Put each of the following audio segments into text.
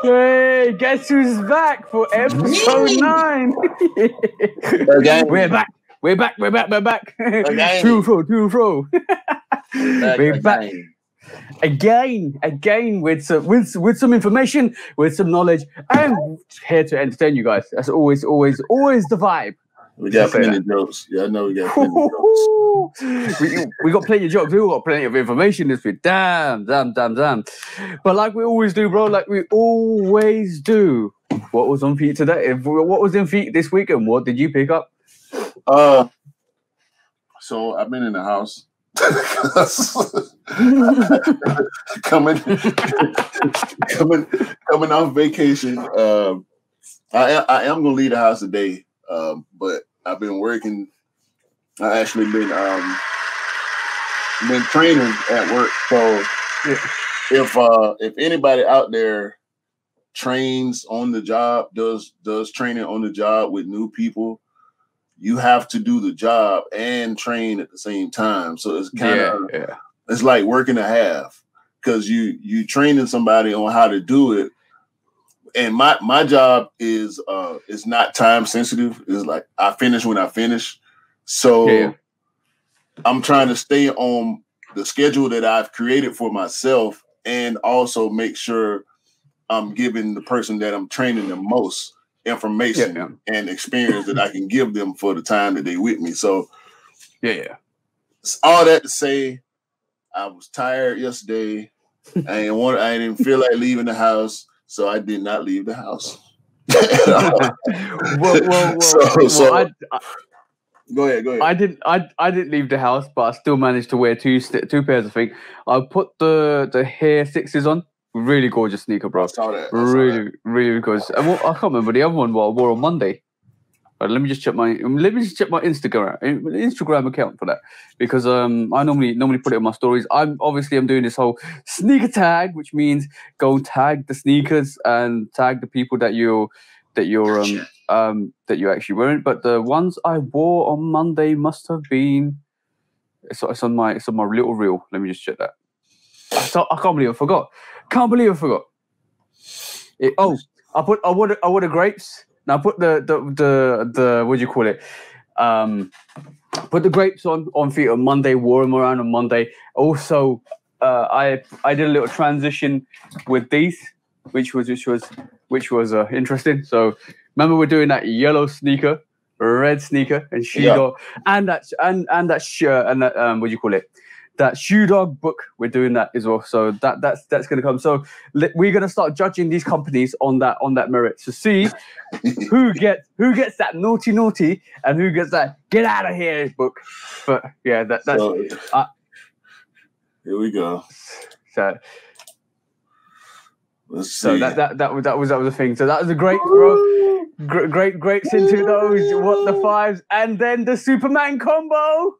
Hey, guess who's back for episode 9? Again. We're back. We're back. Again. To and fro. We're back. Again. Again with some information, with some knowledge, and here to entertain you guys. That's always the vibe. We got plenty of jokes. Yeah, I know we got plenty of jokes. we got plenty of jokes. We got plenty of information this week. Damn. But like we always do, bro. Like we always do. What was on feet today? What was in feet this week, and what did you pick up? So I've been in the house. coming off vacation. I am gonna leave the house today, but I've been working. I actually been training at work. So if anybody out there trains on the job, does training on the job with new people, you have to do the job and train at the same time. So it's kind of it's like working a half, because you training somebody on how to do it. And my job is not time sensitive. It's like I finish when I finish. So I'm trying to stay on the schedule that I've created for myself, and also make sure I'm giving the person that I'm training the most information and experience that I can give them for the time that they with me. So all that to say, I was tired yesterday. I didn't feel like leaving the house, so I did not leave the house. Go ahead. I didn't leave the house, but I still managed to wear two pairs of things. I put the Hair Sixes on. Really gorgeous sneaker, bro. I saw that. Really gorgeous. And I can't remember the other one. What I wore on Monday. Let me just check my Instagram account for that, because I normally put it in my stories. I'm doing this whole sneaker tag, which means go tag the sneakers and tag the people that you're actually wearing. But the ones I wore on Monday must have been. It's on my little reel. Let me just check that. I can't believe I forgot. I wore the grapes. Now I put the what do you call it? Put the grapes on feet on Monday. Wore them around on Monday. Also, I did a little transition with these, which was interesting. So remember, we're doing that yellow sneaker, red sneaker, and shoe dog, and that shirt, and that what do you call it? That shoe dog book. We're doing that as well. So that's going to come. So we're going to start judging these companies on that merit to see who gets that naughty and who gets that get out of here book. But yeah, that's here we go. So let's see. So that was a thing. So that was a great, bro. Great into those. What the fives, and then the Superman combo.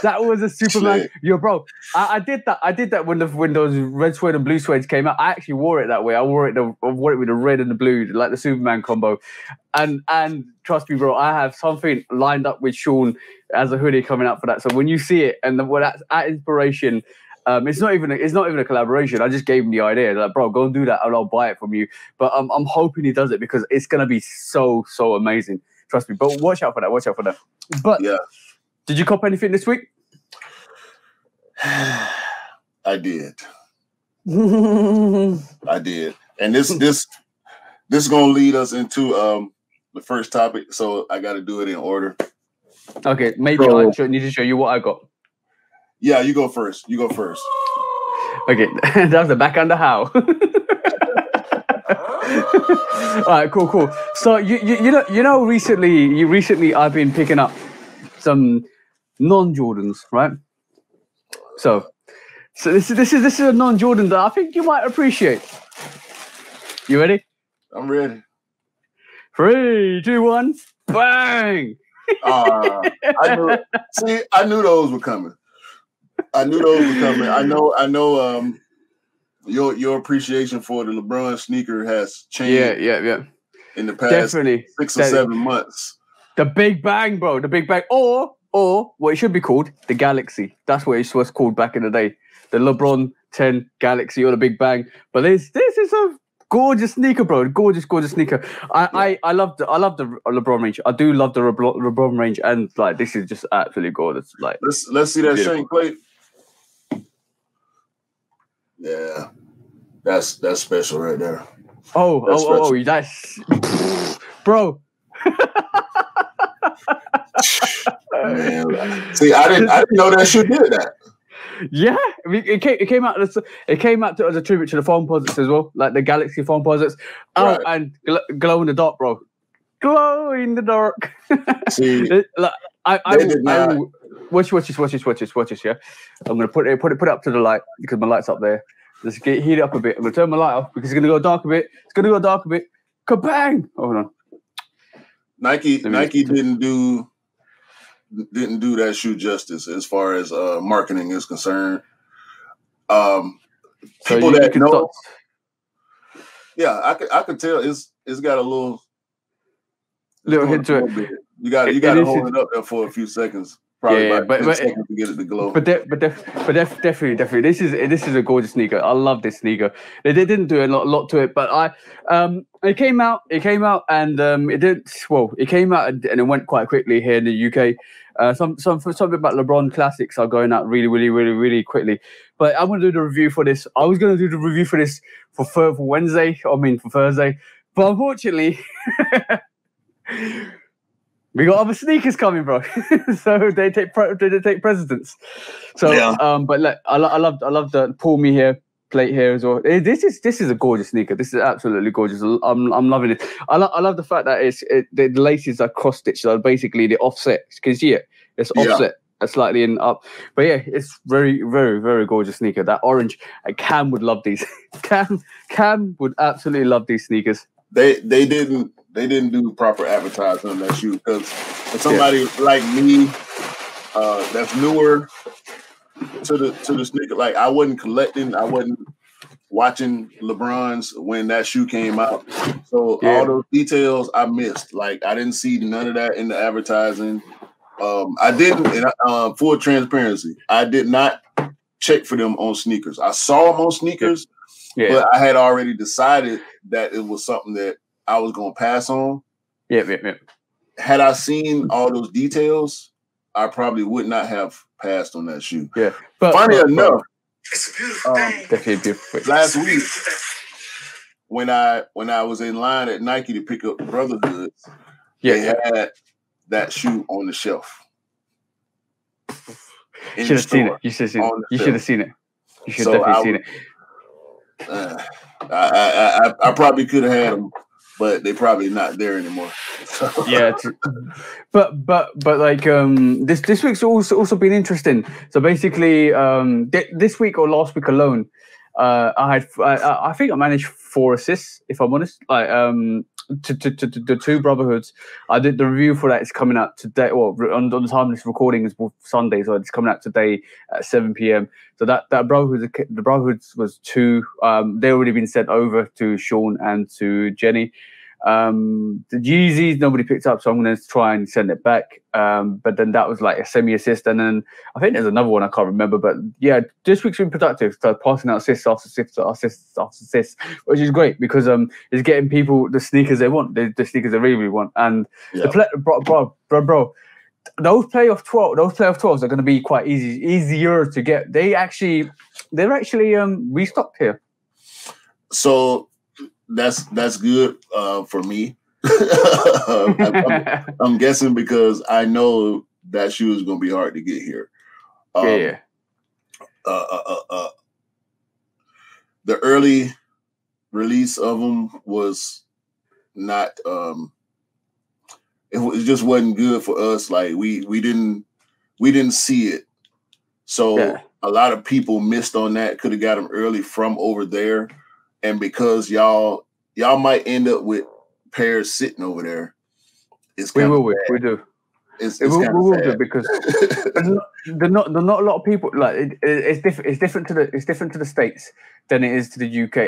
that was a Superman. Yo, bro, I did that when those red suede and blue suede came out. I actually wore it that way. I wore it with the red and the blue, like the Superman combo. And trust me, bro, I have something lined up with Sean as a hoodie coming out for that. So when you see it, and that's at inspiration. It's not even a collaboration. I just gave him the idea. Like, bro, go and do that, and I'll buy it from you. But I'm hoping he does it, because it's gonna be so amazing. Trust me. But watch out for that. But did you cop anything this week? I did. I did. And this is gonna lead us into the first topic. So I got to do it in order. Okay, maybe I need to show you what I got. Yeah, you go first. Okay, that was the back under how. All right, cool. So you know, recently I've been picking up some non-Jordans, right? So this is a non-Jordan that I think you might appreciate. You ready? I'm ready. 3, 2, 1, bang! I knew those were coming. I know. Your appreciation for the LeBron sneaker has changed. Yeah. In the past Definitely. 6 or 7 months. The Big Bang, bro. The Big Bang, or what it should be called, the Galaxy. That's what it was called back in the day. The LeBron 10 Galaxy or the Big Bang. But this is a gorgeous sneaker, bro. Gorgeous sneaker. I love the LeBron range. I do love the LeBron range, and like this is just absolutely gorgeous. Like let's see that shank plate. Yeah, that's special right there. That's bro. Man, see, I didn't know that shoe did that. Yeah, I mean, it came out as a tribute to the foam posits as well, like the Galaxy foam posits. Oh, right. And glow in the dark, bro. Glow in the dark. See, like, I will watch this. Yeah, I'm gonna put it up to the light because my light's up there. Let's heat it up a bit. I'm gonna turn my light off because it's gonna go dark a bit. Kabang! Oh, hold on. Nike didn't do that shoe justice as far as marketing is concerned. People that know, yeah, I could tell it's got a little hint to it. You got to hold it up there for a few seconds. Probably about 10 seconds to get it to glow. But definitely, this is a gorgeous sneaker. I love this sneaker. They didn't do a lot to it, but it came out and it didn't. Well, it came out and it went quite quickly here in the UK. Something about LeBron classics are going out really quickly. But I'm going to do the review for this. I was going to do the review for this for Thursday. But unfortunately, we got other sneakers coming, bro. So they take precedence. So yeah. But like, I love the pull me here plate here as well. This is a gorgeous sneaker. This is absolutely gorgeous. I'm loving it. I love the fact that the laces are cross stitched. So basically the offset. You can see it. It's offset. Slightly in up, but yeah, it's very gorgeous sneaker. That orange, Cam would love these. Cam would absolutely love these sneakers. They didn't do proper advertising on that shoe because for somebody like me that's newer to the sneaker, like I wasn't collecting, I wasn't watching LeBron's when that shoe came out, so all those details I missed. Like I didn't see none of that in the advertising. I didn't, full transparency, I did not check for them on sneakers. I saw them on sneakers, but I had already decided that it was something that I was going to pass on. Yeah. Had I seen all those details, I probably would not have passed on that shoe. Yeah. Funny enough, it's a beautiful thing. Definitely beautiful. Last week, when I was in line at Nike to pick up the Brotherhoods, they had that shoe on the shelf. You should have seen it. You should have seen it. You should definitely seen it. I probably could have had them, but they probably not there anymore. Yeah, but like this week's also been interesting. So basically, this week or last week alone, I think I managed 4 assists, if I'm honest. Like to the 2 Brotherhoods. I did the review for that. It's coming out today. Well, on the time this recording is Sunday, so it's coming out today at 7 p.m. So that Brotherhoods was 2. They already been sent over to Sean and to Jenny. The Yeezys nobody picked up, so I'm going to try and send it back. But then that was like a semi-assist, and then I think there's another one I can't remember. But yeah, this week's been productive. So passing out assists after assists, which is great because it's getting people the sneakers they want, the sneakers they really want. And bro, those playoff 12s are going to be quite easier to get. They're actually restocked here. So that's good for me. I'm guessing because I know that shoe is going to be hard to get here. The early release of them was not. It just wasn't good for us. Like we didn't see it, so a lot of people missed on that. Could have got them early from over there. And because y'all might end up with pairs sitting over there, it's we do. it's we kind of will do sad it because there's not a lot of people like it's different. It's different to the States than it is to the UK.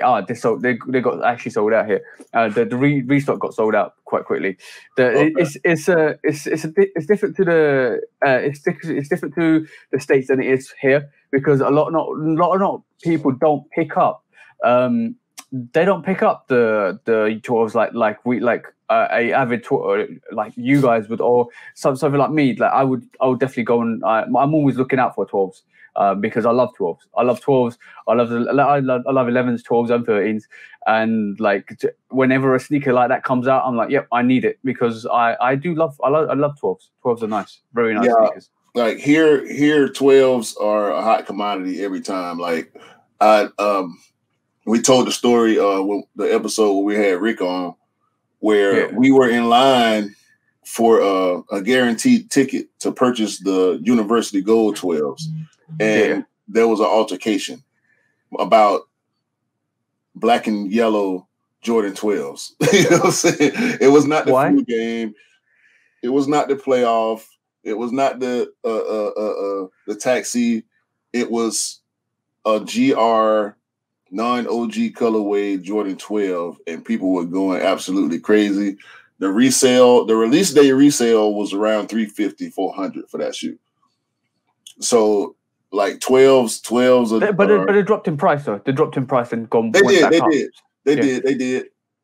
They got actually sold out here. The restock got sold out quite quickly. It's different to the it's different to the States than it is here because a lot of people don't pick up. They don't pick up the 12s like a avid like you guys would, or something like me. Like I would definitely go and I'm always looking out for 12s because I love 12s. I love 12s. I love 11s, 12s, and 13s. And like whenever a sneaker like that comes out, I'm like, yep, I need it because I love 12s. 12s are nice, very nice sneakers. Like here 12s are a hot commodity every time. Like we told the story the episode where we had Rick on, where we were in line for a guaranteed ticket to purchase the University Gold 12s. And there was an altercation about black and yellow Jordan 12s. You know what I'm saying? It was not the full game. It was not the playoff. It was not the taxi. It was a GR non-OG colorway Jordan 12, and people were going absolutely crazy. The release day resale was around $350, $400 for that shoe. So like 12s, but it dropped in price though. They dropped in price and gone. They did.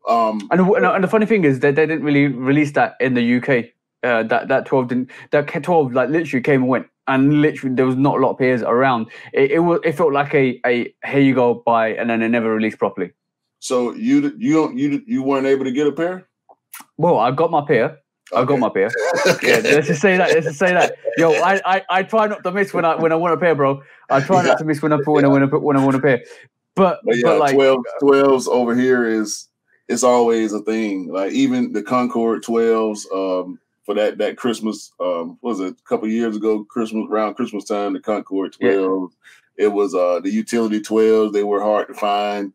And the funny thing is that they didn't really release that in the UK. That 12 didn't. That 12 like literally came and went. And literally, there was not a lot of pairs around. It felt like a here you go buy, and then it never released properly. So you weren't able to get a pair? Well, I got my pair. Okay. I got my pair. Okay. Yeah, let's just say that. Yo, I try not to miss when I want a pair, bro. I try not to miss when I want a pair. But like 12s over here it's always a thing. Like even the Concord 12s. For that Christmas, what was it, a couple of years ago, around Christmas time, the Concord 12. It was the utility 12s. They were hard to find,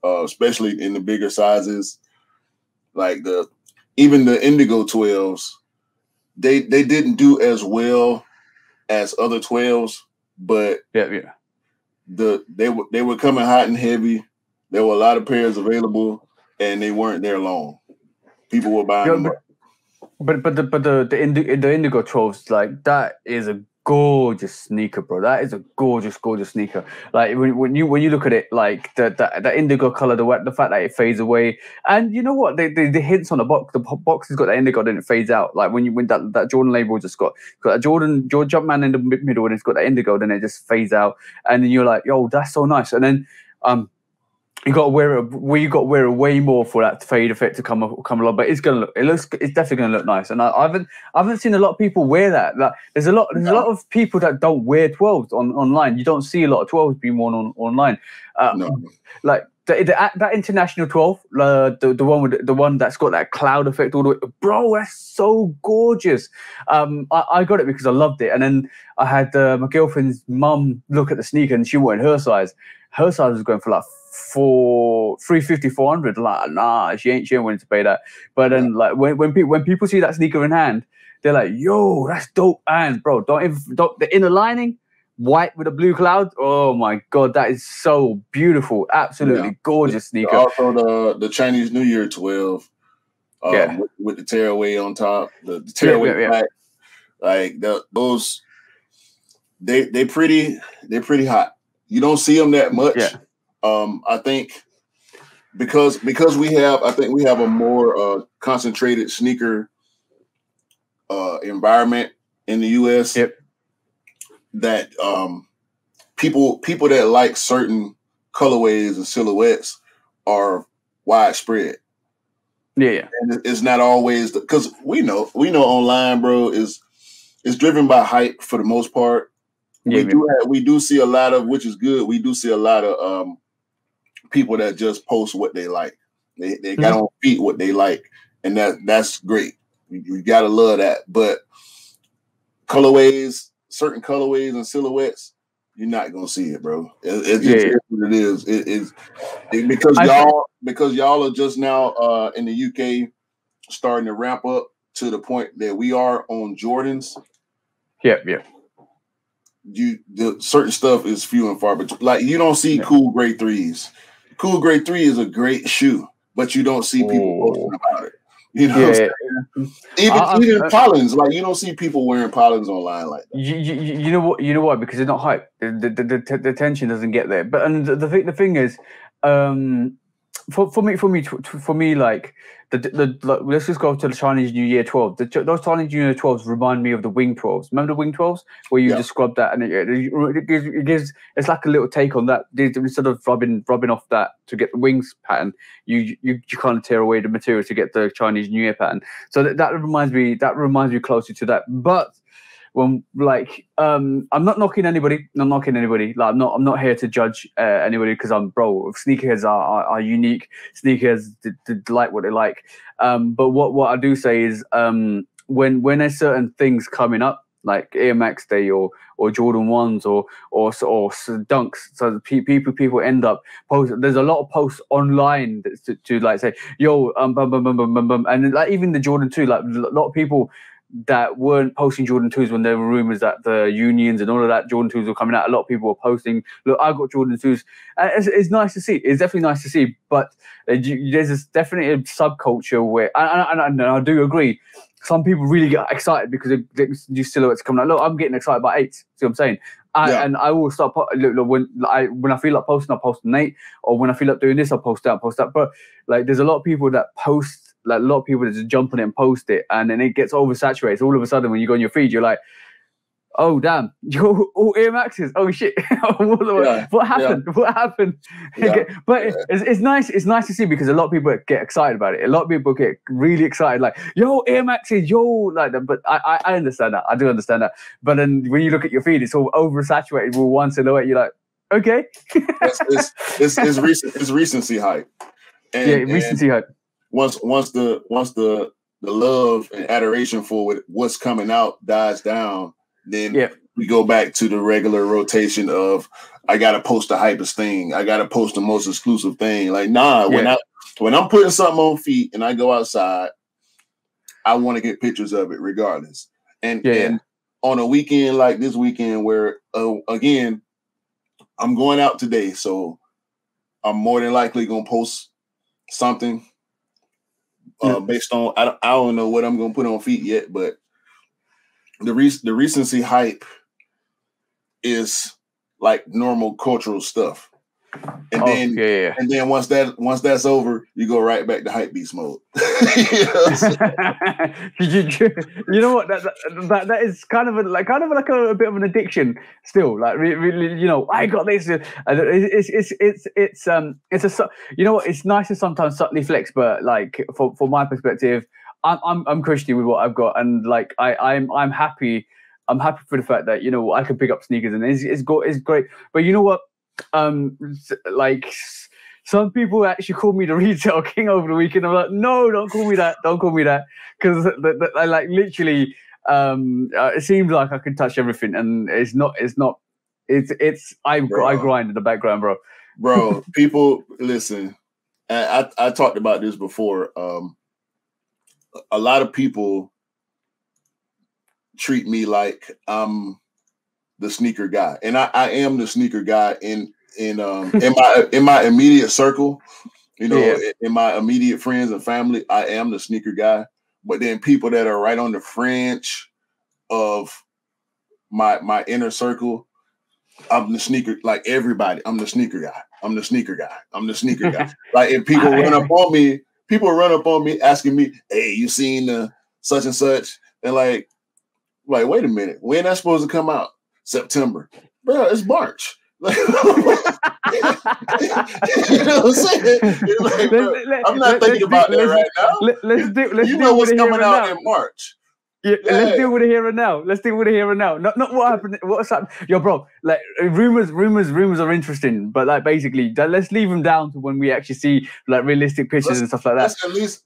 especially in the bigger sizes. Like even the Indigo 12s, they didn't do as well as other 12s, but they were coming hot and heavy. There were a lot of pairs available, and they weren't there long. People were buying them up. But the Indigo 12s, like that is a gorgeous sneaker, bro. That is a gorgeous sneaker. Like when you look at it, like the indigo color, the fact that it fades away, and you know what, the hints on the box has got that indigo, then it fades out. Like when that Jordan label just got a Jordan Jumpman in the middle, and it's got that indigo, then it just fades out, and then you're like, yo, that's so nice, and then you got to wear it way more for that fade effect to come along, but it's definitely gonna look nice. And I haven't seen a lot of people wear that. Like there's a lot of people that don't wear 12s online. You don't see a lot of 12s being worn online. Like that international 12, the one that's got that cloud effect all the way, bro. That's so gorgeous. I got it because I loved it, and then I had my girlfriend's mum look at the sneaker, and she wanted her size. Her size was going for like $350, $400. Like, nah, she ain't willing to pay that. But then like when people see that sneaker in hand, they're like, yo, that's dope. And bro, don't the inner lining white with a blue cloud. Oh my god, that is so beautiful. Absolutely gorgeous sneaker. Also the Chinese New Year 12 with the tearaway on top, the tearaway back. Like those they're pretty hot. You don't see them that much. I think because we have a more concentrated sneaker environment in the US. That people that like certain colorways and silhouettes are widespread. And it's not always because we know online, bro, is driven by hype for the most part. We do see a lot of, which is good. We do see a lot of people that just post what they like. They got on feet what they like, and that's great. You gotta love that. But certain colorways and silhouettes, you're not gonna see it, bro. It's just is what it is. It's because y'all are just now in the UK starting to ramp up to the point that we are on Jordans, yeah. The certain stuff is few and far between. Like you don't see cool grade 3s. Cool grade 3 is a great shoe, but you don't see people posting about it. You know, what I'm saying? Even Pollins, like you don't see people wearing Pollins online like that. You know what? You know why? Because they're not hype. The tension doesn't get there. But and the thing is, for me, like like, let's just go to the Chinese New Year 12. Those Chinese New Year 12s remind me of the Wing 12s. Remember the Wing 12s where you just scrub that and it gives it's like a little take on that. Instead of rubbing off that to get the wings pattern, you kind of tear away the material to get the Chinese New Year pattern. So that reminds me closer to that. But when I'm not knocking anybody. Like I'm not here to judge anybody because sneakerheads are unique. Sneakerheads like what they like. But what I do say is when there's certain things coming up like Air Max Day or Jordan 1s or Dunks, so people end up posting. There's a lot of posts online to like say yo and like even the Jordan 2, like a lot of people that weren't posting Jordan 2s when there were rumors that the unions and all of that Jordan 2s were coming out. A lot of people were posting, look, I got Jordan 2s. It's nice to see. It's definitely nice to see. But there's definitely a subculture where, and I do agree, some people really get excited because these silhouettes coming out. Look, I'm getting excited by 8s. See what I'm saying? And I will start, when I feel like posting, I'll post an 8. Or when I feel like doing this, I'll post that. But like, there's a lot of people that post, like a lot of people that just jump on it and post it, and then it gets oversaturated. So all of a sudden, when you go on your feed, you're like, "Oh damn, you're all Air Maxes! Oh shit, what happened? Yeah. What happened?" Yeah. But it's nice. It's nice to see because a lot of people get excited about it. A lot of people get really excited, like, "Yo, Air Maxes, yo!" Like that. But I understand that. I do understand that. But then when you look at your feed, it's all oversaturated with one silhouette. You're like, okay, it's recency hype. Recency hype. Once the love and adoration for what's coming out dies down, then we go back to the regular rotation of I gotta post the hypest thing, I gotta post the most exclusive thing. Like when I'm putting something on feet and I go outside, I want to get pictures of it regardless. And on a weekend like this weekend where again I'm going out today, so I'm more than likely gonna post something. Based on I don't know what I'm gonna put on feet yet, but the recency hype is like normal cultural stuff, and then once that's over, you go right back to hype beast mode. You know what? That is kind of like a bit of an addiction still. Like really, I got this. It's you know what? It's nice to sometimes subtly flex, but like from my perspective, I'm Christian with what I've got, and like I'm happy. I'm happy for the fact that I can pick up sneakers and it's great. But you know what? Like some people actually call me the retail king over the weekend. I'm like, no, don't call me that. Don't call me that, because I like literally. It seems like I can touch everything, and it's not. I grind in the background, bro. Bro, people listen. I talked about this before. A lot of people treat me like I'm the sneaker guy, and I am the sneaker guy in my immediate circle, in my immediate friends and family. I am the sneaker guy, but then people that are right on the fringe of my inner circle, I'm the sneaker, like everybody. I'm the sneaker guy. I'm the sneaker guy. I'm the sneaker guy. Like if people run up on me asking me, "Hey, you seen the such and such?" And like, wait a minute, when that's supposed to come out? September, bro. It's March. You know what I'm saying? Like, bro, I'm not thinking about that right now. Let's you know what's coming out in March. Yeah, let's deal with it here and now. Not what happened. What's happened? Yo, bro. Like rumors are interesting, but like basically, let's leave them down to when we actually see like realistic pictures and stuff like that.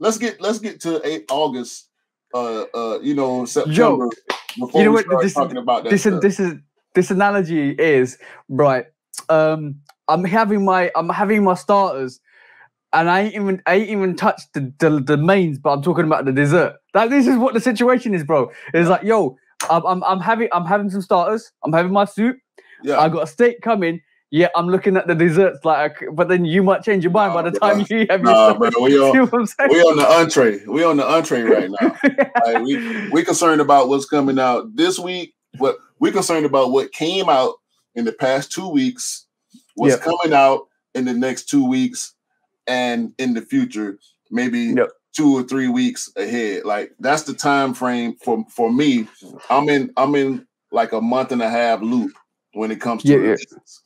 Let's get to August. September. Before we start talking about that. This analogy is right. I'm having my starters, and I ain't even touched the mains, but I'm talking about the dessert. Like this is what the situation is, bro. It's like, yo, I'm having some starters. I'm having my soup. Yeah. I got a steak coming. Yeah, I'm looking at the desserts, like, but then you might change your mind by the time you have your stuff. Bro, we on the entree. We on the entree right now. Like, we concerned about what's coming out this week. What we concerned about what came out in the past 2 weeks, what's coming out in the next 2 weeks, and in the future, maybe 2 or 3 weeks ahead. Like that's the time frame for me. I'm in like a month and a half loop when it comes to releases.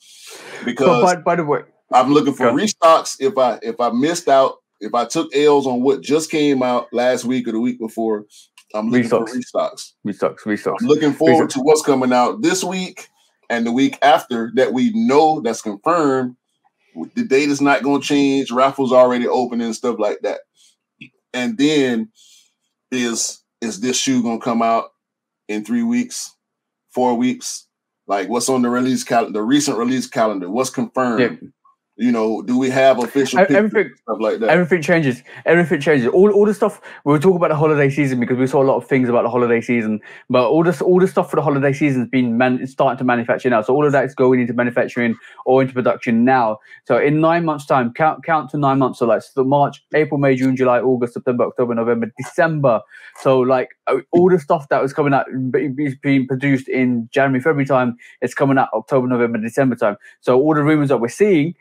Because by the way, I'm looking for restocks. If I missed out, if I took L's on what just came out last week or the week before, I'm looking for restocks. Restocks. I'm looking forward to what's coming out this week and the week after that we know that's confirmed. The date is not going to change. Raffles already open and stuff like that. And then is this shoe going to come out in 3 weeks, 4 weeks? Like what's on the release calendar, the recent release calendar? What's confirmed? Yeah. You know, do we have official everything stuff like that? Everything changes. All the stuff we'll talk about the holiday season because we saw a lot of things about the holiday season. But all the stuff for the holiday season has been starting to manufacture now. So all of that is going into manufacturing or into production now. So in 9 months' time, count to 9 months. So like March, April, May, June, July, August, September, October, November, December. So like all the stuff that was coming out being produced in January, February time, it's coming out October, November, December time. So all the rumors that we're seeing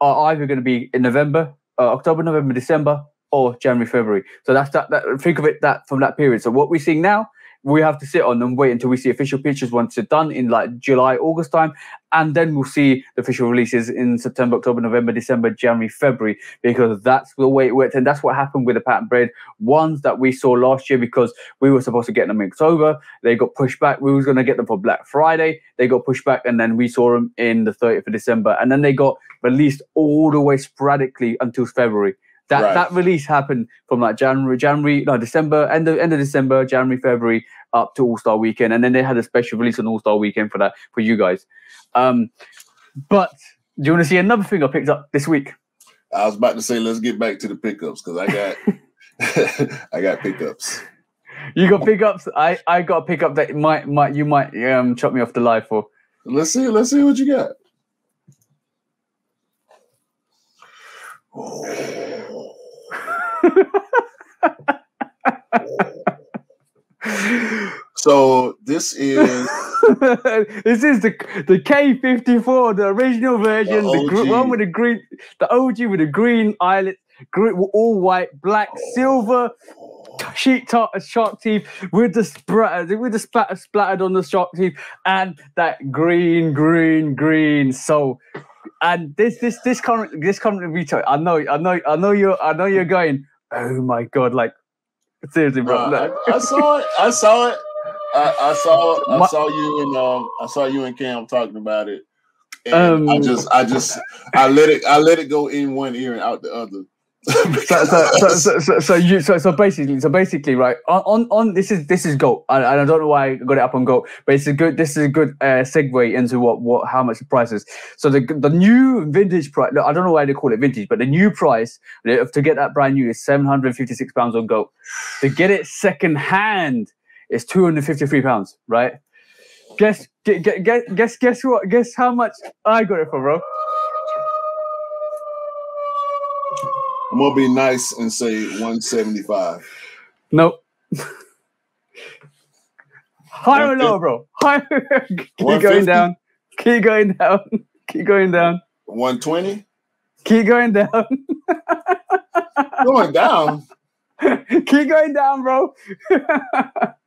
are either going to be in November, October, November, December, or January, February. So that's that. Think of it that from that period. So what we're seeing now, we have to sit on and wait until we see official pictures once it's done in like July, August time, and then we'll see the official releases in September, October, November, December, January, February, because that's the way it worked. And that's what happened with the patent bread ones that we saw last year because we were supposed to get them in October. They got pushed back. We was going to get them for Black Friday. They got pushed back, and then we saw them in the 30th of December. And then they got released all the way sporadically until February. That release happened from like December, end of December, January, February, up to All-Star Weekend, and then they had a special release on All-Star Weekend for you guys. But do you want to see another thing I picked up this week? I was about to say let's get back to the pickups because I got I got pickups. You got pickups. I got a pickup that you might chop me off the live for. Let's see what you got. So this is the K54, the original version, the one with the green, the OG with the green eyelets, all white, black, silver sheet top, shark teeth with the splatter splattered on the shark teeth, and that green. So, and this current retail, I know you're going, oh my god, like seriously, bro. I saw it. I saw you and Cam talking about it, and I let it go in one ear and out the other. So basically, right on this is GOAT. I don't know why I got it up on GOAT, but this is a good segue into how much the price is. So the new vintage price, I don't know why they call it vintage, but the new price to get that brand new is £756 on GOAT. To get it second hand is £253, right? Guess what? Guess how much I got it for, bro? I'm gonna be nice and say 175. Nope. Higher or lower, bro? Higher. Keep going down. 120. Keep going down. Going down. Keep going down, bro.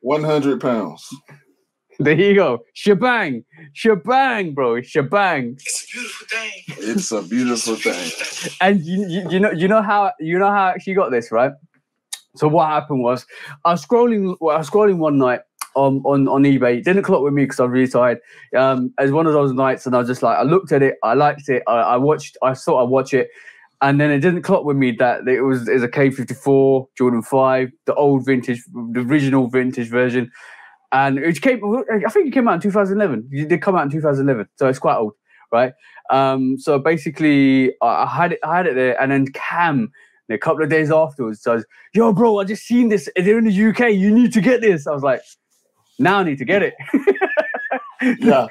100 pounds. There you go. Shebang, bro. Shebang. It's a beautiful thing. And you know how she got this, right? So what happened was I was scrolling one night on eBay. It didn't clock with me because I was really tired. It was one of those nights, and I was just like, I looked at it, I liked it, I thought I'd watch it. And then it didn't clock with me that it was a K54 Jordan 5, the old vintage, the original vintage version. And I think it came out in 2011. It did come out in 2011, so it's quite old, right? So basically, I had it there, and then Cam And a couple of days afterwards, so I was, yo, bro, I just seen this. They're in the UK. You need to get this. I was like, now I need to get it. Yeah.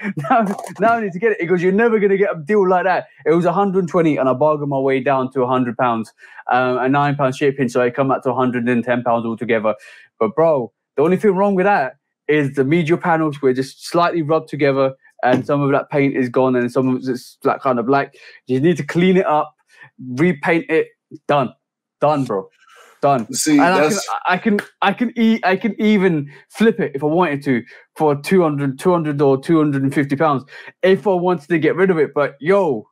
now I need to get it. He goes, you're never going to get a deal like that. It was 120 and I bargained my way down to £100, and £9 shipping. So I come up to £110 altogether. But bro, the only thing wrong with that is the medial panels were just slightly rubbed together and some of that paint is gone and some of it's like kind of black. You need to clean it up, repaint it. Done, bro. Done. See, and I can even flip it if I wanted to for 200 or £250 if I wanted to get rid of it. But yo,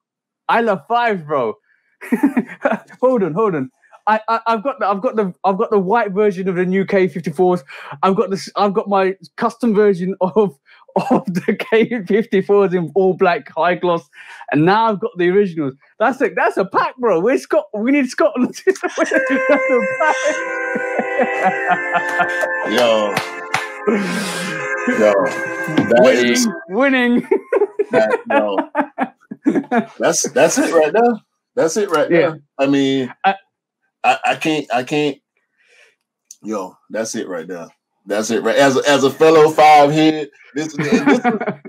I love fives, bro. hold on. I've got the white version of the new K54s. I've got my custom version of the K54s in all black high gloss, and now I've got the originals. That's a pack, bro. We need Scotland. That's a pack. Yo, winning. That's it right now. That's it right Yeah. now. I mean, I can't. Yo, that's it right now. That's it right. As a fellow five head, this is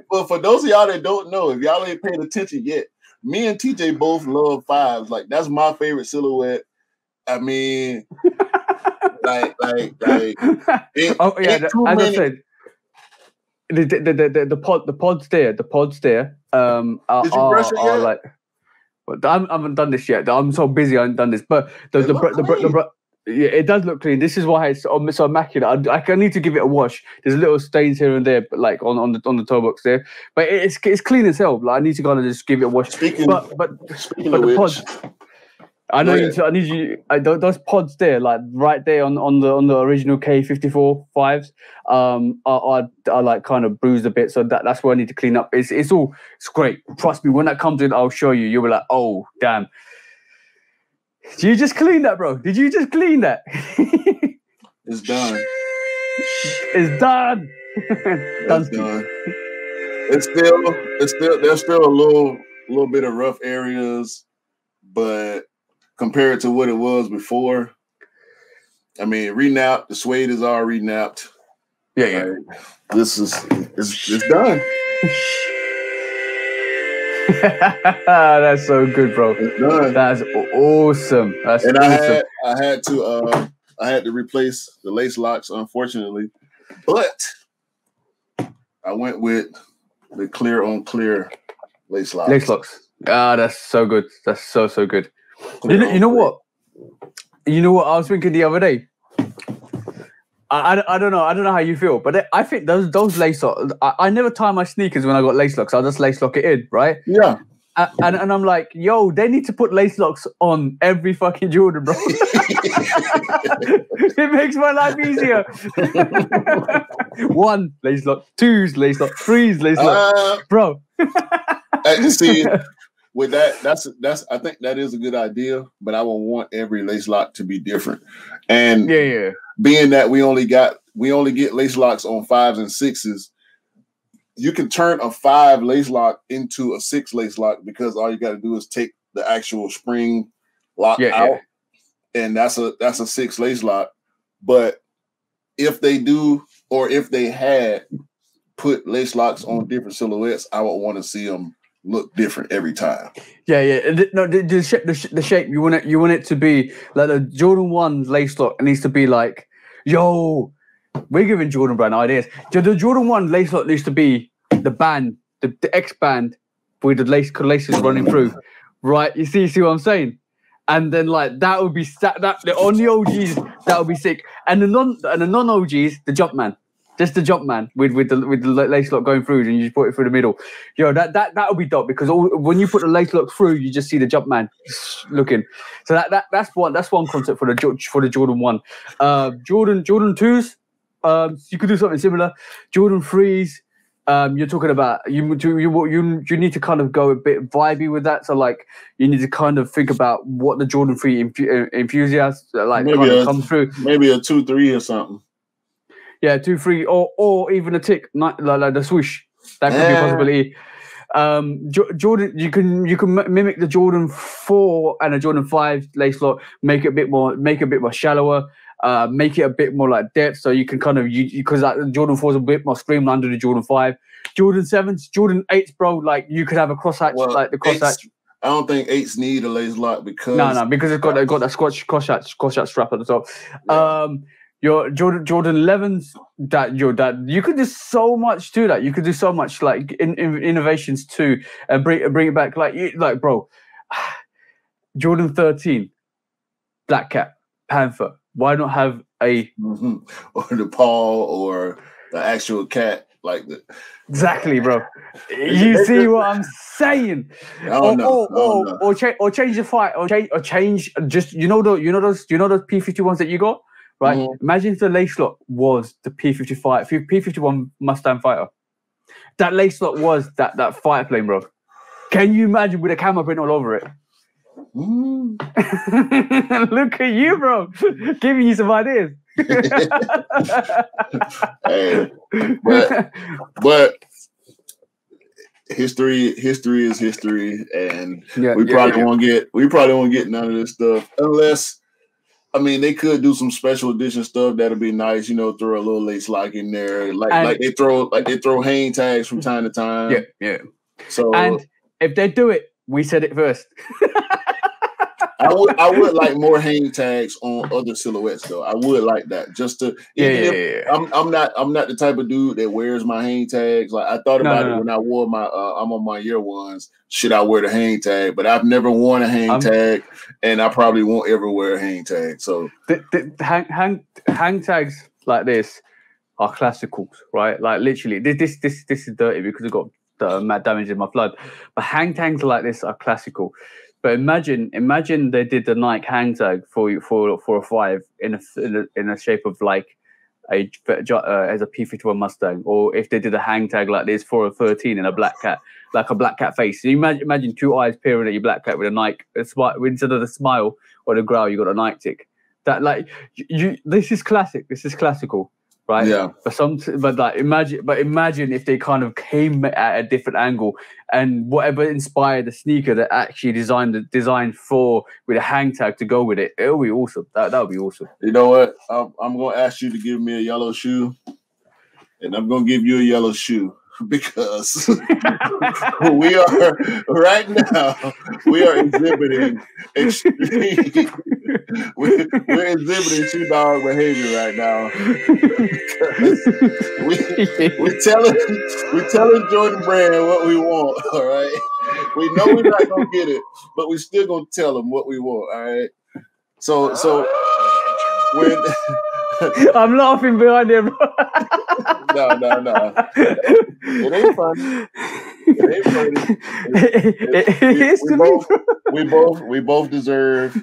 but for those of y'all that don't know, if y'all ain't paying attention yet, me and TJ both love fives. Like that's my favorite silhouette. I mean, like. Oh yeah, as I said, the pods there. Did you brush it yet? Like. But I haven't done this yet. I'm so busy. I haven't done this. But yeah, it does look clean. This is why it's so immaculate. I need to give it a wash. There's little stains here and there, but like on the toe box there. But it's clean as hell. Like I need to kind of just give it a wash. Speaking but the pods. I know I need you. Those pods there, like right there on the original K54 fives, are like kind of bruised a bit. So that's what I need to clean up. It's great. Trust me, when that comes in, I'll show you. You'll be like, oh damn. Did you just clean that, bro? Did you just clean that? It's done. It's done. It's done. It's still there's still a little bit of rough areas, but compared to what it was before, I mean, renapped. The suede is all renapped. Yeah. This is it's done. That's so good, bro. It's done. That's awesome. And awesome. I had to replace the lace locks, unfortunately, but I went with the clear on clear lace locks. Lace locks. That's so good. That's so good. You know what? You know what I was thinking the other day? I don't know how you feel, but I think those lace locks. I never tie my sneakers when I got lace locks. I'll just lace lock it in, right? Yeah. And I'm like, yo, they need to put lace locks on every fucking Jordan, bro. It makes my life easier. 1 lace lock, 2's lace lock, 3's lace lock, bro. See, with that's I think that is a good idea, but I would want every lace lock to be different. And yeah. Being that we only get lace locks on 5s and 6s, you can turn a 5 lace lock into a 6 lace lock because all you got to do is take the actual spring lock out, and that's a 6 lace lock. But if they do, or if they had put lace locks on different silhouettes, I would want to see them look different every time. Yeah. No, the shape you want it to be like the Jordan 1 lace lock. It needs to be like, yo, we're giving Jordan Brand ideas. The Jordan 1 lace lock needs to be the band, the X band with the laces running through. Right? You see what I'm saying? And then like that would be that on the OGs that would be sick. And the non OGs, the Jumpman. Just the Jumpman with the lace lock going through, and you just put it through the middle. Yo, that would be dope because when you put the lace lock through, you just see the Jumpman looking. So that's one concept for the Jordan 1. Jordan 2s, you could do something similar. Jordan 3s, you're talking about you need to kind of go a bit vibey with that. So like you need to kind of think about what the Jordan 3 enthusiasts like kind of come through. Maybe a 2-3 or something. Yeah, 2-3, or even a tick, like the swoosh. That could be a possibility. Jordan, you can mimic the Jordan 4 and a Jordan 5 lace lock, make it a bit more shallower, make it a bit more like depth, so you can kind of because like the Jordan 4 is a bit more streamlined than the Jordan 5. Jordan 7s, Jordan 8s, bro, like you could have a crosshatch, like the crosshatch. I don't think 8s need a lace lock because because it's got that crosshatch strap at the top. Yeah. Your Jordan 11s that you could do so much to that. You could do so much like innovations too, and bring it back like bro. Jordan 13, Black Cat, Panther. Why not have a or the paw or the actual cat like that? Exactly, bro. You see what I'm saying? Or change the fight, or change just you know those P51s that you got. Right. Mm-hmm. Imagine if the lace lock was the P51 Mustang fighter. That lace lock was that fighter plane, bro. Can you imagine with a camera print all over it? Look at you, bro. Giving you some ideas. Hey, but history is history, and we probably won't get none of this stuff unless. I mean, they could do some special edition stuff that'll be nice, throw a little lace lock in there, like they throw hang tags from time to time. Yeah. So, and if they do it, we said it first. I would like more hang tags on other silhouettes though. I would like that just to. I'm not the type of dude that wears my hang tags. Like I thought about it when I wore my I'm on my year ones. Should I wear the hang tag? But I've never worn a hang tag, and I probably won't ever wear a hang tag. So the hang tags like this are classicals, right? Like literally, this is dirty because it got mad damage in my flood. But hang tags like this are classical. But imagine they did the Nike hang tag for a 5 in a shape of like as a P51 Mustang, or if they did a hang tag like this for a 13 in a black cat, like a black cat face. So you imagine two eyes peering at your black cat with a Nike instead of the smile or the growl, you got a Nike tick. That like this is classic. This is classical. Right. Yeah. But imagine if they kind of came at a different angle and whatever inspired the sneaker that actually designed for with a hang tag to go with it. It'll be awesome. That would be awesome. You know what? I'm gonna ask you to give me a yellow shoe, and I'm gonna give you a yellow shoe because we are right now. We are exhibiting extreme. We're exhibiting shoe dog behavior right now. We're telling Jordan Brand what we want. All right, we know we're not gonna get it, but we still gonna tell them what we want. All right. So when I'm laughing behind him. No. It ain't funny. We both deserve.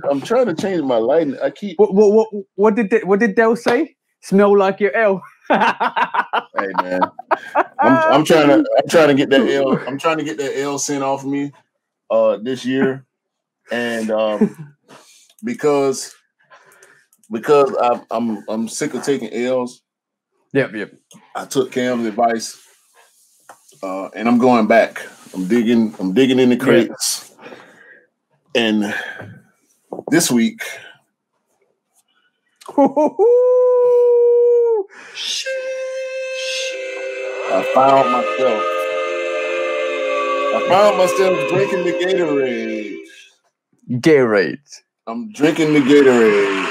I'm trying to change my lighting. I keep. What did Dell say? Smell like your L. Hey man, I'm trying to get that L. I'm trying to get that L sent off me, this year, and because I'm sick of taking L's. Yep. I took Cam's advice, and I'm going back. I'm digging in the crates, and this week, I found myself drinking the Gatorade. Gatorade. I'm drinking the Gatorade.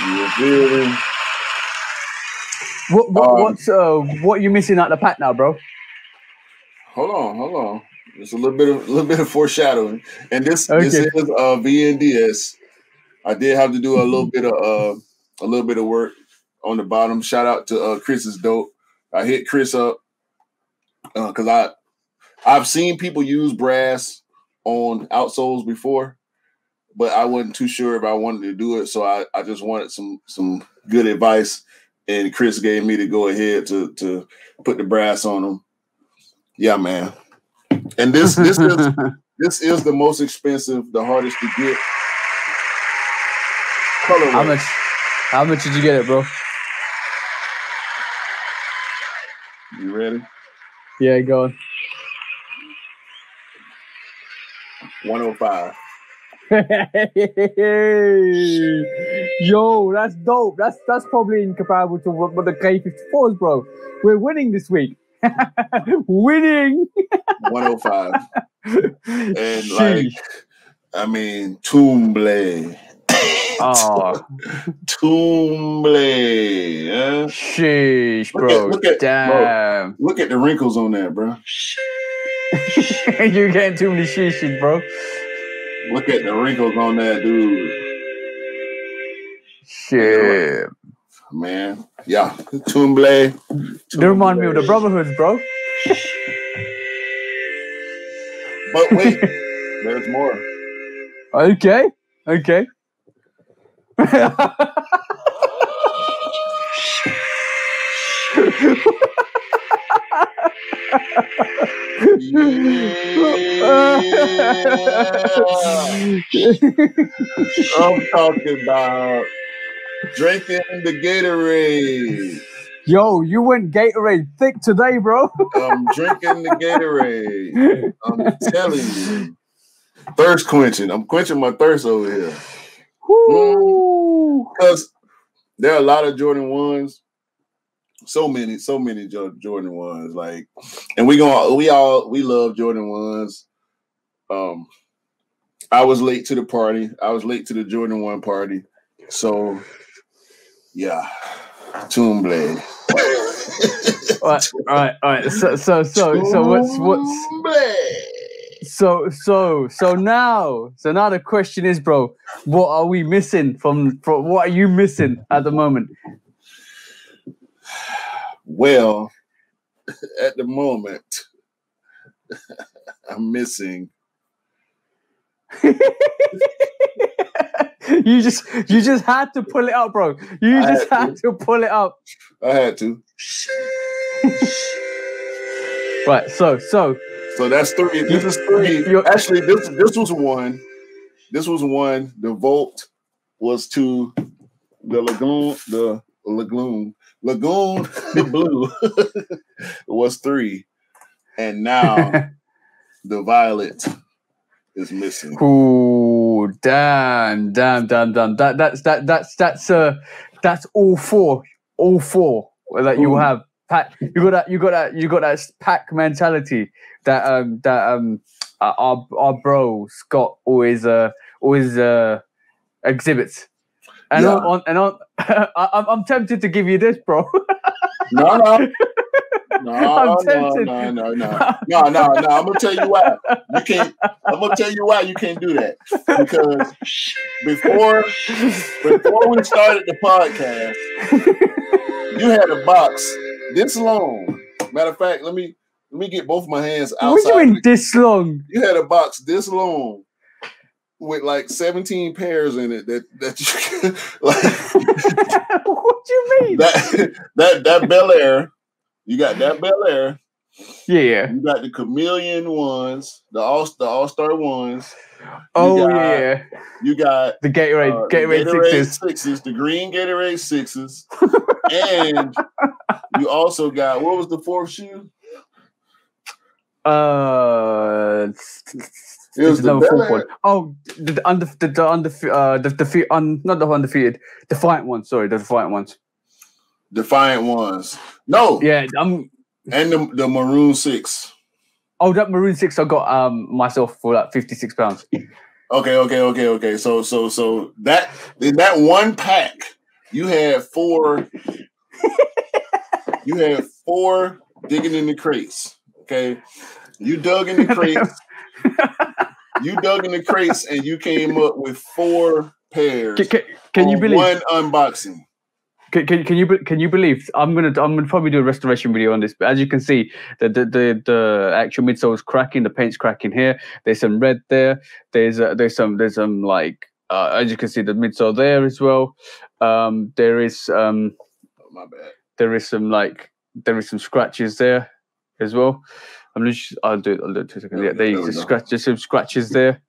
You feel me? What are you missing out the pack now, bro? Hold on. It's a little bit of foreshadowing, and this is VNDS. I did have to do a little bit of work on the bottom. Shout out to Chris is dope. I hit Chris up because I've seen people use brass on outsoles before, but I wasn't too sure if I wanted to do it. So I just wanted some good advice, and Chris gave me to go ahead to put the brass on them. Yeah, man. And this is the most expensive, the hardest to get colorway. How much did you get it, bro? You ready? Yeah, go on. 105. Yo, that's dope. That's probably incomparable to what the K54s, bro. We're winning this week. Winning. 105. And Sheesh. I mean, Toomble. Oh. Toomble. Yeah? Sheesh, bro. Damn. Bro, look at the wrinkles on that, bro. You're getting too many sheeshes, bro. Look at the wrinkles on that dude. Shit. Man. Yeah. Toomble. They remind me of the Brotherhoods, bro. But wait, there's more. Okay. I'm talking about drinking the Gatorade. Yo, you went Gatorade thick today, bro. I'm drinking the Gatorade. I'm telling you. Thirst quenching. I'm quenching my thirst over here. Because there are a lot of Jordan 1s. So many Jordan 1s. Like, and we love Jordan 1s. I was late to the party. I was late to the Jordan 1 party. So yeah. Toomble. All right. So now the question is, bro, what are we missing from what are you missing at the moment? Well, at the moment, I'm missing. You just had to pull it up, bro. You just had to pull it up. I had to. Right, so that's 3. This is 3. Actually, this was 1. This was 1. The Volt was 2. The Lagoon Blue was 3. And now the Violet is missing. Ooh, damn. That's all four that you have. You got that pack mentality that our bro Scott always exhibits. And yeah. I'm tempted to give you this, bro. No. I'm gonna tell you why. I'm gonna tell you why you can't do that. Because before we started the podcast, you had a box this long. Matter of fact, let me get both my hands outside. What do you mean this long? You had a box this long with like 17 pairs in it that you like. What do you mean? That Bel Air. You got that Bel Air. Yeah. You got the Chameleon ones, the All-Star ones. Yeah. You got the Gatorade sixes, the green Gatorade 6s. And you also got, what was the 4th shoe? It was the Bel Air. Oh, not the undefeated, Defiant ones. Sorry, the Defiant ones. Defiant ones. No. Yeah, and the Maroon 6. Oh, that Maroon 6 I got myself for like £56. Okay. So that in that one pack, you had 4. You had 4 digging in the crates. Okay, you dug in the crates. You dug in the crates and you came up with 4 pairs. Can you believe one unboxing? Can you believe I'm gonna probably do a restoration video on this, but as you can see, the actual midsole is cracking, the paint's cracking here. There's some red there. There's some like as you can see the midsole there as well. There is my bad. There is some scratches there as well. I'll do it 2 seconds. Yeah, there's some scratches there.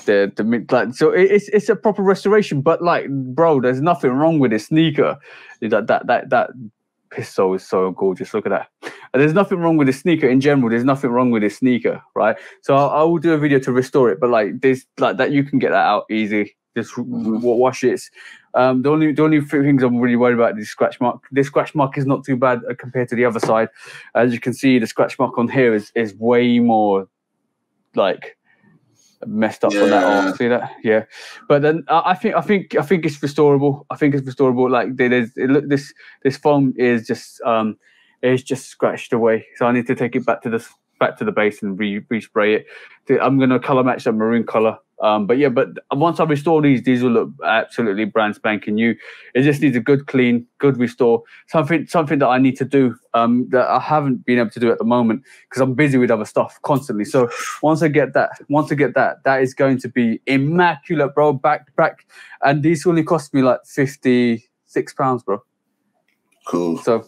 So it's a proper restoration, but like, bro, there's nothing wrong with this sneaker. That pistol is so gorgeous. Look at that. And there's nothing wrong with the sneaker in general. There's nothing wrong with this sneaker, right? So I will do a video to restore it, but like this, like that, you can get that out easy. Just wash it. The only things I'm really worried about is the scratch mark. This scratch mark is not too bad compared to the other side. As you can see, the scratch mark on here is way more like messed up on that arm. See that? Yeah. But then I think it's restorable. I think it's restorable. Like this foam is just scratched away. So I need to take it back to the base and respray it. I'm gonna color match that maroon color. But once I restore these will look absolutely brand spanking new. It just needs a good clean, good restore. Something that I need to do that I haven't been able to do at the moment because I'm busy with other stuff constantly. So once I get that, that is going to be immaculate, bro. Back, and these only cost me like £56, bro. Cool. So.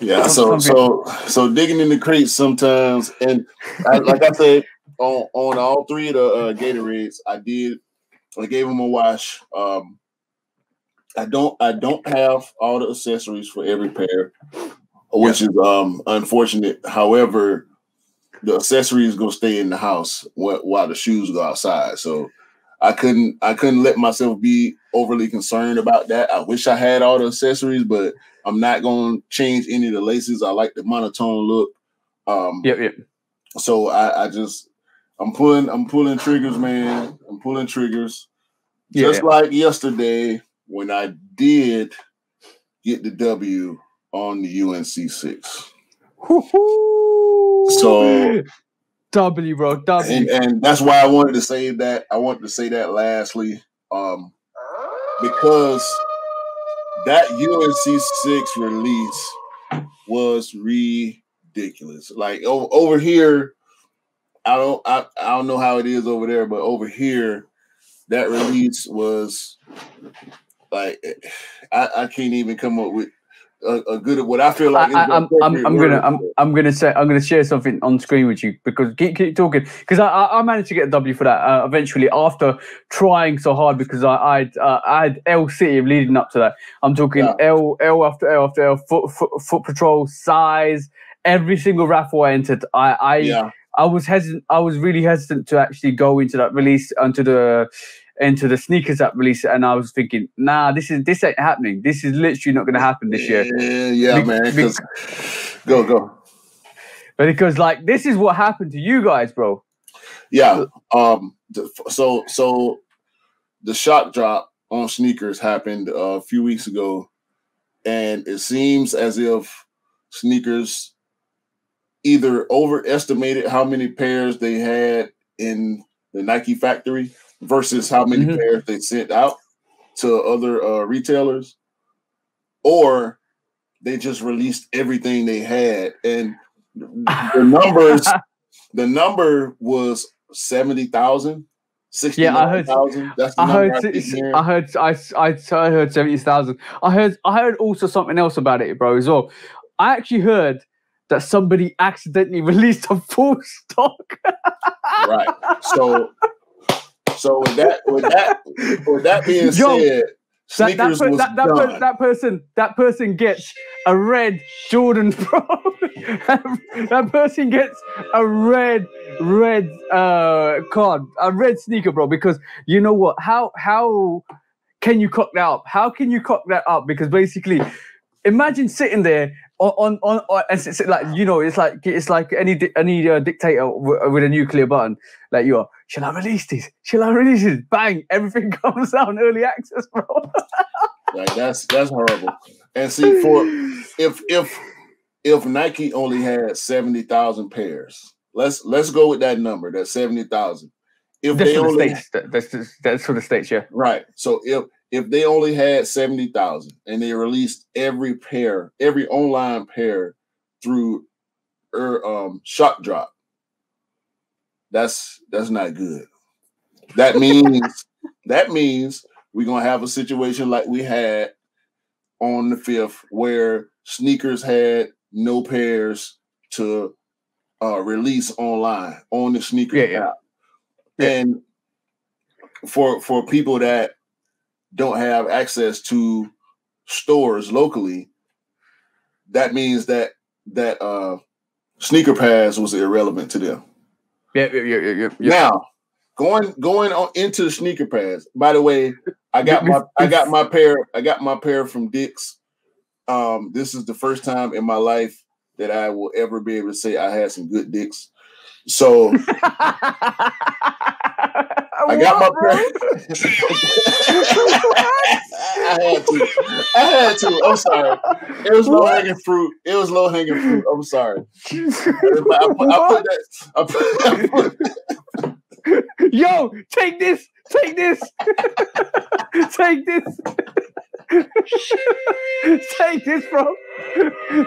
Yeah, so digging in the crates sometimes, and like I said, on all three of the Gatorades, I gave them a wash. I don't have all the accessories for every pair, which is unfortunate. However, the accessories gonna stay in the house while the shoes go outside. So I couldn't let myself be overly concerned about that. I wish I had all the accessories, but I'm not gonna change any of the laces. I like the monotone look. So I'm pulling triggers, man. I'm pulling triggers. Just like yesterday when I did get the W on the UNC6. So W, bro, W. And that's why I wanted to say that. I wanted to say that lastly, because that UNC6 release was ridiculous. Like over here, I don't know how it is over there, but over here, that release was like I can't even come up with a good what I feel like. I'm gonna share something on screen with you because keep talking because I managed to get a W for that eventually after trying so hard because I had L City leading up to that. I'm talking L after L after L, foot patrol size, every single raffle I entered. I was hesitant. I was really hesitant to actually go into that release into the sneakers that release, and I was thinking, nah, this ain't happening. This is literally not going to happen this year. Man. Go. But because like this is what happened to you guys, bro. Yeah. So the shock drop on sneakers happened a few weeks ago, and it seems as if sneakers either overestimated how many pairs they had in the Nike factory versus how many pairs they sent out to other retailers, or they just released everything they had. And the number was 70,000, 69,000. That's the number I heard 70,000. I heard also something else about it, bro, as well. I actually heard that somebody accidentally released a full stock. Right. So with that being said, sneakers was done. That person gets a red Jordan, bro. That person gets a red card, a red sneaker, bro. Because you know what? How can you cock that up? How can you cock that up? Because basically, imagine sitting there on and it's like, you know, it's like any dictator with a nuclear button. Like you are, shall I release this? Shall I release this? Bang! Everything comes out early access, bro. Like that's horrible. And see, if Nike only had 70,000 pairs, let's go with that number. That's 70,000. If that's they for only the States, that's for the States, yeah. Right. So if they only had 70,000 and they released every online pair through shock drop, that's not good. That means we're gonna have a situation like we had on the 5th, where sneakers had no pairs to release online on the sneaker app. And for people that don't have access to stores locally, that means that sneaker pads was irrelevant to them. Yeah. Now, going on into the sneaker pads. By the way, I got my pair from Dick's. This is the first time in my life that I will ever be able to say I had some good Dick's. So I got my pair. I had to. I'm sorry. It was low hanging fruit. I'm sorry. I put Yo, take this. Take this, bro.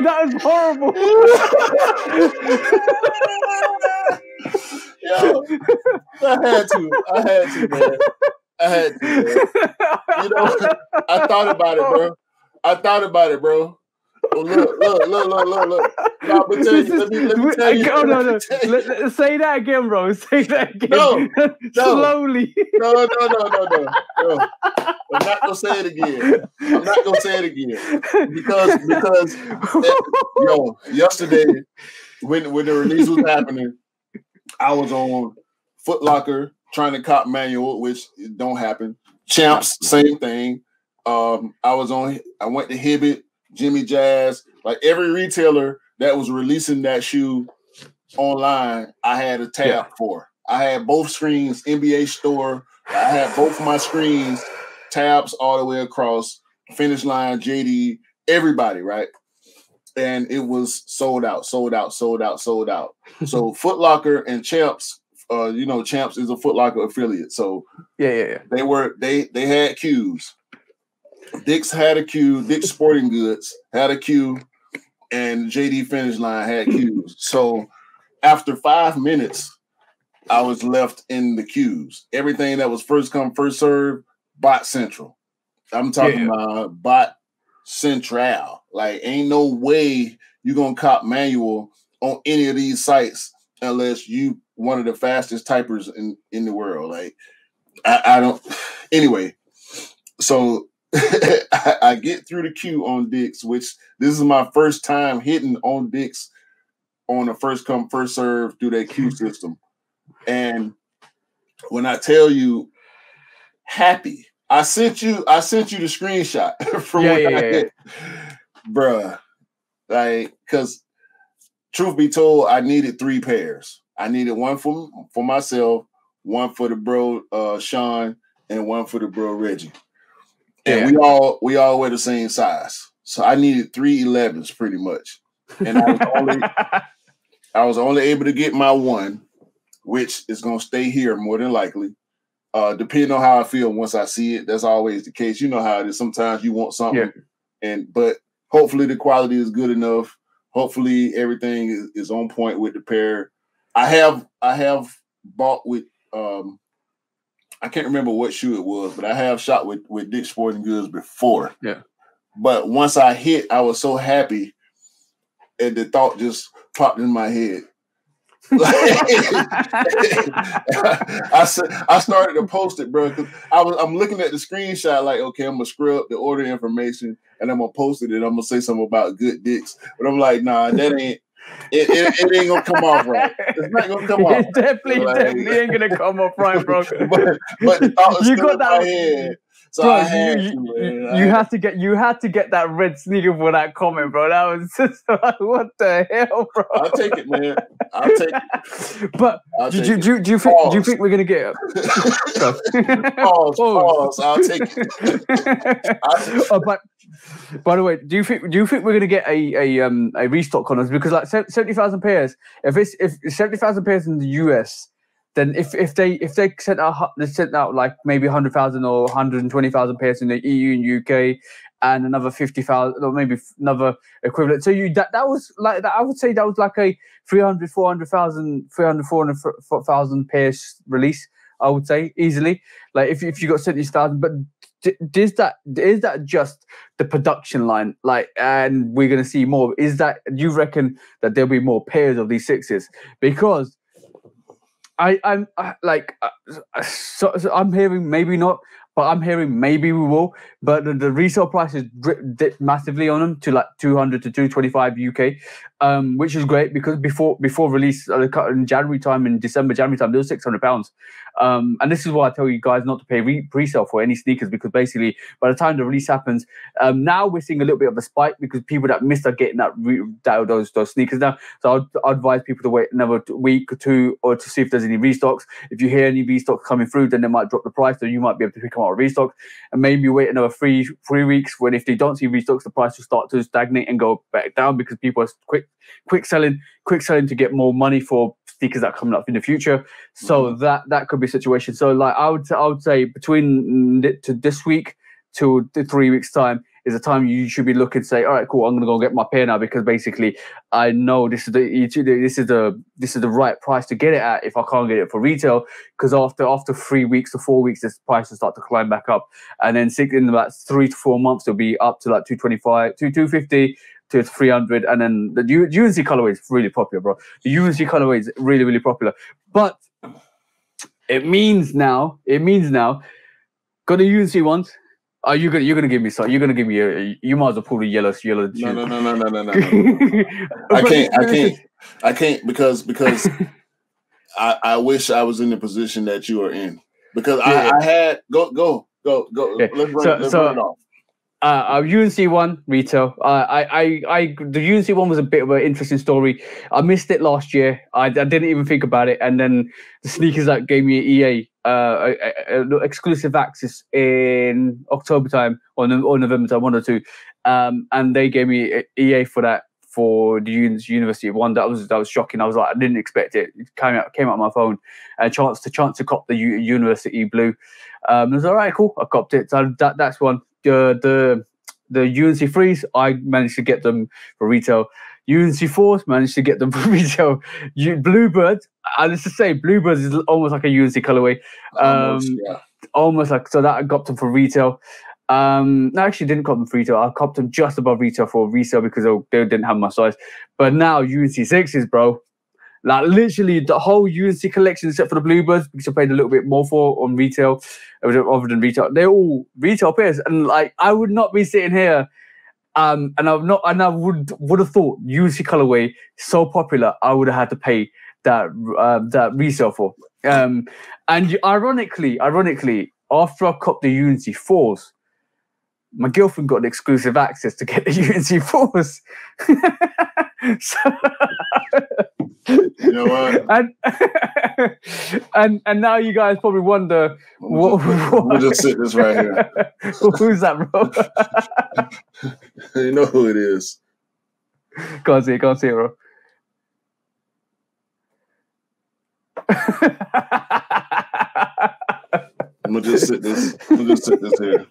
That is horrible. Yo, I had to, man. You know, I thought about it, bro. Well, look. No, but let me tell you. No. Say that again, bro. Say that again. No. Slowly. No. I'm not gonna say it again. Because yesterday when the release was happening, I was on Foot Locker trying to cop manual, which don't happen. Champs, same thing. I went to Hibbett, Jimmy Jazz, like every retailer that was releasing that shoe online, I had a tab for. I had both screens, NBA store. I had both my screens, tabs all the way across, Finish Line, JD, everybody, right? And it was sold out. So Foot Locker and Champs, Champs is a Foot Locker affiliate. So yeah. They had queues. Dick's had a queue. Dick's Sporting Goods had a queue, and JD Finish Line had queues. So after 5 minutes, I was left in the queues. Everything that was first come, first serve, bot central. I'm talking about bot central. Like, ain't no way you're gonna cop manual on any of these sites unless you one of the fastest typers in the world. Like, I don't. Anyway, so I get through the queue on Dick's, which this is my first time hitting on Dick's on a first come, first serve through that queue system. And when I tell you happy, I sent you the screenshot from what I hit. Bruh. Like, because truth be told, I needed 3 pairs. I needed one for myself, one for the bro Sean, and one for the bro Reggie. And we all wear the same size. So I needed 3 11s pretty much. And I was only able to get my one, which is gonna stay here more than likely. Depending on how I feel once I see it. That's always the case. You know how it is. Sometimes you want something, but hopefully the quality is good enough. Hopefully everything is on point with the pair. I have bought with I can't remember what shoe it was, but I have shot with Dick's Sporting Goods before. Yeah. But once I hit, I was so happy, and the thought just popped in my head. I started to post it, bro, because I'm looking at the screenshot like, okay, I'm gonna scrub the order information and I'm gonna post it and I'm gonna say something about good Dicks. But I'm like, nah, that ain't it ain't gonna come off right. It's not gonna come off. It definitely ain't gonna come off right, bro. but the thought was still in my head. So bro, you had to get that red sneaker for that comment, bro. That was just like, what the hell, bro? I'll take it, man. I'll take it. But do you think we're gonna get it? Pause. I'll take it. But by the way, do you think we're gonna get a restock on us? Because like 70,000 pairs, if 70,000 pairs in the US. Then if they sent out like maybe 100,000 or 120,000 pairs in the EU and UK, and another 50,000 or maybe another equivalent. So that was like that. I would say that was like a 400,000 pairs release. I would say easily. Like if you got 70,000, but is that just the production line? Like, and we're gonna see more. Do you reckon that there'll be more pairs of these 6s? Because I'm like so I'm hearing maybe not, but I'm hearing maybe we will. But the resale price is dipped massively on them to like 200 to 225 UK, which is great because before release in January time, in January time, they were £600. And this is why I tell you guys not to pay pre-sale for any sneakers, because basically by the time the release happens, now we're seeing a little bit of a spike because people that missed are getting those sneakers now. So I'd advise people to wait another week or two, or to see if there's any restocks. If you hear any restocks coming through, then they might drop the price, so you might be able to pick them out of restock, and maybe wait another three weeks. When if they don't see restocks, the price will start to stagnate and go back down because people are quick selling to get more money for sneakers that are coming up in the future. So that could be a situation. So like I would say between to this week to 3 weeks time is a time you should be looking to say, all right, cool, I'm gonna go get my pair now, because basically I know this is the right price to get it at if I can't get it for retail, because after 3 weeks to 4 weeks this price will start to climb back up, and then in about 3 to 4 months it'll be up to like 225 to 250 to 300, and then the UNC colorway is really popular, bro. The UNC colorway is really, really popular, but it means now got the UNC ones. Are you're gonna give me some? You're gonna give me you might as well pull the yellow. No. I can't because I wish I was in the position that you are in, because I had go. Okay. Let's run it off. UNC one retail. The UNC one was a bit of an interesting story. I missed it last year. I didn't even think about it, and then the sneakers that gave me EA exclusive access in October time or November time, 1 or 2, and they gave me EA for that, for the University one. That was shocking. I was like, I didn't expect it. It came out on my phone. A chance to cop the University blue. I was all right, cool. I copped it. So that's one. The UNC threes, I managed to get them for retail. UNC fours, managed to get them for retail. Bluebirds, let's just say Bluebirds is almost like a UNC colorway. Almost like, so that I got them for retail. No, I actually didn't cop them for retail. I copped them just above retail for resale because they didn't have my size. But now UNC sixes, bro. Like literally the whole UNC collection, except for the Bluebirds, because I paid a little bit more for on retail, other than retail. They're all retail pairs, and like I would not be sitting here, and I would have thought UNC colorway so popular, I would have had to pay that resale for. And ironically, after I copped the UNC fours, my girlfriend got the exclusive access to get the UNC fours. You know what? And now you guys probably wonder we'll just sit this right here. Who's that, bro? You know who it is. Can't see it, bro. I'm gonna just sit this here.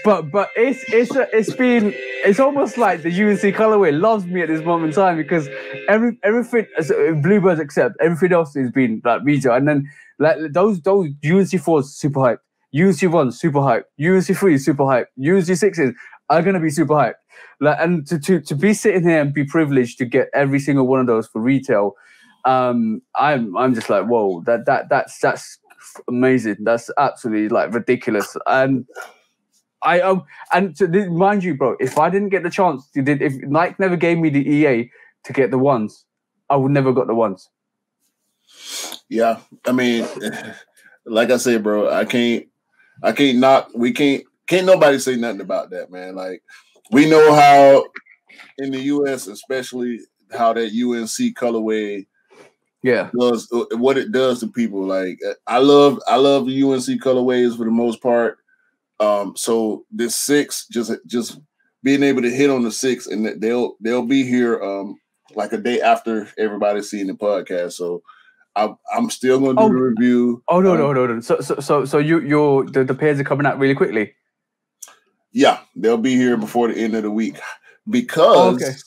but it's almost like the UNC colorway loves me at this moment in time, because everything, Bluebirds except everything else has been like retail, and then like those UNC fours super hyped, UNC ones super hyped, UNC threes super hyped, UNC sixes are gonna be super hyped. Like, and to be sitting here and be privileged to get every single one of those for retail, I'm just like, whoa, that's amazing. That's absolutely like ridiculous. And mind you, bro, if I didn't get the chance if Nike never gave me the EA to get the ones, I would never got the ones. Yeah, I mean, like I said, bro, can't nobody say nothing about that, man. Like, we know how in the US, especially, how that UNC colorway does what it does to people. Like, I love the UNC colorways for the most part. So this 6, just being able to hit on the 6, and they'll be here like a day after everybody's seeing the podcast. So I'm still gonna do the review. Oh no. So the pairs are coming out really quickly. Yeah, they'll be here before the end of the week because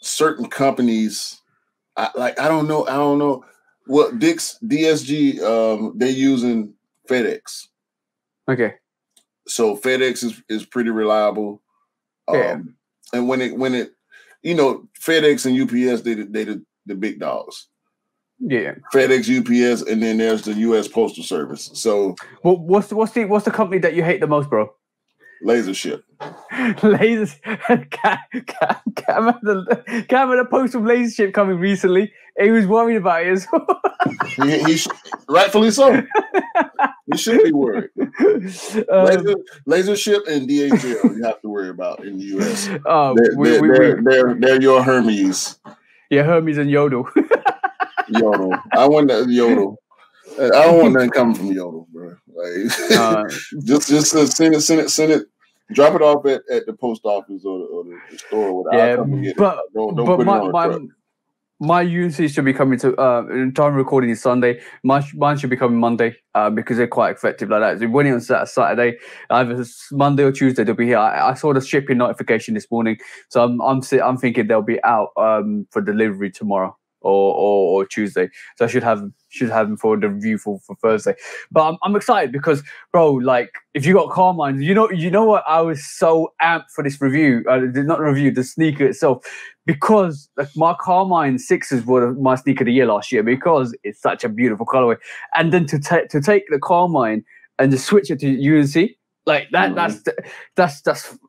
certain companies, I don't know what DSG they're using FedEx. Okay. So FedEx is pretty reliable. And when it FedEx and UPS, they the big dogs. Yeah. FedEx, UPS, and then there's the U.S. Postal Service. So, what's the company that you hate the most, bro? Laser Ship. Lasers. Cam had a post from Laser Ship coming recently. He was worried about it as well. he rightfully so. He should be worried. Laser Ship and DHL you have to worry about in the U.S. They're your Hermes. Yeah, Hermes and Yodel. Yodel. I want that Yodel. I don't want nothing coming from Yodel, bro. Like, just send it. Drop it off at the post office or the store. Yeah, but don't put it on a truck. My UNC should be coming to time recording is Sunday. Mine should be coming Monday because they're quite effective like that. So when it was Saturday, either Monday or Tuesday they'll be here. I saw the shipping notification this morning, so I'm thinking they'll be out for delivery tomorrow or Tuesday. So I should have them for the review for Thursday. But I'm excited because, bro, like if you got Carmine, you know what? I was so amped for this review. Not the review, the sneaker itself, because like my Carmine 6s were my sneaker of the year last year because it's such a beautiful colorway. And then to take the Carmine and just switch it to UNC. Like that's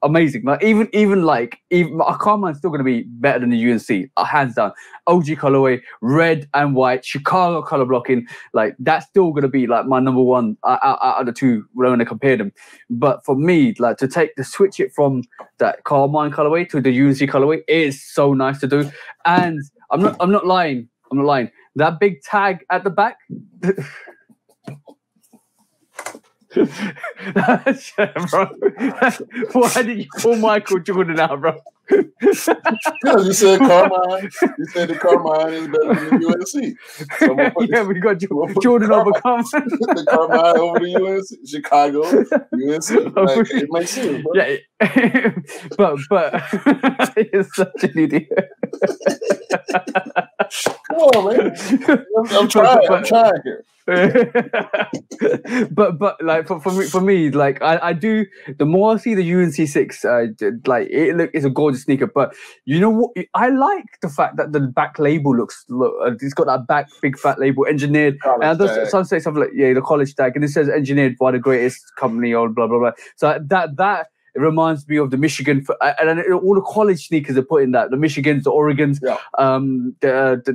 amazing. Like even Carmine's still gonna be better than the UNC, hands down. OG colorway, red and white, Chicago color blocking. Like that's still gonna be like my number one out of the two when I compare them. But for me, like to switch it from that Carmine colorway to the UNC colorway is so nice to do. And I'm not lying. That big tag at the back. Bro. Why did you call Michael Jordan out, bro? Because you said Carmine. You said the Carmine is better than the UNC. So we got Jordan over Carmine. The Carmine over the UNC, Chicago, UNC. Like, it makes sense, bro. Yeah, but you're such an idiot. Come on, man. I'm trying here. but like for me, like I do. The more I see the UNC 6, like it's a gorgeous sneaker. But you know what? I like the fact that the back label it's got that back big fat label engineered. And some say something like the college tag, and it says engineered by the greatest company or blah blah blah. So that. It reminds me of the Michigan, and all the college sneakers are put in that. The Michigans, the Oregons,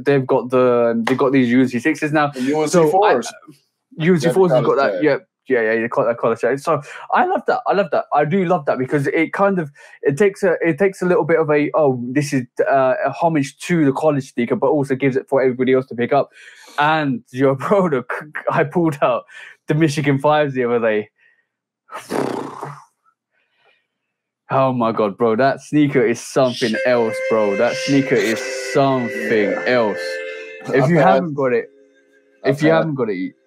they've got these UNC 6s now. The UNC 4s. UNC 4s have got that. Yeah, you call that college tag. So I love that. I do love that because it takes a little bit of this is a homage to the college sneaker, but also gives it for everybody else to pick up. And bro, I pulled out the Michigan 5s the other day. Oh my God, bro! That sneaker is something else, bro. That sneaker is something else. If you haven't got it,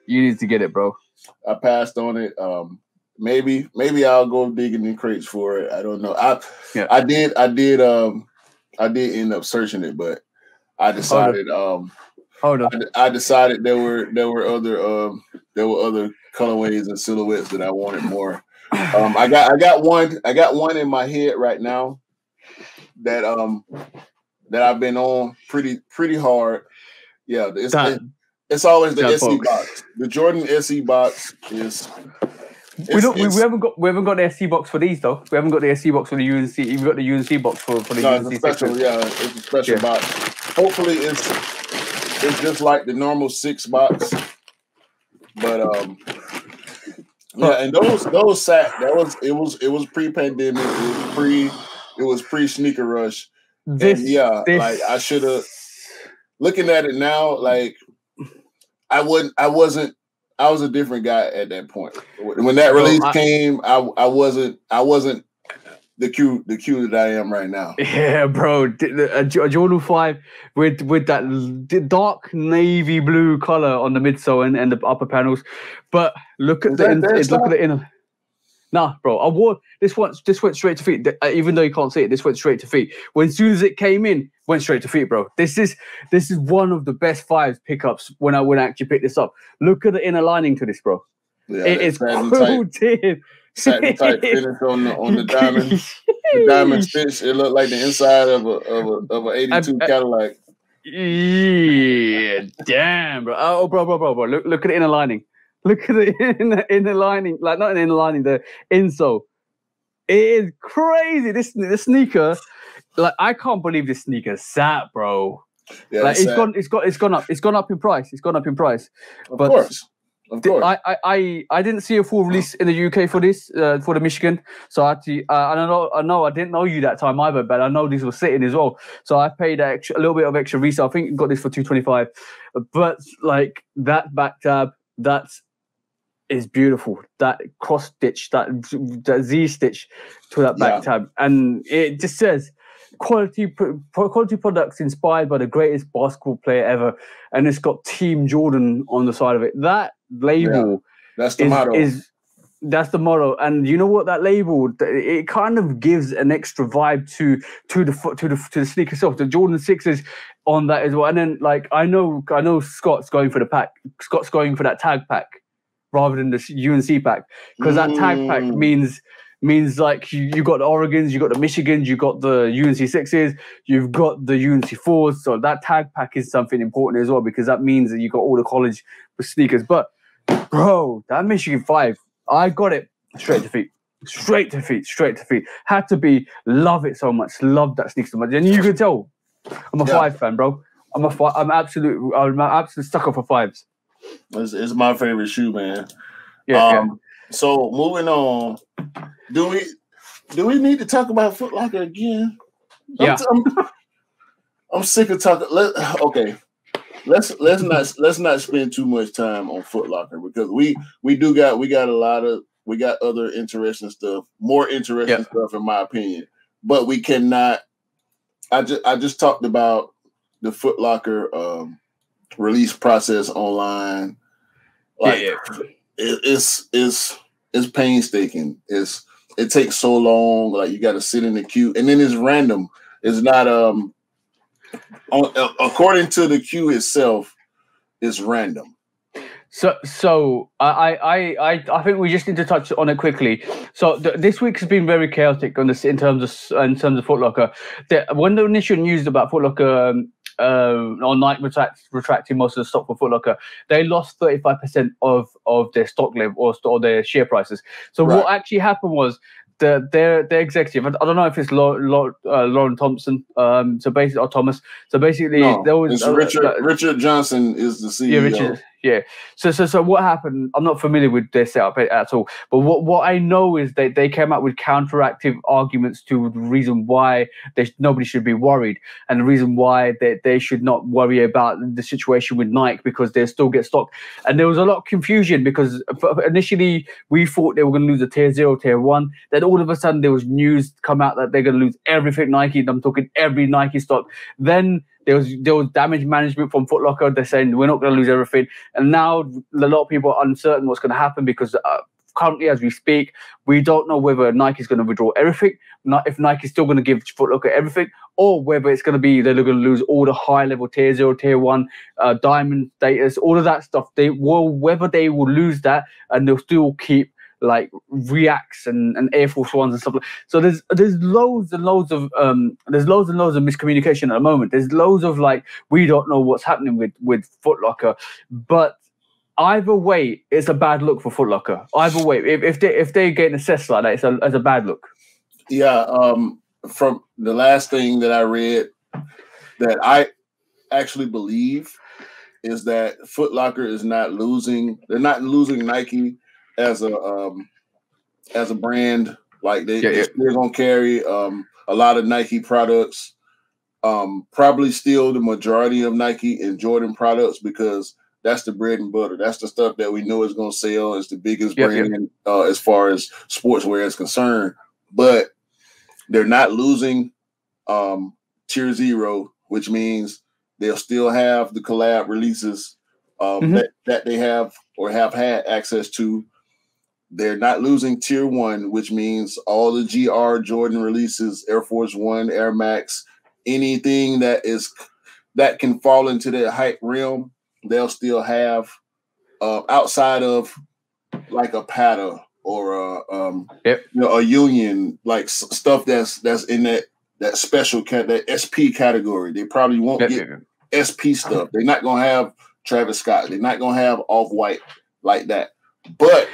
you need to get it, bro. I passed on it. Maybe I'll go digging in crates for it. I don't know. I did end up searching it, but I decided. Hold on. I decided there were other colorways and silhouettes that I wanted more. I got one in my head right now that I've been on pretty hard. Yeah, it's always the SE box. The Jordan SE box is. We haven't got the SC box for these though. We haven't got the SC box for the UNC. You've got the UNC box for the UNC. It's special, it's a special box. Hopefully it's just like the normal 6 box, but and those sat. It was pre-pandemic. It was pre-sneaker rush. Like I should have. Looking at it now, like I was a different guy at that point. When that release came, I wasn't the Q that I am right now. Yeah, bro. Jordan 5 with that dark navy blue color on the midsole and the upper panels. But look at the inner. Nah, bro. I wore this went straight to feet. Even though you can't see it, this went straight to feet. As soon as it came in, went straight to feet, bro. This is one of the best 5s pickups when I actually picked this up. Look at the inner lining to this, bro. Yeah, it is cool, dude. Satin type finish on the diamond. The diamond stitch. It looked like the inside of a 82 Cadillac. Yeah, damn, bro. Oh, bro. Look at the inner lining. Look at the inner lining. Like, not an inner lining, the insole. It is crazy. This sneaker, like, I can't believe this sneaker sat, bro. Yeah, like, it's gone up. It's gone up in price. Of But course. I didn't see a full release in the UK for this, for the Michigan. So I had to, I know I didn't know you that time either, but I know this was sitting as well. So I paid a little bit of extra resale. I think I got this for $225. But like, that back tab, that is beautiful. That cross stitch, that Z stitch to that back tab, and it just says quality products inspired by the greatest basketball player ever, and it's got Team Jordan on the side of it. That label, that's the motto. That's the motto, and you know what? That label, it kind of gives an extra vibe to the sneaker itself. The Jordan 6s on that as well, and then like I know Scott's going for the pack. Scott's going for that tag pack rather than the UNC pack, because that tag pack means like you got the Oregons, you got the Michigans, you got the UNC 6s, you've got the UNC 4s. So that tag pack is something important as well, because that means that you got all the college sneakers. But bro, that Michigan 5, I got it straight to feet. Had to be, love it so much, love that sneaker so much, and you can tell I'm a 5 fan, bro. I'm absolutely stuck for 5s. It's my favorite shoe, man. Yeah. So moving on, do we need to talk about Foot Locker again? Yeah. I'm sick of talking. Let's not spend too much time on Foot Locker, because we got other interesting stuff, more interesting stuff in my opinion. But we cannot. I just talked about the Foot Locker release process online. It's painstaking. It takes so long. Like, you got to sit in the queue, and then it's random. It's not according to the queue itself, it's random. So I think we just need to touch on it quickly. So this week has been very chaotic on this in terms of Foot Locker. When the initial news about Foot Locker on Nike retracting most of the stock for Foot Locker, they lost 35% of their stock level or their share prices. So what actually happened was their executive, I don't know if it's Lauren Thompson, so basically, or Thomas. So basically, there was Richard Johnson is the CEO. So what happened? I'm not familiar with their setup at all, but what I know is they came up with counteractive arguments to the reason why nobody should be worried, and the reason why they should not worry about the situation with Nike, because they still get stock. And there was a lot of confusion, because initially we thought they were going to lose a tier 0, tier 1. Then all of a sudden there was news come out that they're going to lose everything Nike. I'm talking every Nike stock. Then there was damage management from Foot Locker. They're saying we're not going to lose everything. And now a lot of people are uncertain what's going to happen, because currently, as we speak, we don't know whether Nike's going to withdraw everything, if Nike's still going to give Foot Locker everything, or whether it's going to be they're going to lose all the high-level tier 0, tier 1, diamond status, all of that stuff. Whether they will lose that and they'll still keep like Reacts and Air Force Ones and stuff. So there's loads and loads of miscommunication at the moment. There's loads of like, we don't know what's happening with Foot Locker, but either way, it's a bad look for Foot Locker. Either way, if they're getting assessed like that, it's a bad look. Yeah. From the last thing that I read, that I actually believe is that Foot Locker is not losing. They're not losing Nike as a brand. Like they're still gonna carry a lot of Nike products. Probably still the majority of Nike and Jordan products, because that's the bread and butter. That's the stuff that we know is going to sell. It's the biggest brand as far as sportswear is concerned. But they're not losing tier 0, which means they'll still have the collab releases that they have or have had access to. They're not losing tier 1, which means all the GR Jordan releases, Air Force One, Air Max, anything that can fall into that hype realm, they'll still have outside of like a Pata or a Union, like stuff that's in that special that SP category. They probably won't get SP stuff. They're not gonna have Travis Scott. They're not gonna have Off-White like that. But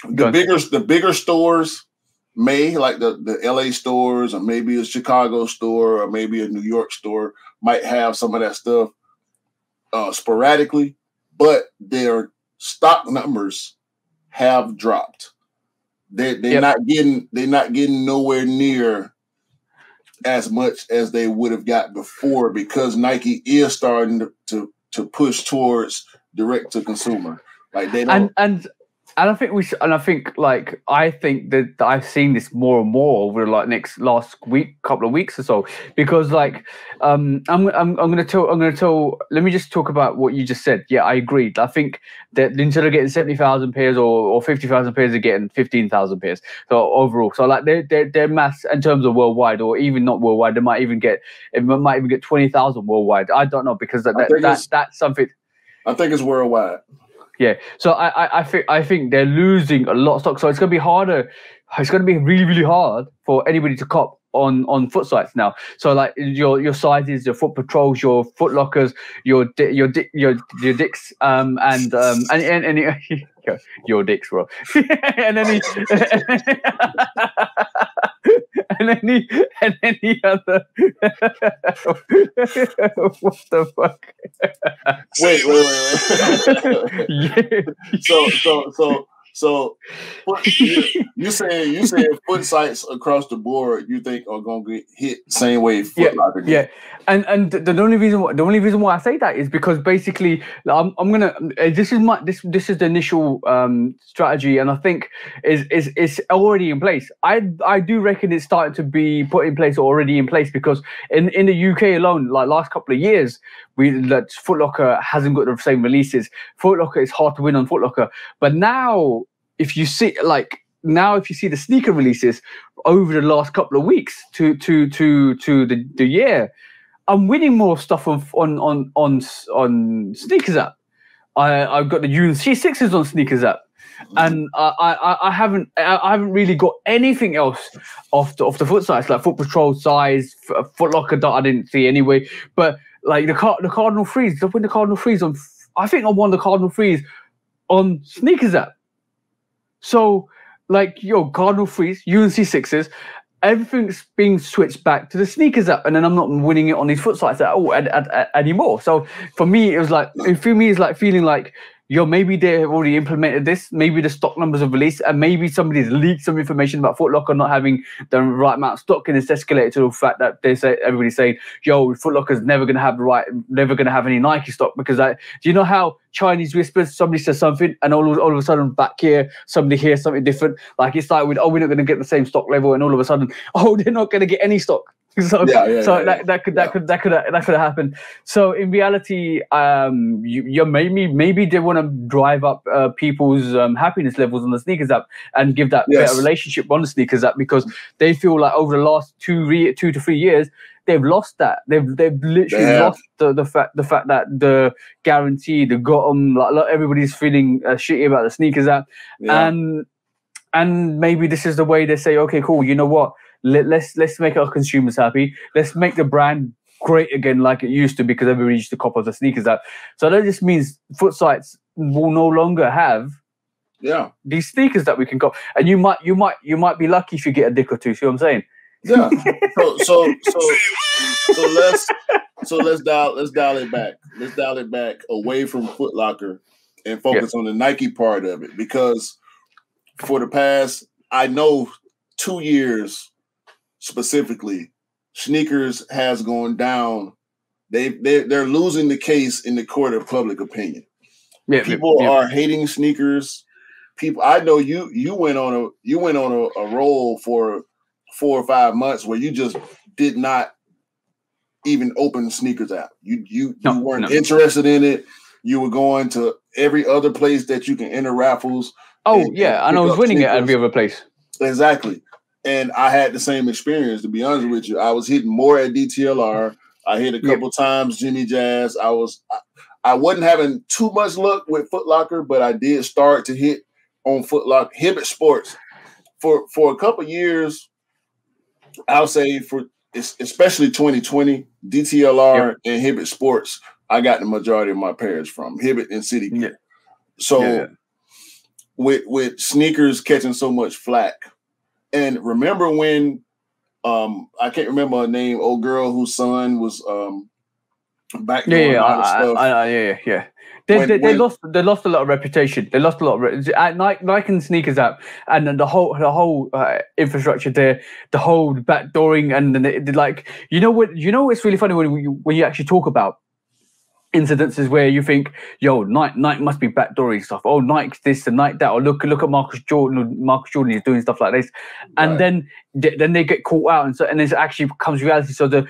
the bigger stores may, like the LA stores, or maybe a Chicago store, or maybe a New York store, might have some of that stuff sporadically, but their stock numbers have dropped. They're not getting nowhere near as much as they would have got before, because Nike is starting to push towards direct to consumer. Like they don't and I think we should, and I think that I've seen this more and more over the last couple of weeks or so, because I'm gonna tell. Let me just talk about what you just said. Yeah, I agree. I think that instead of getting 70,000 pairs or 50,000 pairs, they're getting 15,000 pairs. So overall, so they're mass in terms of worldwide, or even not worldwide. They might even get 20,000 worldwide. I don't know, because that's something. I think it's worldwide. Yeah, so I think they're losing a lot of stock. So it's going to be harder. It's going to be really, really hard for anybody to cop on foot sites now. So like your sizes, your Foot Patrols, your Foot Lockers, your dicks, and your dicks, bro, and any and any other. What the fuck? Wait. Yeah. So you saying foot sites across the board you think are gonna get hit same way Foot Locker did? Yeah, and the only reason why I say that is because basically I'm gonna this is the initial strategy, and I think is already in place. I do reckon it's starting to be put in place, already in place, because in the UK alone, like last couple of years, Foot Locker hasn't got the same releases. Foot Locker is hard to win on Foot Locker, but now if you see the sneaker releases over the last couple of weeks to the year, I'm winning more stuff on Sneakers app. I've got the UNC6s on Sneakers app, and I haven't really got anything else off the foot sites, like Foot Patrol size, Foot Locker that I didn't see anyway. But like the Cardinal Freeze, I won the Cardinal Freeze on. I think I won the Cardinal Freeze on Sneakers app. So, Cardinal Freeze, UNC6s, everything's being switched back to the Sneakers app, and then I'm not winning it on these foot sites anymore. So for me, it's like feeling like, maybe they have already implemented this. Maybe the stock numbers have released, and maybe somebody's leaked some information about Foot Locker not having the right amount of stock, and it's escalated to the fact that everybody's saying, Foot Locker's never going to have any Nike stock, because do you know how Chinese whispers? Somebody says something, and all of a sudden back here, somebody hears something different. Like it's like we're not going to get the same stock level, and all of a sudden, they're not going to get any stock. That could have happened. So in reality, maybe they want to drive up people's happiness levels on the Sneakers app and give that better relationship on the Sneakers app, because they feel like over the last 2 to 3 years they've lost that. They've literally lost the fact that the guarantee, the got them, like everybody's feeling shitty about the Sneakers app, and maybe this is the way they say, okay, cool, you know what? Let's make our consumers happy. Let's make the brand great again, like it used to, because everybody used to cop of the Sneakers app. So that just means foot sites will no longer have these sneakers that we can cop. And you might be lucky if you get a dick or two. See what I'm saying? Yeah. So let's dial it back. Let's dial it back away from Foot Locker and focus on the Nike part of it, because for the past, I know, 2 years. Specifically, sneakers has gone down. They're losing the case in the court of public opinion. People are hating sneakers. People, I know you went on a roll for 4 or 5 months where you just did not even open the Sneakers app. You weren't interested in it. You were going to every other place that you can enter raffles. And I was winning sneakers at every other place. Exactly. And I had the same experience, to be honest with you. I was hitting more at DTLR. I hit a couple times Jimmy Jazz. I wasn't having too much luck with Foot Locker, but I did start to hit on Foot Locker, Hibbett Sports. For a couple years, I'll say for especially 2020, DTLR and Hibbett Sports, I got the majority of my pairs from Hibbett and City Gear. So with sneakers catching so much flack, and remember when I can't remember her name, old girl whose son was back doing a lot of stuff. They lost a lot of reputation. They lost a lot of at Nike and sneakers app, and then the whole infrastructure there, the whole backdooring, and then like you know what's really funny when you actually talk about incidences where you think, yo, Nike must be backdooring stuff. Oh, Nike this and Nike that. Or look at Marcus Jordan. Marcus Jordan is doing stuff like this, and then they get caught out, and it actually becomes reality. So the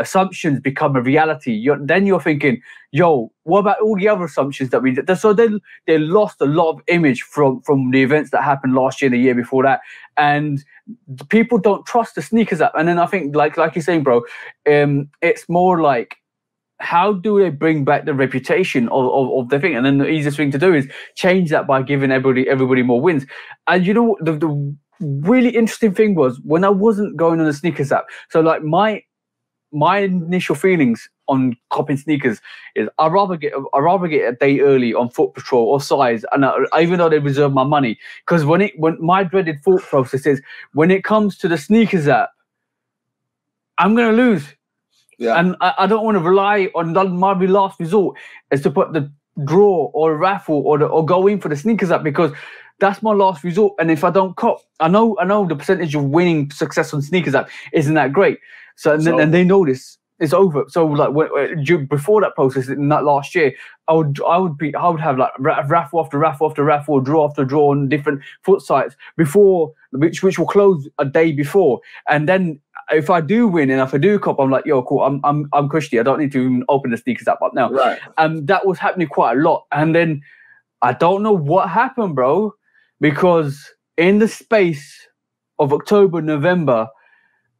assumptions become a reality. Then you're thinking, yo, what about all the other assumptions that we did? So they lost a lot of image from the events that happened last year and the year before that, and people don't trust the sneakers app. And then I think, like you're saying, bro, it's more like, how do they bring back the reputation of the thing? And then the easiest thing to do is change that by giving everybody more wins. And you know, the really interesting thing was when I wasn't going on the sneakers app. So like my initial feelings on copping sneakers is I'd rather get a day early on Foot Patrol or size, and even though they reserve my money, because when my dreaded thought process is when it comes to the sneakers app, I'm gonna lose. Yeah. And I don't want to rely on my last resort is to put the draw or raffle or go in for the sneakers app, because that's my last resort. And if I don't cop, I know the percentage of winning success on sneakers app isn't that great. So and they know this. It's over. So like before that process in that last year, I would have like raffle after raffle after raffle, draw after draw on different foot sites before which will close a day before, and then. If I do win and if I do cop, I'm like, yo, cool. I'm cushy. I don't need to even open the sneakers app up now. Right. That was happening quite a lot. And then I don't know what happened, bro, because in the space of October, November,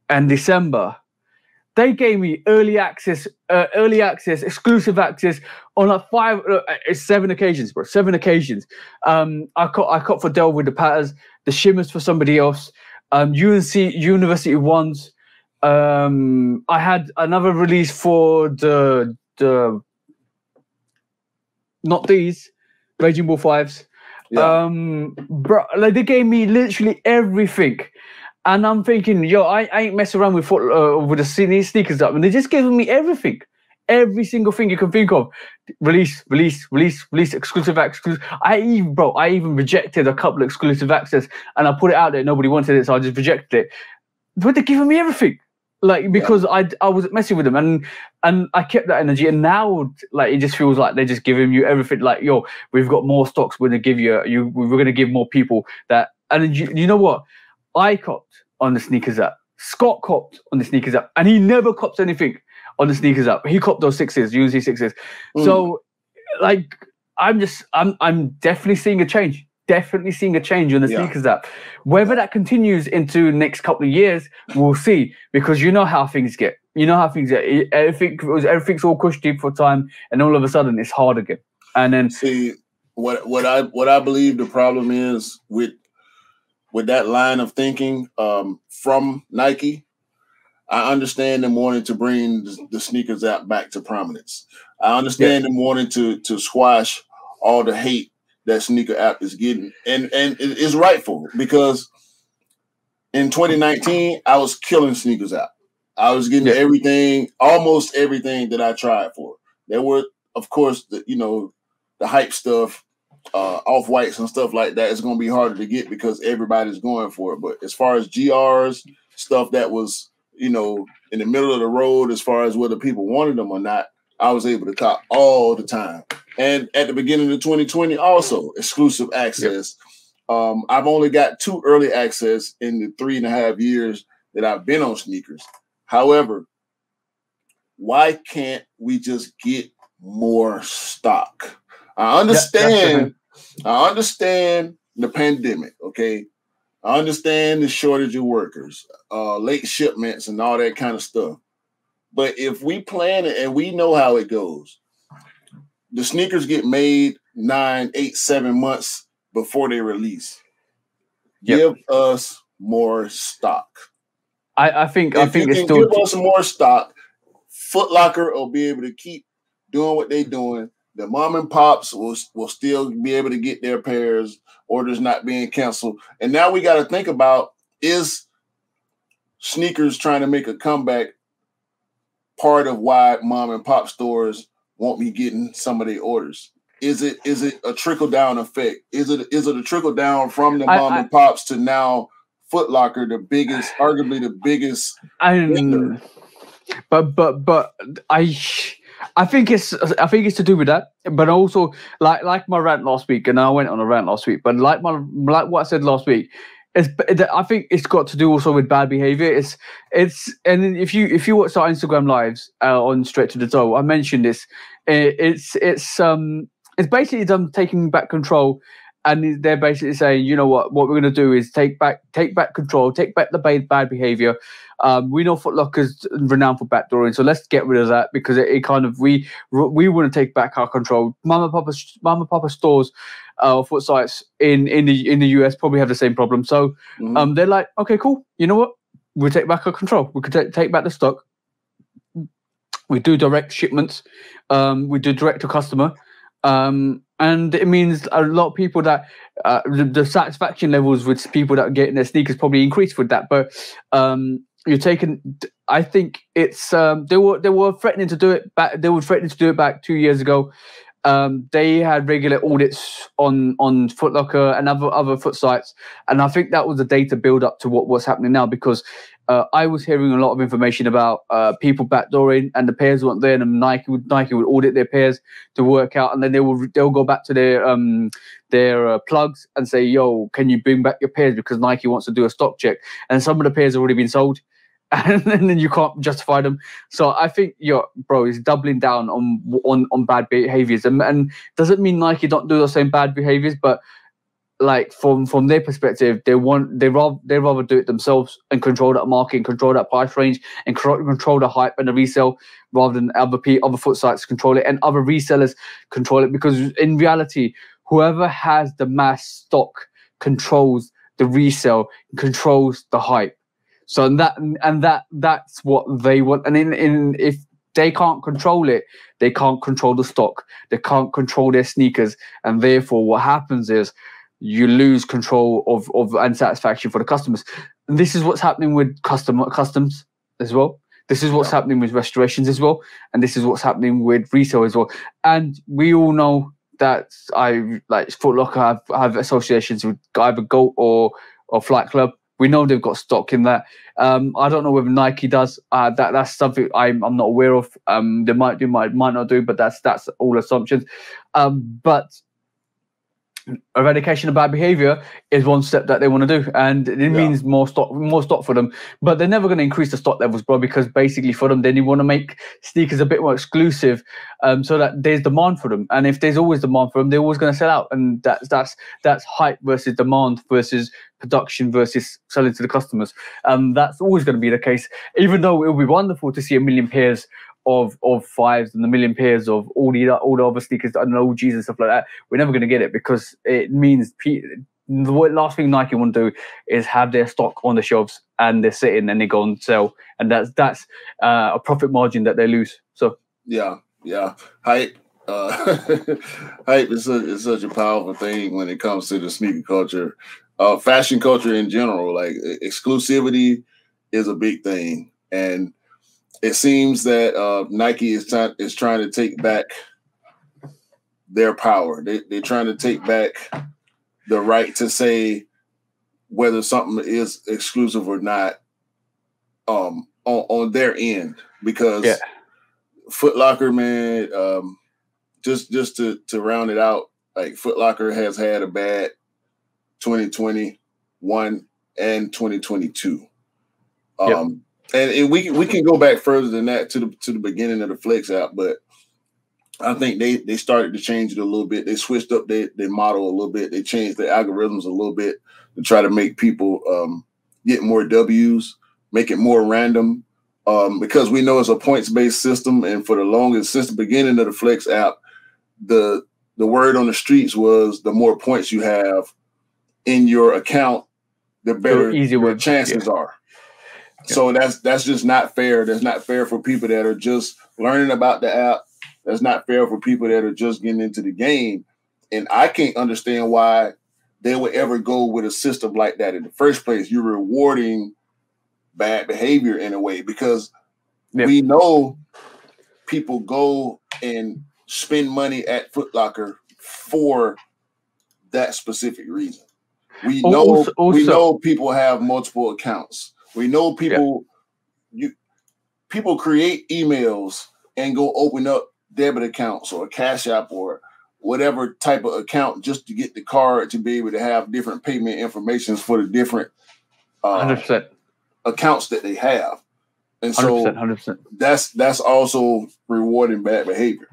and December, they gave me early access, exclusive access on like 7 occasions, bro. 7 occasions. I caught for Dell with the patterns, the shimmers for somebody else. University ones. I had another release for the not these Raging Bull 5s. Yeah. Bro, like they gave me literally everything, and I'm thinking, yo, I ain't messing around with the sneakers up, and they're just giving me everything. Every single thing you can think of, release, exclusive access. I even rejected a couple of exclusive access, and I put it out there. Nobody wanted it, so I just rejected it. But they're giving me everything, like because I was messing with them, and I kept that energy. And now, like it just feels like they're just giving you everything. Like, yo, we've got more stocks. We're gonna give we're gonna give more people that. And you know what? I copped on the sneakers app. Scott copped on the sneakers app, and he never cops anything on the sneakers app. He copped those 6s, UNC 6s. So like I'm definitely seeing a change. Definitely seeing a change on the sneakers app. Whether that continues into the next couple of years, we'll see. Because you know how things get. Everything's all cushy for time, and all of a sudden it's hard again. And then see what I believe the problem is with that line of thinking from Nike. I understand them wanting to bring the sneakers app back to prominence. I understand them wanting to squash all the hate that sneaker app is getting. And it is rightful, because in 2019, I was killing sneakers app. I was getting everything, almost everything that I tried for. There were, of course, the hype stuff, off-whites and stuff like that. It's going to be harder to get because everybody's going for it. But as far as GRs, stuff that was, in the middle of the road as far as whether people wanted them or not, I was able to cop all the time. And at the beginning of 2020, also exclusive access. I've only got 2 early access in the 3.5 years that I've been on sneakers. However, why can't we just get more stock? I understand the pandemic, okay? I understand the shortage of workers, late shipments and all that kind of stuff. But if we plan it and we know how it goes, the sneakers get made 9, 8, 7 months before they release. Give us more stock. I think if you it's can still give us more stock, Foot Locker will be able to keep doing what they're doing. The mom and pops will still be able to get their pairs, orders not being canceled. And now we got to think about, is sneakers trying to make a comeback part of why mom and pop stores won't be getting some of their orders? Is it a trickle down effect? Is it a trickle down from the mom and pops to now Foot Locker, arguably the biggest vendor? But I think it's to do with that, but also like my rant last week, and I went on a rant last week. But like what I said last week, I think it's got to do also with bad behavior. And if you watch our Instagram lives on Straight to the Toe, I mentioned this. It's basically them taking back control, and they're basically saying, you know what we're going to do is take back control, take back the bad behavior. We know Foot Locker's renowned for backdooring, so let's get rid of that, because it kind of we want to take back our control. Mama Papa stores, foot sites in the US probably have the same problem. So they're like, okay, cool. You know what? We'll take back our control. We could take back the stock. We do direct shipments. We do direct to customer. And it means a lot of people that the satisfaction levels with people that are getting their sneakers probably increased with that. But you're taking. I think it's they were threatening to do it back. They were threatening to do it back 2 years ago. They had regular audits on Foot Locker and other foot sites, and I think that was the data build up to what's happening now, because I was hearing a lot of information about people backdooring, and the pairs weren't there, and Nike would audit their pairs to work out, and then they'll go back to their plugs and say, "Yo, can you bring back your pairs because Nike wants to do a stock check?" And some of the pairs have already been sold. And then you can't justify them. So I think is doubling down on bad behaviors, and doesn't mean Nike don't do the same bad behaviors, but like from their perspective, they rather do it themselves and control that market, and control that price range, and control the hype and the resale, rather than other foot sites control it and other resellers control it. Because in reality, whoever has the mass stock controls the resale, controls the hype. So that's what they want. And if they can't control it, they can't control the stock. They can't control their sneakers, and therefore what happens is you lose control of and satisfaction for the customers. And this is what's happening with customs as well. This is what's happening with restorations as well, and this is what's happening with resale as well. And we all know that Foot Locker have associations with either GOAT or Flight Club. We know they've got stock in that. I don't know whether Nike does. That's something I'm not aware of. They might do, might not do, but that's all assumptions. But eradication of bad behavior is one step that they want to do, and it means more stock for them. But they're never going to increase the stock levels, bro, because basically for them, then you want to make sneakers a bit more exclusive, so that there's demand for them. And if there's always demand for them, they're always going to sell out. And that's hype versus demand versus production versus selling to the customers. That's always going to be the case. Even though it would be wonderful to see 1 million pairs of fives and 1 million pairs of all the other sneakers and OGs and stuff like that, we're never going to get it, because it means the last thing Nike want to do is have their stock on the shelves and they're sitting and they go and sell, and that's a profit margin that they lose. So hype hype is such a powerful thing when it comes to the sneaker culture, fashion culture in general. Like, exclusivity is a big thing, and it seems that Nike is trying to take back their power. They're trying to take back the right to say whether something is exclusive or not, on their end. Because Foot Locker, man, just to round it out, like, Foot Locker has had a bad 2021 and 2022. And we can go back further than that to the beginning of the Flex app, but I think they started to change it a little bit. They switched up their model a little bit. They changed their algorithms a little bit to try to make people get more W's, make it more random, because we know it's a points-based system. And for the longest, since the beginning of the Flex app, the word on the streets was the more points you have in your account, the better your chances are. So that's just not fair. That's not fair for people that are just learning about the app. That's not fair for people that are just getting into the game. And I can't understand why they would ever go with a system like that in the first place. You're rewarding bad behavior in a way because we know people go and spend money at Foot Locker for that specific reason. We know people have multiple accounts. We know people people create emails and go open up debit accounts or a Cash App or whatever type of account just to get the card to be able to have different payment informations for the different 100% accounts that they have. And so 100%. that's also rewarding bad behavior.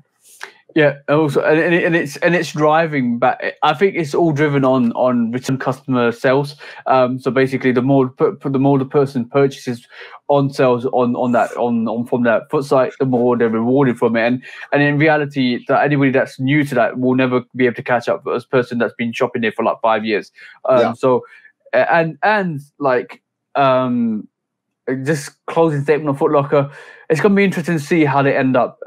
Yeah, also, and it's driving back. I think it's all driven on return customer sales. So basically, the more the person purchases on sales on from that foot site, the more they're rewarded from it. And in reality, that anybody that's new to that will never be able to catch up with a person that's been shopping there for like 5 years. So, and like just closing statement on Foot Locker. It's going to be interesting to see how they end up,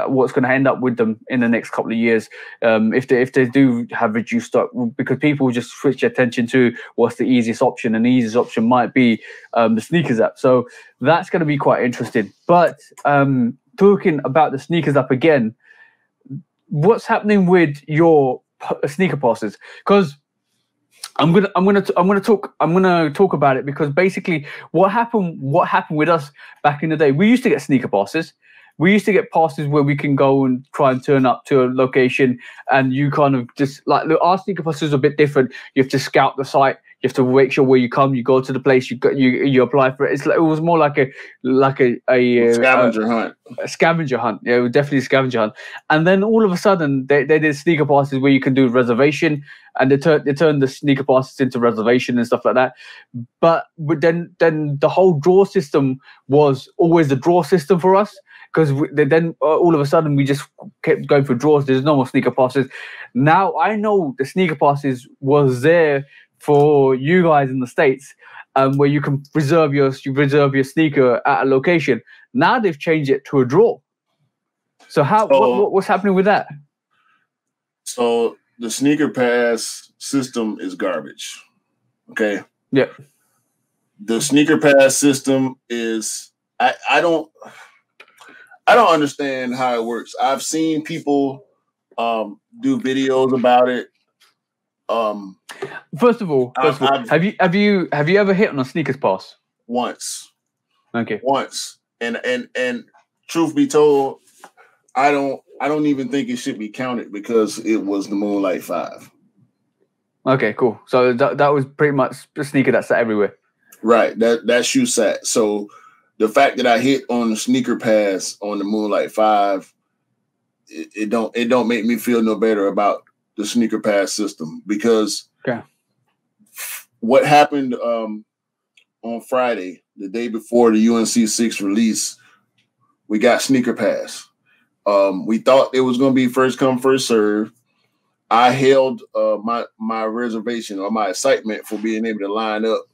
what's going to end up with them in the next couple of years. If they do have reduced stock, because people just switch their attention to what's the easiest option, and the easiest option might be the sneakers app. So that's going to be quite interesting. But talking about the sneakers app again, what's happening with your sneaker passes? Because I'm gonna talk about it, because basically what happened with us back in the day, we used to get sneaker passes. We used to get passes where we can go and try and turn up to a location, and you kind of just like, look, our sneaker passes are a bit different. You have to scout the site. You have to make sure where you come. You go to the place. You apply for it. It's like, it was more like a scavenger hunt. A scavenger hunt. Yeah, it was definitely a scavenger hunt. And then all of a sudden, they did sneaker passes where you can do reservation, and they turned the sneaker passes into reservation and stuff like that. But then the whole draw system was always the draw system for us, because then all of a sudden we just kept going for draws. There's no more sneaker passes. Now I know the sneaker passes was there for you guys in the States, where you can reserve your sneaker at a location. Now they've changed it to a draw. So what's happening with that? So the sneaker pass system is garbage. Okay. Yeah. The sneaker pass system is I don't understand how it works. I've seen people do videos about it. First of all, have you ever hit on a sneakers pass? Once. Okay. Once. And truth be told, I don't even think it should be counted, because it was the Moonlight 5. Okay, cool. So that was pretty much the sneaker that sat everywhere. Right. That shoe sat. So the fact that I hit on the sneaker pass on the Moonlight 5, it don't make me feel no better about the sneaker pass system, because what happened on Friday, the day before the UNC 6 release, we got sneaker pass. We thought it was going to be first come, first serve. I held my reservation or my excitement for being able to line up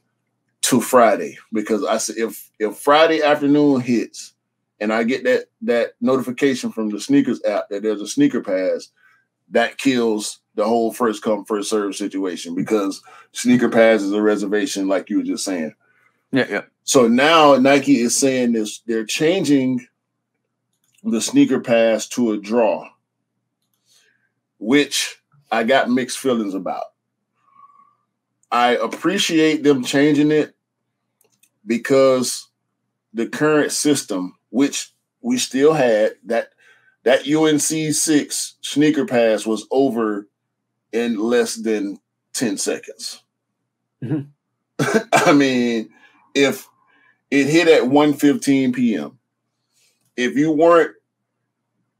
to Friday, because I said if Friday afternoon hits and I get that notification from the sneakers app that there's a sneaker pass, that kills the whole first come, first serve situation, because sneaker pass is a reservation, like you were just saying. Yeah. So now Nike is saying this, they're changing the sneaker pass to a draw, which I got mixed feelings about. I appreciate them changing it, because the current system, which we still had, that UNC 6 sneaker pass was over in less than 10 seconds. Mm-hmm. I mean, if it hit at 1:15 p.m., if you weren't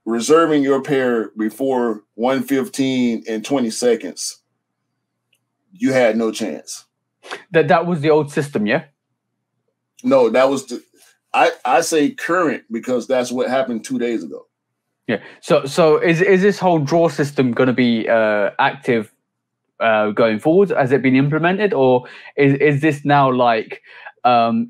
reserving your pair before 1:15 and 20 seconds, you had no chance. That was the old system, yeah? No, that was I say current, because that's what happened 2 days ago. Yeah. So is this whole draw system going to be active going forward? Has it been implemented, or is this now like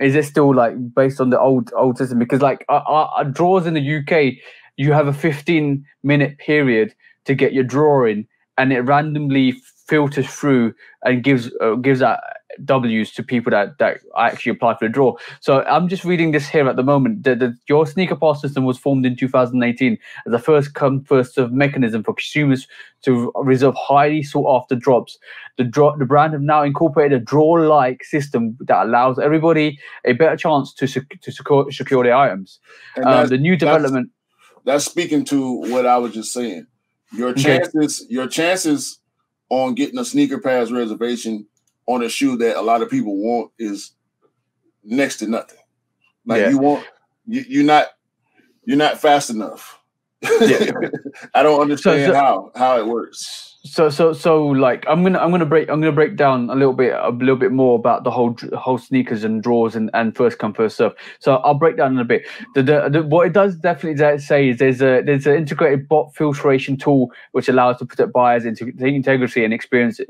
Is it still like based on the old system? Because like our draws in the UK, you have a 15-minute period to get your draw in, and it randomly filters through and gives out W's to people that actually apply for the draw. So I'm just reading this here at the moment. Your sneaker pass system was formed in 2018 as a first come first served mechanism for consumers to reserve highly sought after drops. The brand have now incorporated a draw like system that allows everybody a better chance to secure their items. The new development that's speaking to what I was just saying. Your chances on getting a sneaker pass reservation on a shoe that a lot of people want is next to nothing. Like you're not fast enough. Yeah. I don't understand how it works. So like I'm gonna break down a little bit more about the whole sneakers and draws and first come first serve. So I'll break down in a bit. What it does definitely say is there's an integrated bot filtration tool which allows to protect buyers into integrity and experience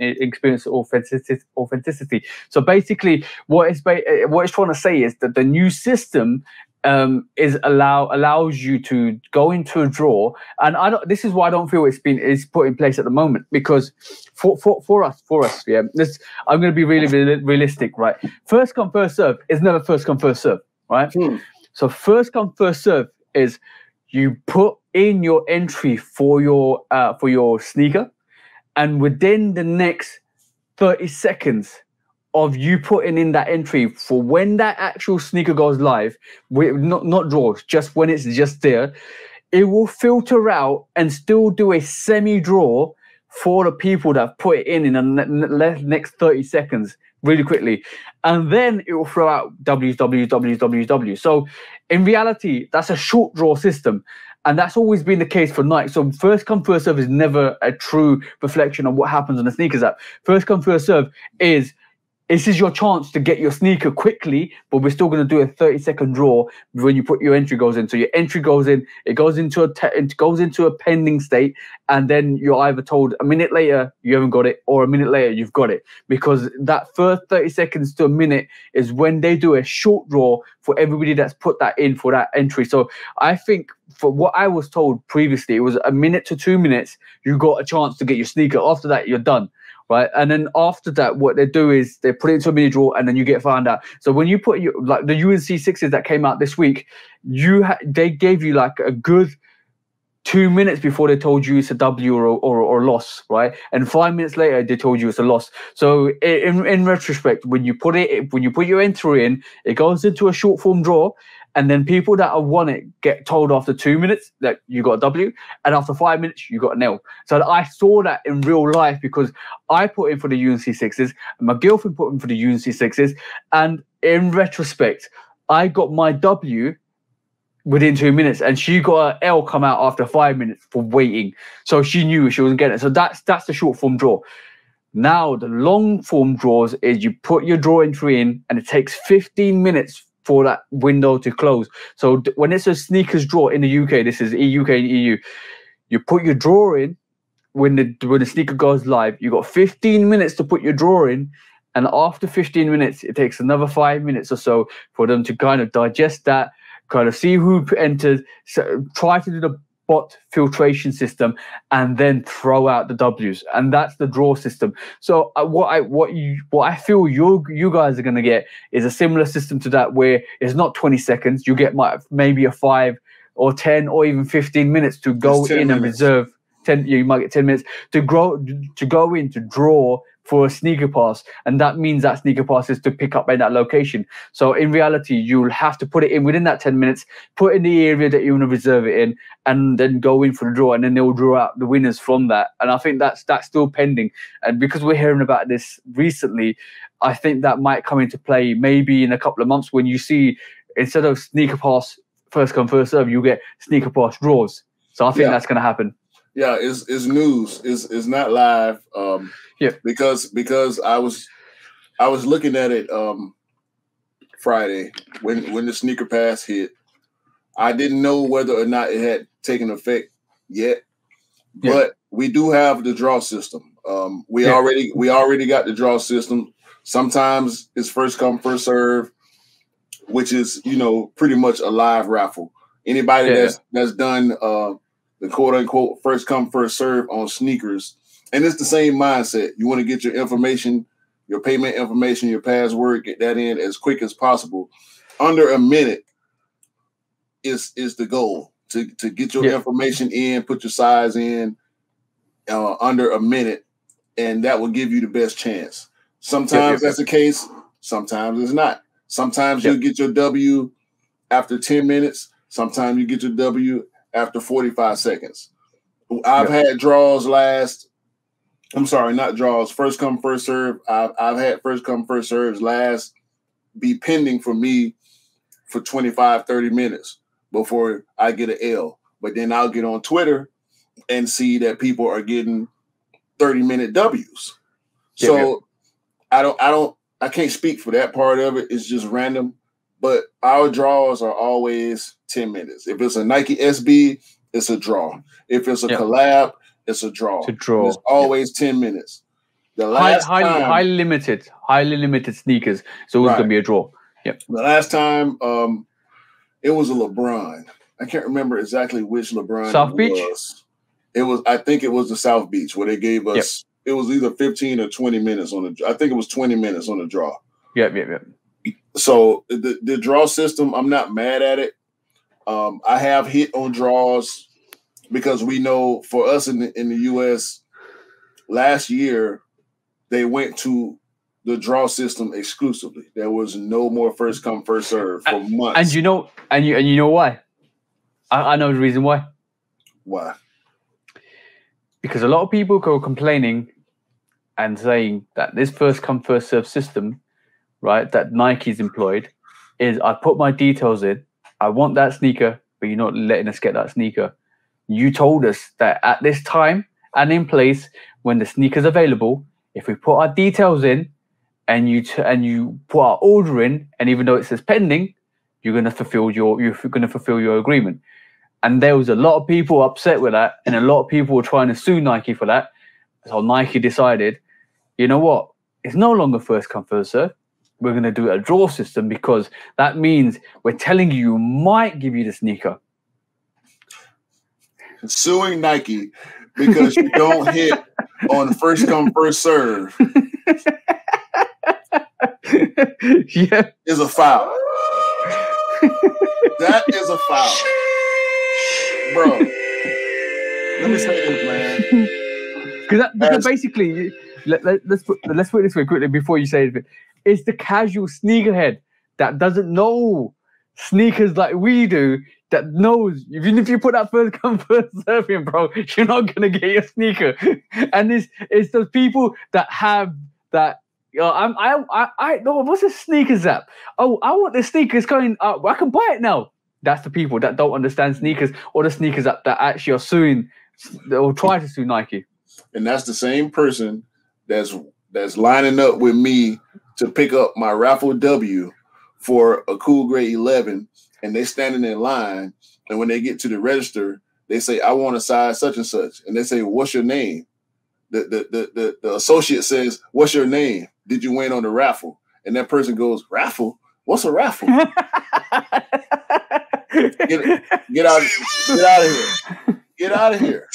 authenticity. So basically, what it's trying to say is that the new system allows you to go into a draw, and this is why I don't feel it's put in place at the moment, because for us, yeah. I'm going to be really realistic, right? First come first serve is never first come first serve, right? So first come first serve is you put in your entry for your sneaker, and within the next 30 seconds of you putting in that entry for when that actual sneaker goes live, not draws, just when it's just there, it will filter out and still do a semi-draw for the people that put it in the next 30 seconds really quickly. And then it will throw out W's. So in reality, that's a short draw system. And that's always been the case for Nike. So first come, first serve is never a true reflection of what happens on the sneakers app. First come, first serve is, this is your chance to get your sneaker quickly, but we're still going to do a 30-second draw when you put your entry goes in. So your entry goes in, it goes into a pending state, and then you're either told a minute later you haven't got it, or a minute later you've got it, because that first 30 seconds to a minute is when they do a short draw for everybody that's put that in for that entry. So I think for what I was told previously, it was a minute to 2 minutes, you got a chance to get your sneaker. After that, you're done. Right, and then after that, what they do is they put it into a mini draw, and then you get found out. So when you put like the UNC 6s that came out this week, they gave you like a good 2 minutes before they told you it's a W or a loss, right? And 5 minutes later they told you it's a loss. So in retrospect, when you put your entry in, it goes into a short form draw. And then people that have won it get told after 2 minutes that you got a W, and after 5 minutes you got an L. So I saw that in real life, because I put in for the UNC 6s, and my girlfriend put in for the UNC 6s, and in retrospect, I got my W within 2 minutes, and she got an L come out after 5 minutes for waiting. So she knew she wasn't getting it. So that's the short form draw. Now the long form draws is you put your draw entry in, and it takes 15 minutes for that window to close. So when it's a sneakers draw in the UK, this is UK and EU, you put your draw in when the sneaker goes live. You got 15 minutes to put your draw in, and after 15 minutes, it takes another 5 minutes or so for them to kind of digest that, kind of see who entered, so try to do the bot filtration system, and then throw out the W's, and that's the draw system. So what I feel you guys are going to get is a similar system to that, where it's not 20 seconds. You get maybe a 5 or 10 or even 15 minutes to go in and reserve 10. You might get 10 minutes to go in to draw for a sneaker pass, and that means that sneaker pass is to pick up in that location. So in reality, you'll have to put it in within that 10 minutes, put in the area that you want to reserve it in, and then go in for the draw, and then they'll draw out the winners from that. And I think that's still pending. And because we're hearing about this recently, I think that might come into play maybe in a couple of months, when you see, instead of sneaker pass first come first serve, you get sneaker pass draws. So I think that's going to happen. Yeah, it's news. It's not live. Because I was looking at it Friday when the sneaker pass hit. I didn't know whether or not it had taken effect yet, but we do have the draw system. We already got the draw system. Sometimes it's first come first serve. which is, pretty much a live raffle. Anybody that's done the quote unquote first come, first serve on sneakers. And it's the same mindset. You want to get your information, your payment information, your password, get that in as quick as possible. Under a minute is the goal to get your information in, put your size in under a minute, and that will give you the best chance. Sometimes that's the case. Sometimes it's not. Sometimes you'll get your W after 10 minutes. Sometimes you get your W after 45 seconds. I've had draws first come, first serve. I've had first come, first serves be pending for me for 25, 30 minutes before I get an L. But then I'll get on Twitter and see that people are getting 30-minute W's. So I can't speak for that part of it. It's just random. But our draws are always 10 minutes. If it's a Nike SB, it's a draw. If it's a collab, it's a draw. It's always 10 minutes. The last time, highly limited sneakers. It's always going to be a draw. Yep. The last time, it was a LeBron. I can't remember exactly which LeBron South Beach? I think it was the South Beach where they gave us, it was either 15 or 20 minutes I think it was 20 minutes on the draw. Yep. So the draw system, I'm not mad at it. I have hit on draws because we know for us in the U.S. last year, they went to the draw system exclusively. There was no more first come, first serve for months. And you know why? I know the reason why. Why? Because a lot of people go complaining and saying that this first come, first serve system, right, that Nike's employed, is I put my details in, I want that sneaker, but you're not letting us get that sneaker. You told us that at this time and in place, when the sneaker's available, if we put our details in and you put our order in, and even though it says pending, you're going to fulfill your agreement. And there was a lot of people upset with that, and a lot of people were trying to sue Nike for that. So Nike decided, you know what? It's no longer first come, first serve. We're going to do a draw system because that means we're telling you might give you the sneaker. Suing Nike because you don't hit on first come, first serve is a foul. That is a foul. Bro, let me say this, man. Because basically, let's put it this way quickly before you say it. It's the casual sneakerhead that doesn't know sneakers like we do, that knows even if you put that first come, first serve in, bro, you're not gonna get your sneaker. And it's those people that have that. I know what's a sneakers app? Oh, I want the sneakers going up. I can buy it now. That's the people that don't understand sneakers, or the sneakers app that actually are suing or try to sue Nike. And that's the same person that's lining up with me to pick up my raffle W for a Cool Grade 11, and they standing in line, and when they get to the register, they say, I want a size such and such. And they say, what's your name? The associate says, what's your name? Did you win on the raffle? And that person goes, raffle? What's a raffle? Get out of here. Get out of here. Get out of here.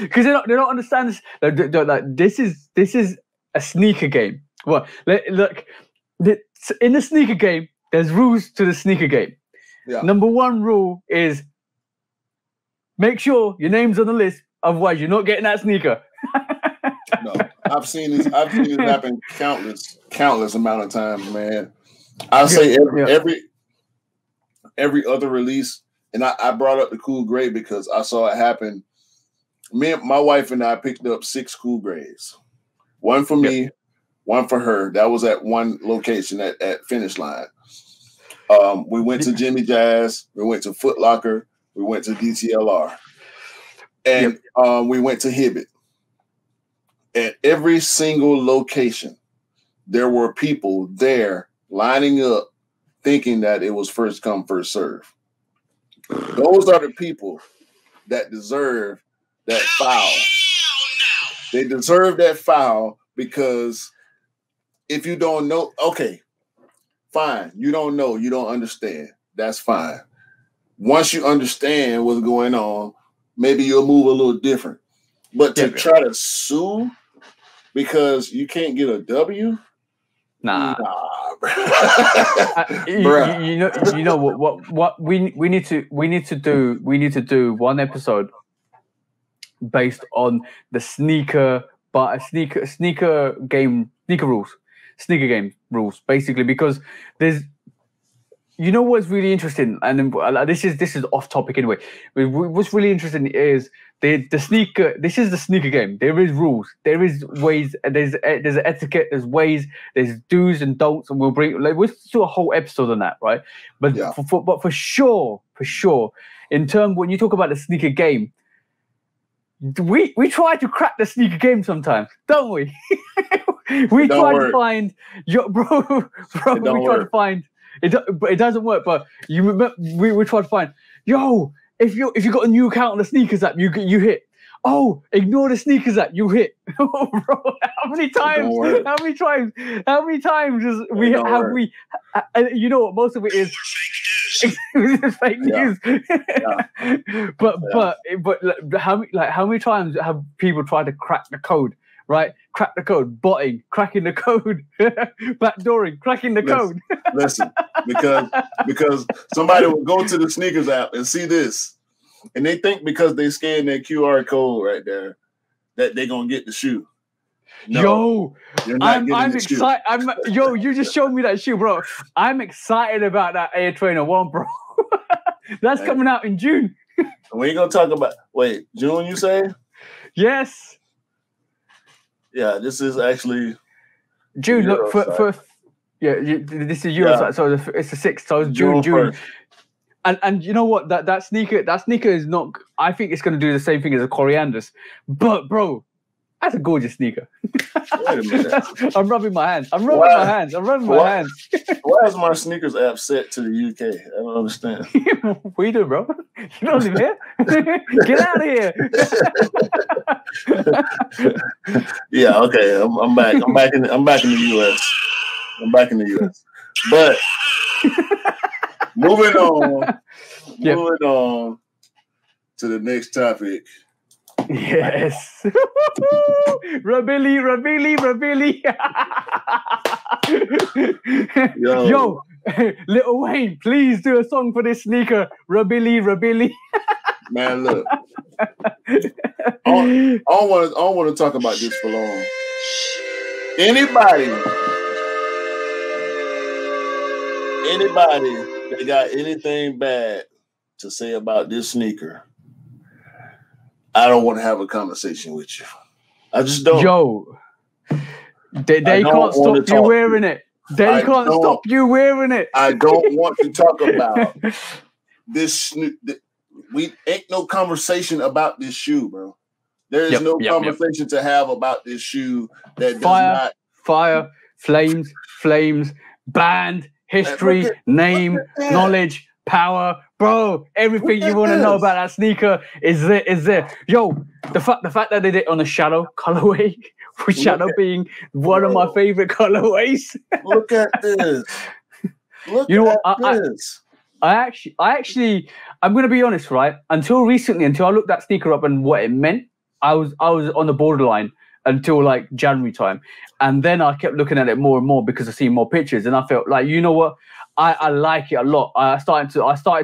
Because they don't understand this. Like, this is a sneaker game. Well, look, in the sneaker game, there's rules to the sneaker game. Yeah. Number one rule is make sure your name's on the list, otherwise you're not getting that sneaker. No, I've seen this happen countless amount of times, man. I'll say every other release, and I brought up the Cool Grade because I saw it happen. My wife and I picked up 6 Cool Grades. One for me, one for her. That was at one location at Finish Line. We went to Jimmy Jazz. We went to Foot Locker. We went to DTLR. And we went to Hibbett. At every single location, there were people there lining up thinking that it was first come, first serve. Those are the people that deserve that foul. They deserve that foul because if you don't know, okay, fine. You don't know, you don't understand. That's fine. Once you understand what's going on, maybe you'll move a little different. But to try to sue because you can't get a W? Nah, bro. You know what we need to do one episode based on the sneaker game rules, basically, because there's, you know what's really interesting, and this is off topic anyway. What's really interesting is the sneaker. This is the sneaker game. There is rules. There is ways. There's an etiquette. There's ways. There's do's and don'ts, and we'll do a whole episode on that, right? But for sure, in terms when you talk about the sneaker game, we try to crack the sneaker game sometimes, don't we? We try to find bro. We try to find. It doesn't work, but we try to find, if you got a new account on the sneakers app, you hit. Oh, ignore the sneakers app, you hit. Oh, bro, how many times you know what, most of it is fake news. But how many times have people tried to crack the code? Right, crack the code, botting, cracking the code, backdooring, cracking the code. Listen, because somebody will go to the sneakers app and see this, and they think because they scan their QR code right there that they're gonna get the shoe. No, I'm excited. You just showed me that shoe, bro. I'm excited about that Air Trainer 1, bro. That's coming out in June. We ain't gonna talk about. Wait, June? You say? Yes. Yeah, this is actually June. Look for this is Euro, so it's the 6th. So it's June. And you know what? That sneaker is not. I think it's going to do the same thing as a Corianders, but bro, that's a gorgeous sneaker. Wait a minute. I'm rubbing my hands. I'm rubbing my hands. Why is my sneakers app set to the UK? I don't understand. What are you doing, bro? You don't live here. Get out of here. Yeah, okay. I'm back. I'm back in the US. I'm back in the US. But moving on to the next topic. Yes. Rabili. Yo, Lil Wayne, please do a song for this sneaker. Rabili. Man, look. I don't want to talk about this for long. Anybody that got anything bad to say about this sneaker, I don't want to have a conversation with you. I just don't. Yo, they can't stop you wearing it. They can't stop you wearing it. I don't want to talk about this. We ain't no conversation about this shoe, bro. There is no conversation to have about this shoe that does fire, flames, band, history, name, knowledge, power, bro. Everything you want to know about that sneaker is there. Yo, the fact that they did it on a shadow colorway, with shadow being one of my favorite colorways. Look at this. I actually, I'm gonna be honest, right? Until I looked that sneaker up and what it meant, I was on the borderline until like January time, and then I kept looking at it more and more because I seen more pictures, and I felt like, you know what, I like it a lot. I started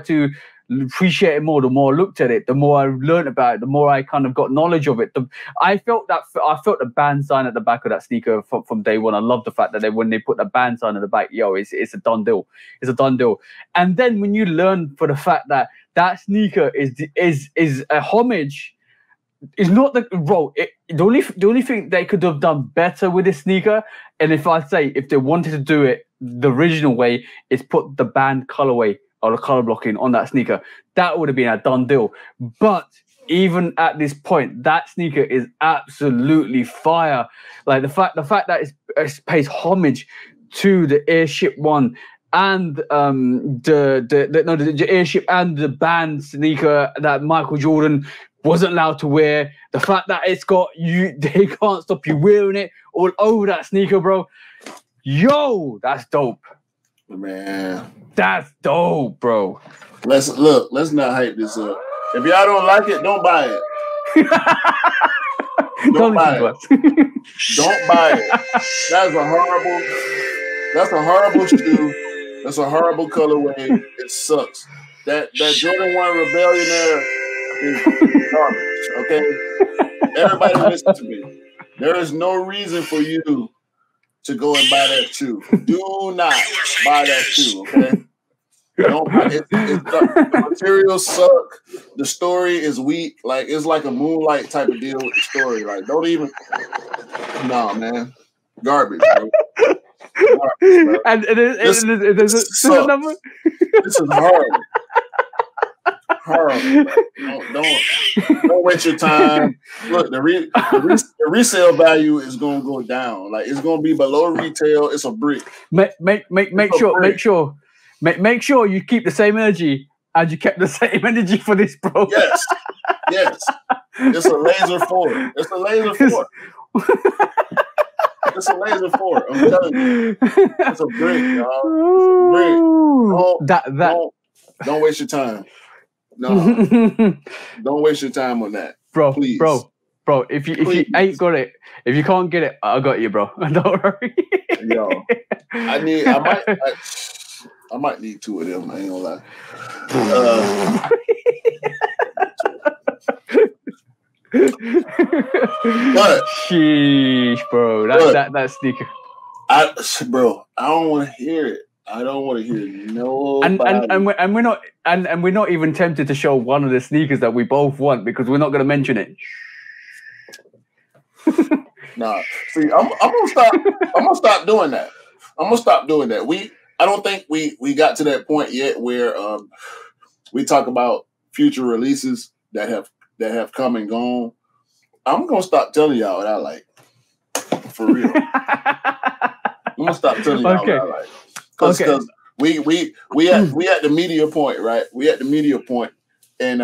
to appreciate it more. The more I looked at it, the more I learned about it, the more I kind of got knowledge of it. I felt the band sign at the back of that sneaker from day one. I love the fact that when they put the band sign at the back, it's a done deal. It's a done deal. And then when you learn for the fact that sneaker is a homage. It's not the role. The only thing they could have done better with this sneaker, and if they wanted to do it the original way, is put the band colorway or the color blocking on that sneaker. That would have been a done deal. But even at this point, that sneaker is absolutely fire. Like the fact that it pays homage to the Airship 1 and the Airship and the band sneaker that Michael Jordan wasn't allowed to wear. The fact that they can't stop you wearing it all over that sneaker, bro. Yo, that's dope. Man, That's dope, bro. let's not hype this up. If y'all don't like it, don't buy it. Don't buy it. Don't buy it. That's a horrible shoe. That's a horrible colorway. It sucks. That Jordan 1 Rebellion is garbage. Okay, everybody listen to me. There is no reason for you to go and buy that shoe. Do not buy that shoe. Okay. Don't buy it. The materials suck. The story is weak. Like it's like a Moonlight type of deal with the story. Like don't even. Nah, man. Garbage, bro. Garbage, bro. And this is another. This is horrible. Horrible. Don't waste your time. Look, the resale value is gonna go down. Like it's gonna be below retail. It's a brick. Make sure you keep the same energy as you kept the same energy for this, bro. Yes. It's a laser 4. It's a laser 4. It's a laser 4. I'm telling you. It's a brick, y'all. It's a brick. Don't waste your time. No. Don't waste your time on that. Bro, please. Bro. If you ain't got it, if you can't get it, I got you, bro. Don't worry. Yo. I might need 2 of them. I ain't gonna lie. But sheesh, bro. That sneaker. I don't want to hear it. I don't want to hear nobody. And we're not even tempted to show one of the sneakers that we both want because we're not going to mention it. Nah, see, I'm gonna stop. I'm gonna stop doing that. I don't think we got to that point yet where we talk about future releases that have come and gone. I'm gonna stop telling y'all what I like. For real. I'm gonna stop telling y'all what I like. Because we at the media point, right? We at the media point, and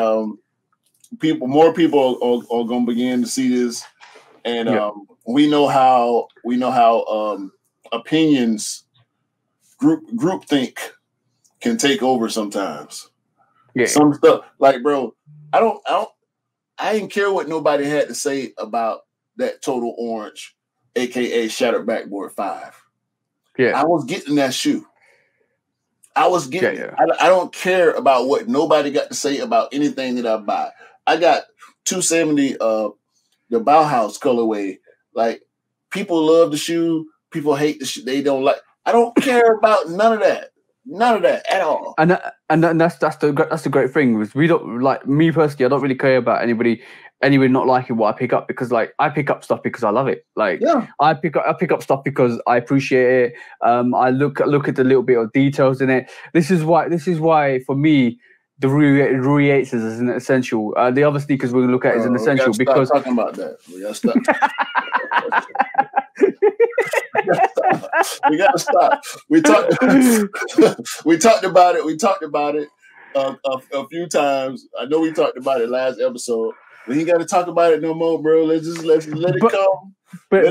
more people are gonna begin to see this, and we know how opinions groupthink can take over sometimes. Yeah. Some stuff like, bro, I didn't care what nobody had to say about that Total Orange, aka Shattered Backboard 5. Yeah, I was getting that shoe. I was getting. Yeah. I don't care about what nobody got to say about anything that I buy. I got 270 the Bauhaus colorway. Like people love the shoe, people hate the shoe. They don't like. I don't care about none of that. None of that at all. And that's the great thing was we don't, like, me personally, I don't really care about anybody not liking what I pick up, because like I pick up stuff because I love it. Like I pick up stuff because I appreciate it. I look at the little bit of details in it. This is why for me the Rui 8s is an essential. The other sneakers we're gonna look at is an essential because talking about that. We gotta stop. We gotta stop. We talked about it a few times. I know we talked about it last episode. We ain't got to talk about it no more, bro. Let it come. But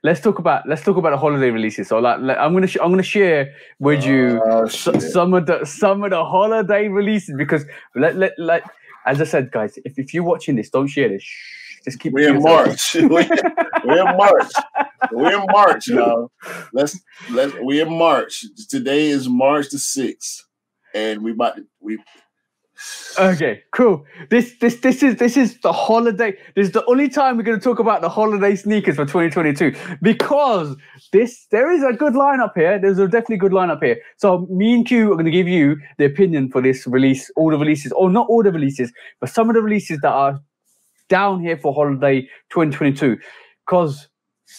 let's talk about the holiday releases. So like I'm gonna share with you some of the holiday releases, because like as I said, guys, if you're watching this, don't share this. Just keep. We're in March. We're in March. We're in March, y'all. We're in March. Today is March the 6th, and we. Okay, cool. This is the holiday. This is the only time we're going to talk about the holiday sneakers for 2022, because there is a good lineup here. There's a definitely good lineup here. So me and Q are going to give you the opinion for this release, all the releases, or not all the releases, but some of the releases that are down here for holiday 2022. Because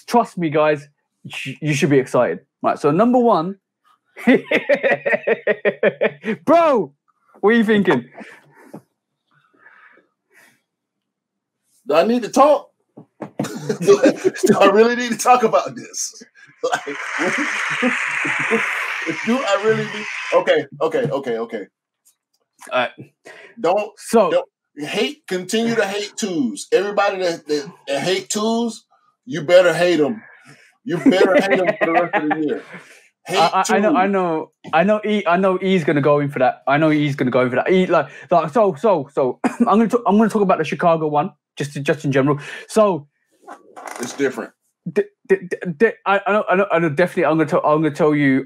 trust me, guys, you should be excited. Right. So number one, bro. What are you thinking? Do I need to talk? Do I really need to talk about this? Like, do I really need? Okay. Don't hate. Continue to hate twos. Everybody that hate twos, you better hate them. You better hate him for the rest of the year. I know. He's gonna go in for that. I know he's gonna go in for that. So I'm gonna talk about the Chicago one just in general. So it's different. I know. Definitely, I'm gonna tell you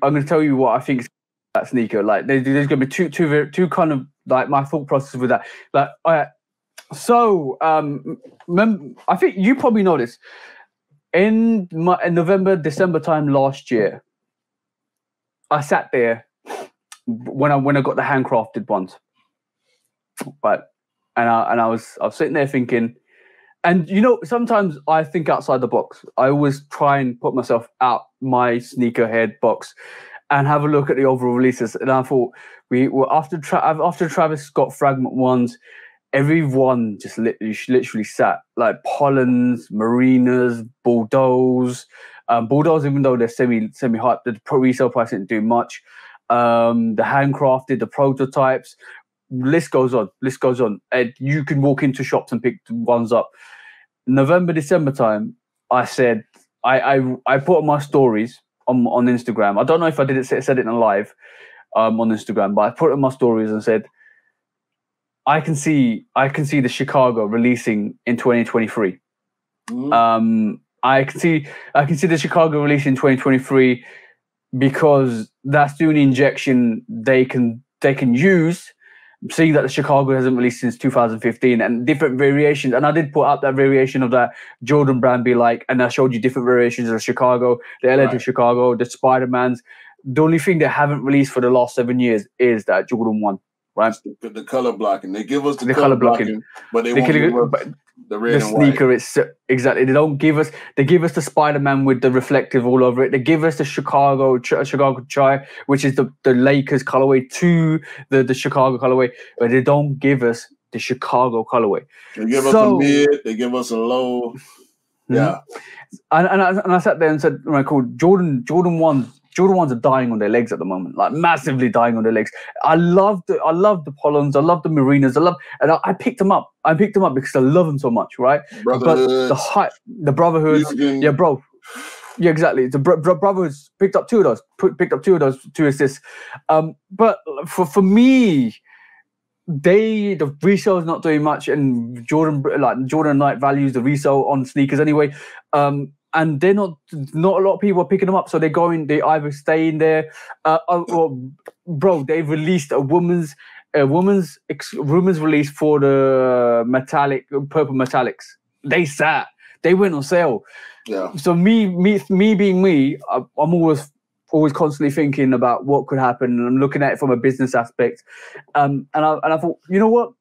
what I think that sneaker. Like, there's gonna be two kind of like my thought process with that. Like, I think you probably know this. In November, December time last year, I sat there when I got the handcrafted ones, but and I was sitting there thinking. And, sometimes I think outside the box. I always try and put myself out my sneakerhead box and have a look at the overall releases. And I thought, after Travis Scott Fragment ones, everyone just literally sat. Like Pollens, Marinas, Bordeaux. Bordeaux, even though they're semi-hyped, the resale price didn't do much. The handcrafted, the prototypes. List goes on. And you can walk into shops and pick ones up. November, December time, I said I put on my stories on Instagram. I don't know if I said it in a live on Instagram, but I put it on my stories and said I can see the Chicago releasing in 2023. Mm-hmm. I can see the Chicago releasing in 2023 because that's the only injection they can use. Seeing that the Chicago hasn't released since 2015 and different variations. And I did put up that variation of that Jordan brand be like, and I showed you different variations of Chicago, the LA to Chicago, the Spider-Mans. The only thing they haven't released for the last 7 years is that Jordan 1, right? The color blocking. They give us the color blocking, but they won't give us the red and sneaker. White. It's exactly. They give us the Spider-Man with the reflective all over it. They give us the Chicago Chai, which is the Lakers colorway to the Chicago colorway, but they don't give us the Chicago colorway. They give us a mid. They give us a low. Yeah. And I sat there and said, right, cool. Jordan 1s are dying on their legs at the moment, like massively dying on their legs. I love the Pollens, I love the Marinas, I picked them up. I picked them up because I love them so much, right? But the hype, the Brotherhoods, yeah, bro. Yeah, exactly. The Brotherhoods picked up 2 of those, 2 assists. But for me, the resale is not doing much, and Jordan Knight values the resale on sneakers anyway. And they're not a lot of people are picking them up, so they either stay in there. Bro, they've released a woman's release for the purple metallics. They went on sale. Yeah. So me being me, I'm always constantly thinking about what could happen, and I'm looking at it from a business aspect. And I thought, you know what?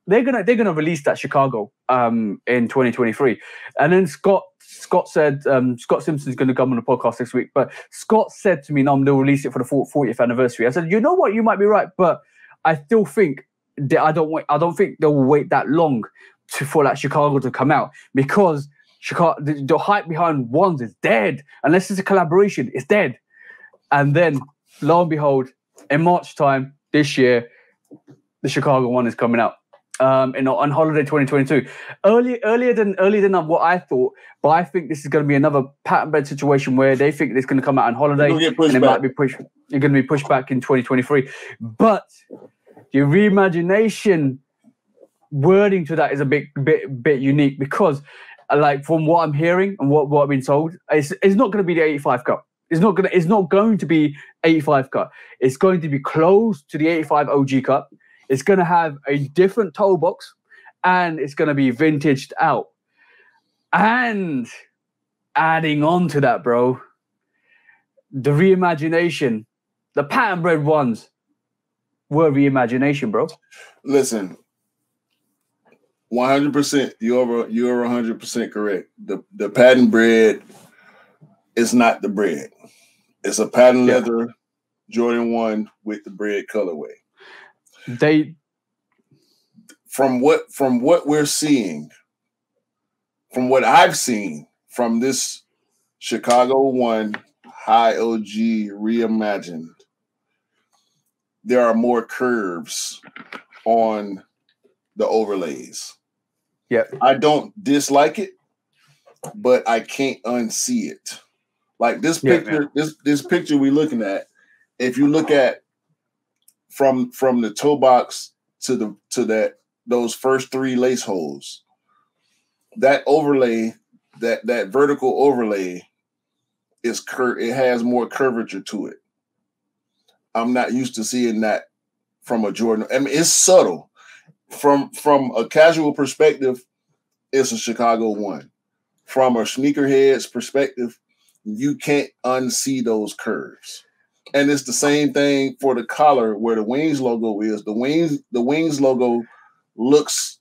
They're gonna release that Chicago in 2023, and then Scott said Scott Simpson's going to come on the podcast next week. But Scott said to me, "No, they'll release it for the 40th anniversary." I said, "You know what? You might be right, but I still think that I don't think they'll wait that long for that Chicago to come out, because Chicago, the hype behind ones is dead. Unless it's a collaboration, it's dead." And then, lo and behold, in March time this year, the Chicago one is coming out. On holiday 2022, earlier than what I thought, but I think this is going to be another pattern bed situation where they think it's going to come out on holiday and it might be pushed. It's going to be pushed back in 2023. But the reimagination wording to that is a bit unique, because, like, from what I'm hearing and what I've been told, it's not going to be the 85 cut. It's not going to be 85 cut. It's going to be close to the 85 OG cut. It's going to have a different toe box, and it's going to be vintaged out. And adding on to that, bro, the reimagination, the pattern bred ones were reimagination, bro. Listen, 100%. You're 100% correct. The pattern bred is not the bread. It's a pattern leather Jordan 1 with the bread colorway. From what we're seeing, from what I've seen from this Chicago 1 high OG reimagined, there are more curves on the overlays. Yeah, I don't dislike it, but I can't unsee it. Like this picture, this picture we're looking at. If you look at from the toe box to those first 3 lace holes, that overlay, that vertical overlay is it has more curvature to it. I'm not used to seeing that from a Jordan. I mean, it's subtle. From a casual perspective, it's a Chicago 1. From a sneakerhead's perspective, you can't unsee those curves. And it's the same thing for the collar where the Wings logo is. The Wings logo looks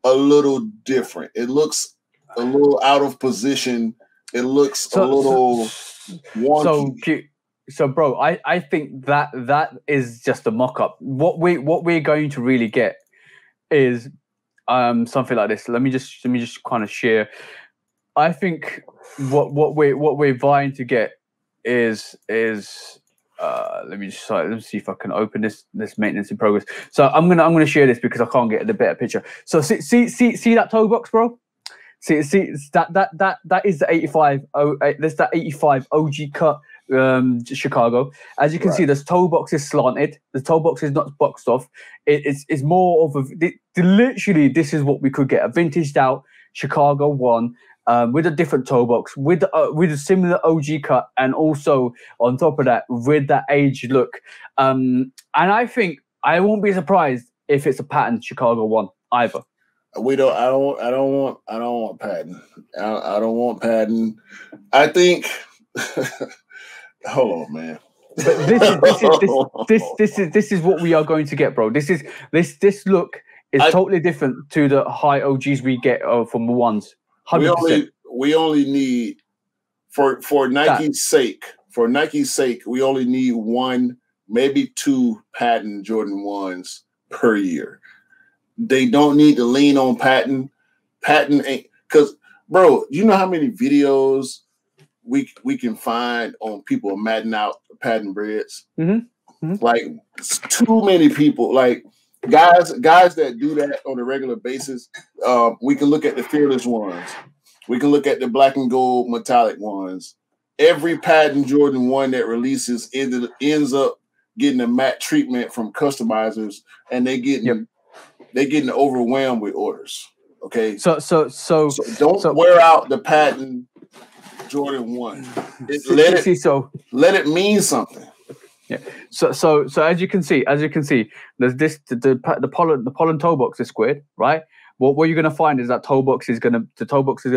a little different. It looks a little out of position. It looks a little wonky. So bro, I think that is just a mock-up. What we're going to really get is something like this. Let me just kind of share. I think what we're vying to get is let me see if I can open this maintenance in progress. So I'm gonna share this because I can't get the better picture. So see that toe box, bro. See that is the 85. That's that 85 OG cut Chicago. As you can see, this toe box is slanted. The toe box is not boxed off. It's more of a literally. This is what we could get: a vintaged out Chicago 1. With a different toe box, with a similar OG cut, and also on top of that, with that aged look. And I think I won't be surprised if it's a patterned Chicago 1 either. I don't want patent. I don't want patent. I think. Hold on, man. But this is what we are going to get, bro. This look is totally different to the high OGs we get from the 1s. 100%. We only need for Nike's sake. For Nike's sake, we only need 1, maybe 2 patent Jordan 1s per year. They don't need to lean on patent. Patent ain't because, bro. You know how many videos we can find on people matting out patent breads? Mm-hmm. Mm-hmm. Like too many people. Like guys that do that on a regular basis. We can look at the Fearless ones. We can look at the black and gold metallic ones. Every patent Jordan 1 that releases ends up getting a matte treatment from customizers, and they getting overwhelmed with orders. Okay, so don't wear out the patent Jordan 1. Let it mean something. Yeah. So as you can see, there's the pollen toe box is squared, right? What you're gonna find is that the toe box is gonna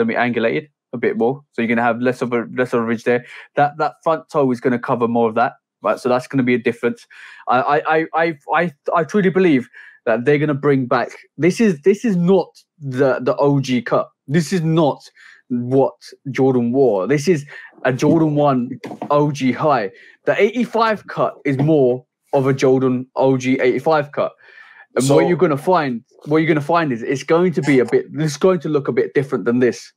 be angulated a bit more, so you're gonna have less of a ridge there. That front toe is gonna cover more of that, right? So that's gonna be a difference. I truly believe that they're gonna bring back. This is not the OG cut. This is not what Jordan wore. This is a Jordan 1 OG high. The 85 cut is more of a Jordan OG 85 cut. And what you're going to find is it's going to look a bit different than this.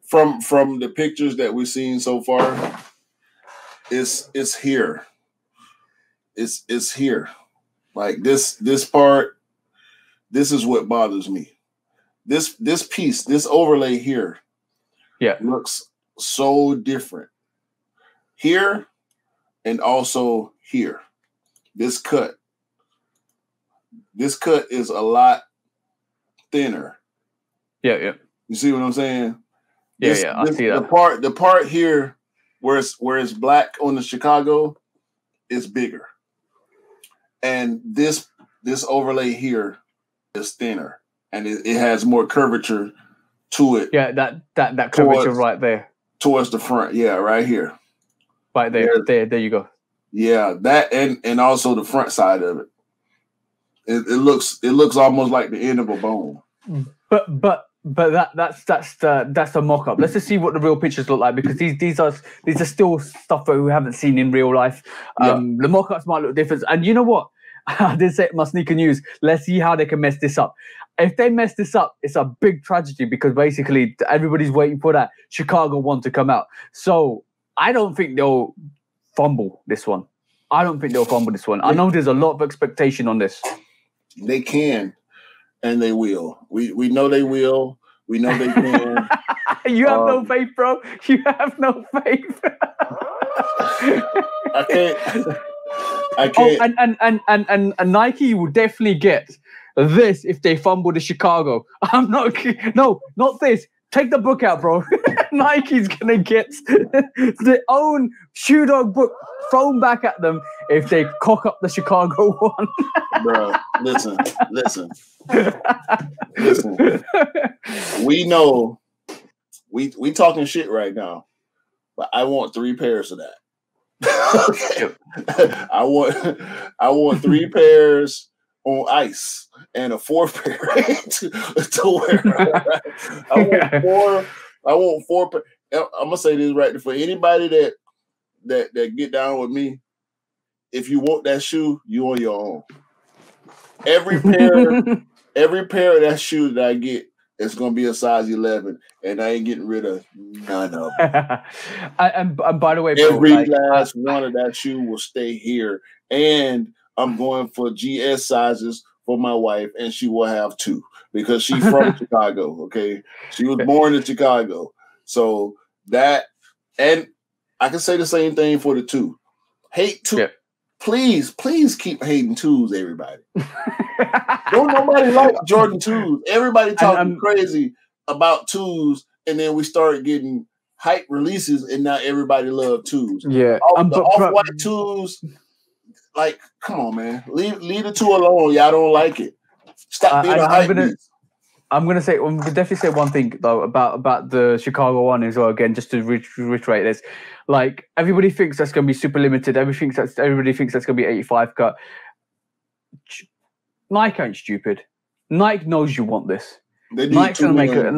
From the pictures that we've seen so far, it's here. It's here. Like this part, this is what bothers me. This piece, this overlay here, looks so different. Here and also here. This cut is a lot thinner. Yeah. You see what I'm saying? I see that. The part here where it's black on the Chicago is bigger. And this overlay here is thinner, and it has more curvature to it. Yeah, that curvature right there. Towards the front. Yeah, right here. Right there. There you go. Yeah, that and also the front side of it. It looks almost like the end of a bone. But that's the mock-up. Let's just see what the real pictures look like, because these are still stuff that we haven't seen in real life. The mock-ups might look different. And you know what? I did say it in my sneaker news. Let's see how they can mess this up. If they mess this up, it's a big tragedy, because basically everybody's waiting for that Chicago 1 to come out. So I don't think they'll fumble this one. I know there's a lot of expectation on this. They can, and they will. We know they will. We know they can. You have no faith, bro. You have no faith. I can't. And Nike will definitely get this if they fumble to Chicago. I'm not. No, not this. Take the book out, bro. Nike's gonna get their own shoe dog book thrown back at them if they cock up the Chicago one. Bro, listen. We know we talking shit right now, but I want 3 pairs of that. I want 3 pairs on ice and a 4th pair to wear. I want 4. I'm gonna say this right for anybody that get down with me. If you want that shoe, you on your own. Every pair of that shoe that I get, it's gonna be a size 11, and I ain't getting rid of none of them. and by the way, bro, every last one of that shoe will stay here, and I'm going for GS sizes for my wife, and she will have 2 because she's from Chicago. Okay, she was born in Chicago, so that, and I can say the same thing for the 2. Hate 2. Yeah. Please keep hating 2s, everybody. Don't nobody like Jordan 2s. Everybody talking crazy about 2s, and then we started getting hype releases, and now everybody love 2s. Yeah, the off-white 2s. Like, come on, man. Leave the 2 alone. Y'all don't like it. Stop being a hype beast. I'm gonna definitely say one thing though about the Chicago one as well. Again, just to reiterate this, like everybody thinks that's gonna be super limited. Everybody thinks that's gonna be 85 cut. Nike ain't stupid. Nike knows you want this. Nike's gonna make it.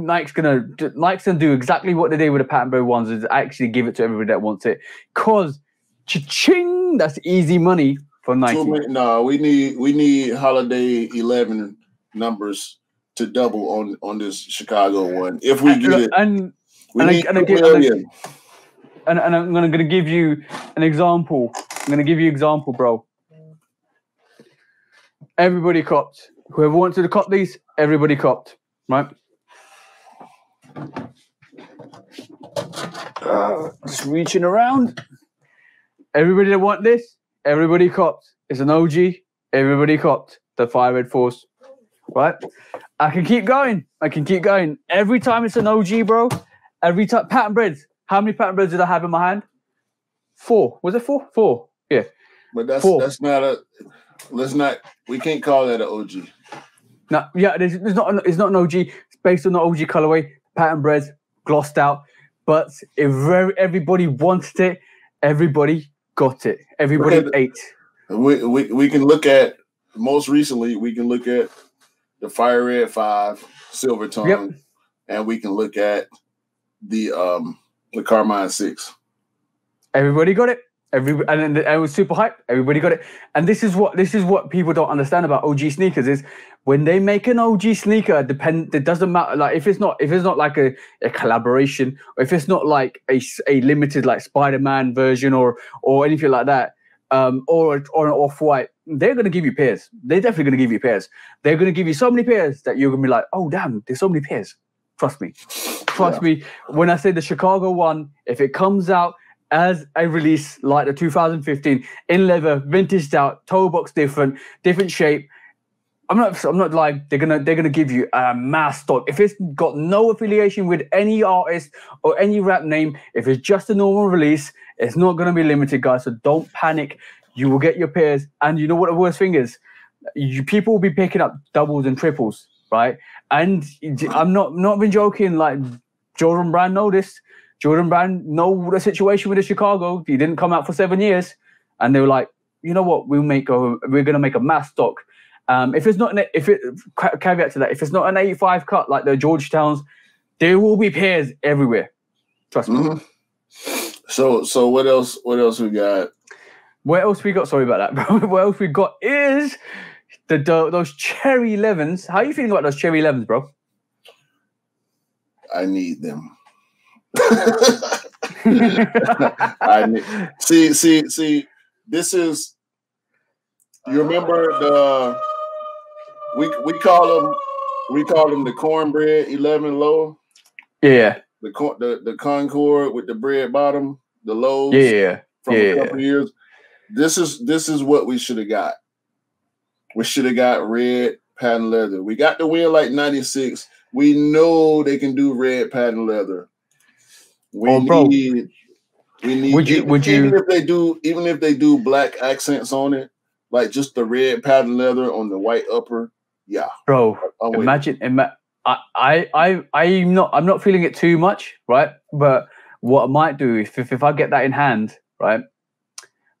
Nike's gonna do exactly what they did with the patent bro ones, is actually give it to everybody that wants it. Cause cha-ching, that's easy money for Nike. No, we need holiday 11 numbers to double on this Chicago one. If we get it, and I'm gonna give you an example. I'm gonna give you an example, bro. Everybody copped. Whoever wanted to cop these, everybody copped, right? Just reaching around. Everybody that want this, everybody copped. It's an OG. Everybody copped the Fire Red Force. Right? I can keep going. Every time it's an OG, bro. Every time patent breads. How many patent breads did I have in my hand? 4. Was it 4? 4. Yeah. But that's not we can't call that an OG. No, yeah, it's not an OG. It's based on the OG colorway, patent breads, glossed out. But if everybody wanted it, everybody got it. Everybody ate. We can look at most recently. We can look at the Fire Red 5 Silver Tongue, and we can look at the Carmine 6. Everybody got it. And it was super hype. Everybody got it. And this is what people don't understand about OG sneakers is when they make an OG sneaker, it doesn't matter. Like if it's not like a collaboration, or if it's not like a limited like Spider-Man version or anything like that, or an off-white, they're gonna give you pairs. They're definitely gonna give you pairs. They're gonna give you so many pairs that you're gonna be like, oh damn, there's so many pairs. Trust me. When I say the Chicago one, if it comes out as a release like the 2015 in leather, vintage out, toe box different shape, I'm not lying. They're gonna give you a mass stock. If it's got no affiliation with any artist or any rap name, if it's just a normal release, it's not gonna be limited, guys. So don't panic. You will get your pairs, and you know what the worst thing is? People will be picking up doubles and triples, right? And I'm not been joking. Like Jordan Brand noticed. Jordan Brand know the situation with the Chicago. He didn't come out for 7 years, and they were like, you know what? We're gonna make a mass stock. Caveat to that, if it's not an 85 cut like the Georgetowns, there will be pairs everywhere. Trust me. Mm-hmm. So what else we got? What else we got? Sorry about that, bro. What else we got is those cherry 11s. How are you feeling about those cherry 11s, bro? I need them. See. This is. You remember we call them We call them the cornbread 11 low. Yeah. The Concord with the bread bottom, the lows. Yeah. From a couple years. This is what we should have got. We should have got red patent leather. We got the wheel like 96. We know they can do red patent leather. Even if they do black accents on it, like just the red patent leather on the white upper. Yeah. Bro, imagine I'm not feeling it too much, right? But what I might do if I get that in hand, right?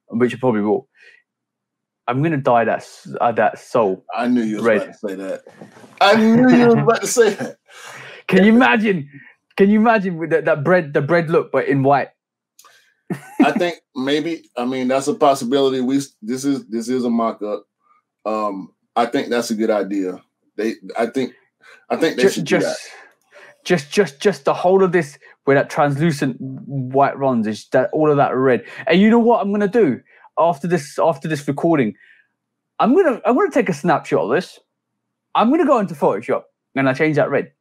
Which I probably will. I'm gonna dye that soul. I knew you was about to say that. I knew you was about to say that. Can you imagine? Can you imagine with the bread look, but in white? I think maybe. I mean, that's a possibility. This is a mock-up. I think that's a good idea. I think they should do that. Just the whole of this where that translucent white runs is that all of that red. And you know what I'm gonna do after this recording? I'm gonna take a snapshot of this. I'm gonna go into Photoshop and I change that red.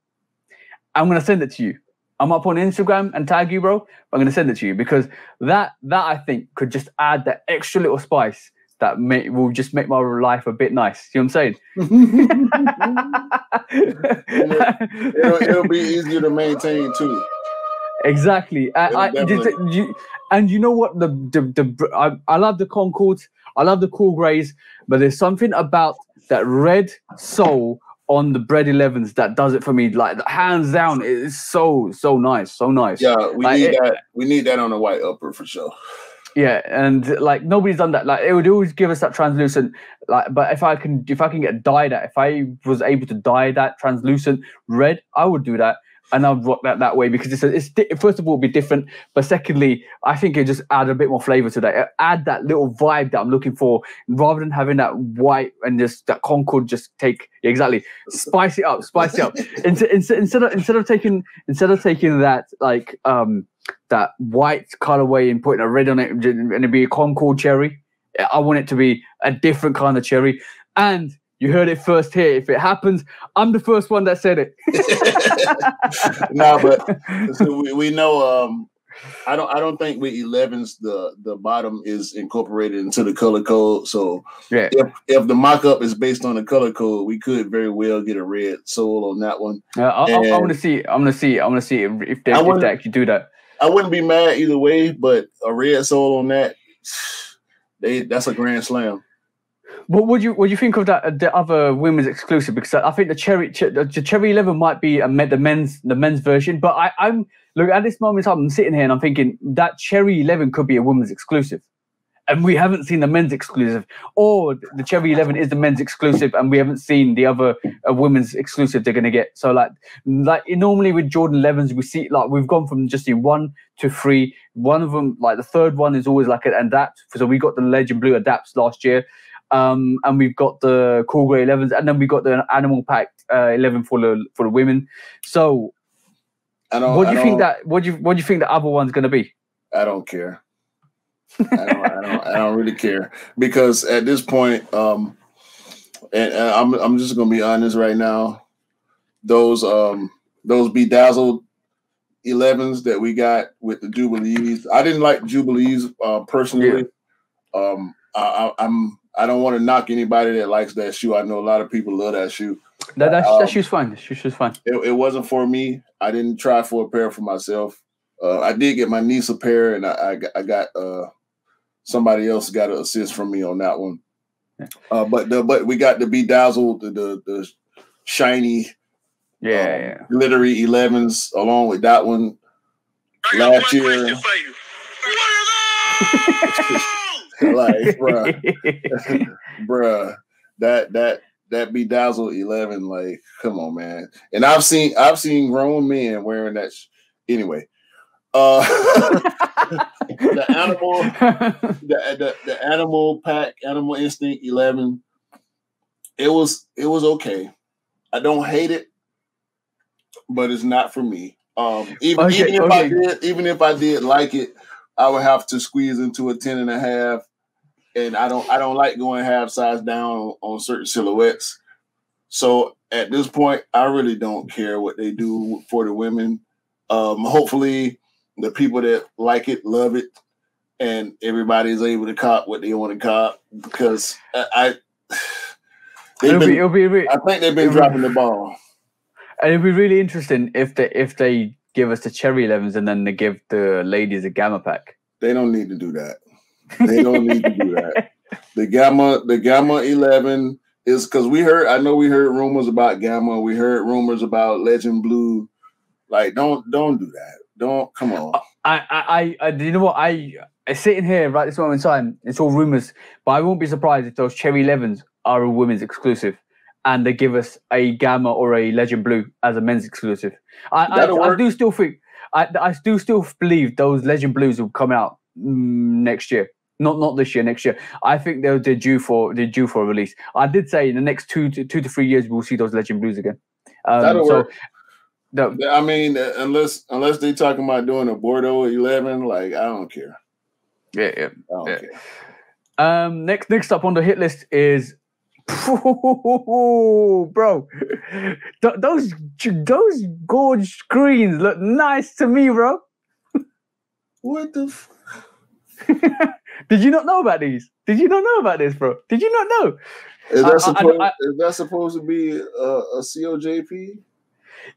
I'm gonna send it to you. I'm up on Instagram and tag you, bro. I'm gonna send it to you because that I think could just add that extra little spice that will just make my life a bit nice. See what I'm saying? it'll be easier to maintain too. Exactly. And you know what? I love the Concords. I love the cool greys, but there's something about that red soul on the bread 11s that does it for me. Like hands down, it is so nice, so nice. Yeah, we need that. We need that on the white upper for sure. Yeah, and like nobody's done that. Like it would always give us that translucent. Like, but if I can get dye that, if I was able to dye that translucent red, I would do that, and I'd rock that way because it's first of all, it'd be different, but secondly, I think it just add a bit more flavor to that. Add that little vibe that I'm looking for, rather than having that white and just that Concord. Just take spice it up. Instead of taking that like that white colorway and putting a red on it and it'd be a Concord cherry. I want it to be a different kind of cherry. And you heard it first here. If it happens, I'm the first one that said it. No, but so we know. I don't think with 11s the bottom is incorporated into the color code. So yeah, if the mock-up is based on the color code, we could very well get a red soul on that one. I want to see. I'm gonna see if they actually do that. I wouldn't be mad either way, but a red soul on that's a grand slam. What would you think of that the other women's exclusive? Because I think the cherry 11 might be the men's version, but I'm look at this moment in time. I'm sitting here and I'm thinking that cherry 11 could be a women's exclusive, and we haven't seen the men's exclusive, or the cherry 11 is the men's exclusive, and we haven't seen the other women's exclusive they're gonna get. So like normally with Jordan 11s, we see like we've gone from just in 1 to 3. One of them, like the third one, is always like an adapt. So we got the Legend Blue adapts last year. And we've got the cool grey 11s, and then we got the animal pack 11 for the women. So, what do you think the other one's going to be? I don't care. I don't really care because at this point, and I'm just going to be honest right now. Those bedazzled 11s that we got with the Jubilees, I didn't like Jubilees personally. Yeah. I don't want to knock anybody that likes that shoe. I know a lot of people love that shoe. That shoe's fine. That shoe's fine. It wasn't for me. I didn't try for a pair for myself. I did get my niece a pair, and I got somebody else got an assist from me on that one. But we got the bedazzled, the shiny, glittery 11s along with that one. Last year. Question for you. What are those? Like, bruh, that bedazzled 11, like, come on, man. And I've seen grown men wearing that. Anyway, the animal pack, Animal Instinct 11. It was okay. I don't hate it, but it's not for me. Even if I did like it, I would have to squeeze into a 10.5, and I don't like going half size down on certain silhouettes. So at this point, I really don't care what they do for the women. Hopefully, the people that like it love it, and everybody's able to cop what they want to cop because I think they've been dropping the ball. And it'd be really interesting if they give us the Cherry 11s and then they give the ladies a Gamma pack. They don't need to do that. They don't need to do that. The Gamma 11 is because we heard rumors about Gamma. We heard rumors about Legend Blue. Like, don't do that. Don't come on. I you know what? I sitting here right this moment in time. It's all rumors, but I won't be surprised if those Cherry 11s are a women's exclusive, and they give us a Gamma or a Legend Blue as a men's exclusive. I do still think I do still believe those Legend Blues will come out next year. Not this year, next year. I think they're due for a release. I did say in the next 2 to 3 years we'll see those Legend Blues again. That'll work. I mean, unless they talking about doing a Bordeaux 11, like I don't care. Yeah. I don't care. Next up on the hit list is, bro, those gorge screens look nice to me, bro. What the? Did you not know about these? Did you not know about this, bro? Did you not know? Is that supposed to be a COJP?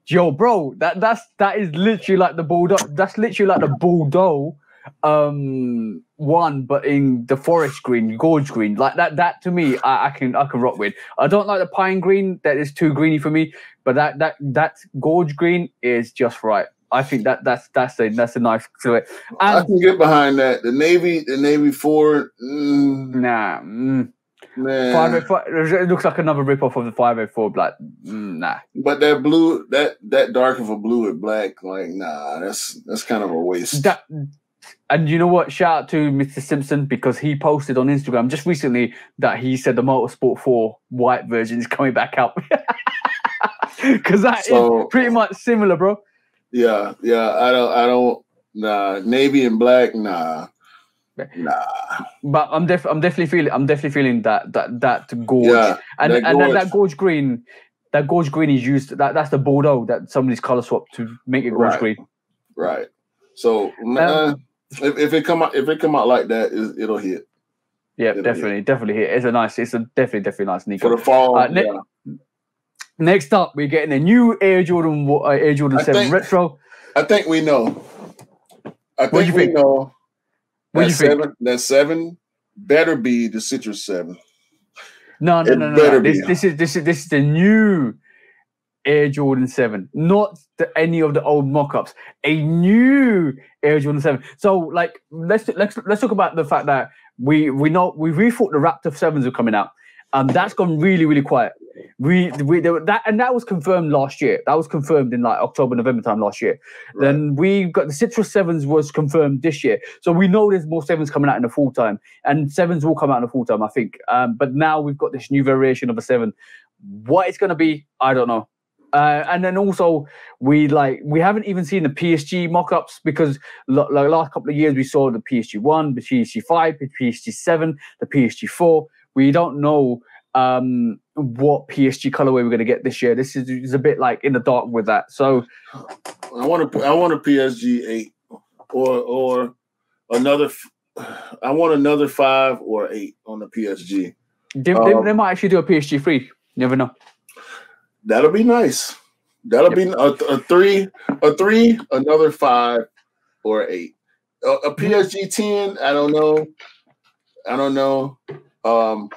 Yo, bro, that is literally like the Bulldog. That's literally like the Bordeaux one, but in the forest green, gorge green. Like that to me, I can rock with. I don't like the pine green. That is too greeny for me. But that gorge green is just right. I think that's a nice silhouette. And I can get behind that. The Navy 4. Nah. Man. 505. It looks like another ripoff of the 504 black. Nah. But that blue, that dark of a blue with black, like nah, that's kind of a waste. And you know what? Shout out to Mr. Simpson because he posted on Instagram just recently that he said the Motorsport 4 white version is coming back out. Because that is pretty much similar, bro. Yeah. I don't. Nah, navy and black. Nah. But I'm definitely feeling that gorge. Yeah, that gorge green. That gorge green is used. That's the Bordeaux that somebody's color swapped to make it gorge green. Right. So if it come out like that, it'll hit. Yeah, definitely hit. It's definitely nice sneaker for the fall. Next up, we're getting a new Air Jordan 7 Retro. I think we know. What do you think? Know that 7 better be the Citrus 7. No. This is the new Air Jordan 7, not any of the old mock-ups. A new Air Jordan 7. So, like, let's talk about the fact that we thought the Raptor 7s were coming out. That's gone really, really quiet. That was confirmed last year. That was confirmed in like October, November time last year. Right. Then we got the Citrus 7s was confirmed this year. So we know there's more 7s coming out in the full time, and 7s will come out in the full time, I think. But now we've got this new variation of a 7. What it's going to be, I don't know. And then also we haven't even seen the PSG mock-ups because like last couple of years we saw the PSG 1, the PSG 5, the PSG 7, the PSG 4. We don't know what PSG colorway we're going to get this year. This is a bit like in the dark with that. So I want a PSG 8 or another. I want another 5 or 8 on the PSG. They might actually do a PSG 3. You never know. That'll be nice. That'll be a 3, another 5 or 8. A PSG 10. I don't know.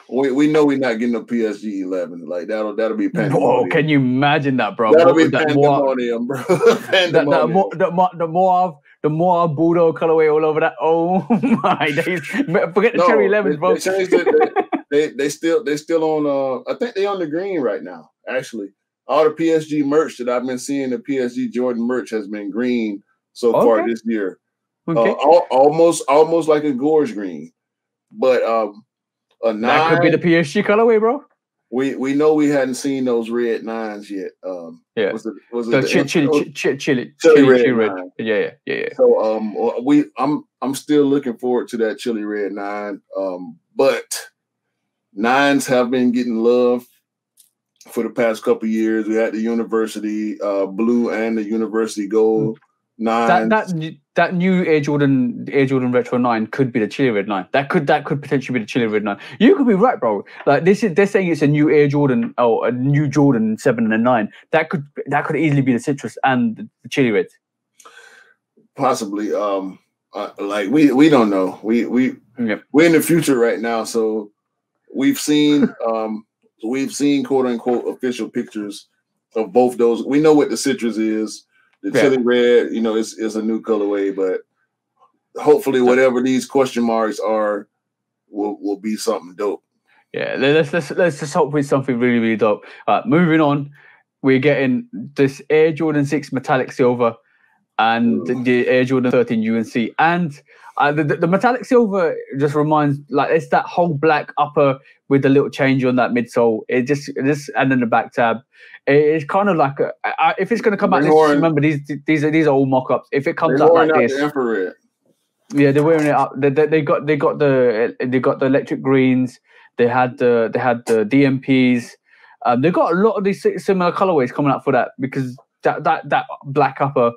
We know we're not getting a PSG 11. Like that'll be pandemonium. Whoa, can you imagine that, bro? That'll be pandemonium, bro. Pandemonium. The more Bordeaux colorway all over that. Oh my days! Forget the cherry 11s, bro. They changed it. They still on. I think they on the green right now. Actually, all the PSG merch that I've been seeing, the PSG Jordan merch has been green so far this year. Okay. Almost like a gorge green, but a 9. That could be the PSG colorway, bro. We know we hadn't seen those red 9s yet. Yeah. Was it the chili red? Yeah. So I'm still looking forward to that chili red 9. But 9s have been getting love for the past couple of years. We had the university blue and the university gold 9s. That new Air Jordan Retro 9 could be the Chili Red 9. That could potentially be the Chili Red 9. You could be right, bro. Like they're saying it's a new Air Jordan or a new Jordan 7 and 9. That could easily be the citrus and the Chili Red. Possibly. Like we don't know. We're in the future right now, so we've seen quote unquote official pictures of both those. We know what the citrus is. The chili red, is a new colorway, but hopefully whatever these question marks are will be something dope. Yeah, let's just hope it's something really, really dope. Moving on, we're getting this Air Jordan 6 metallic silver and the Air Jordan 13 UNC. And the metallic silver just reminds, like, it's that whole black upper with the little change on that midsole. It just and then the back tab. It's kind of like if it's going to come out, remember these are all mock-ups. If it comes out like this, the infrared. Yeah, they're wearing it up. They got the electric greens. They had the DMPs. They got a lot of these similar colorways coming up for that, because that black upper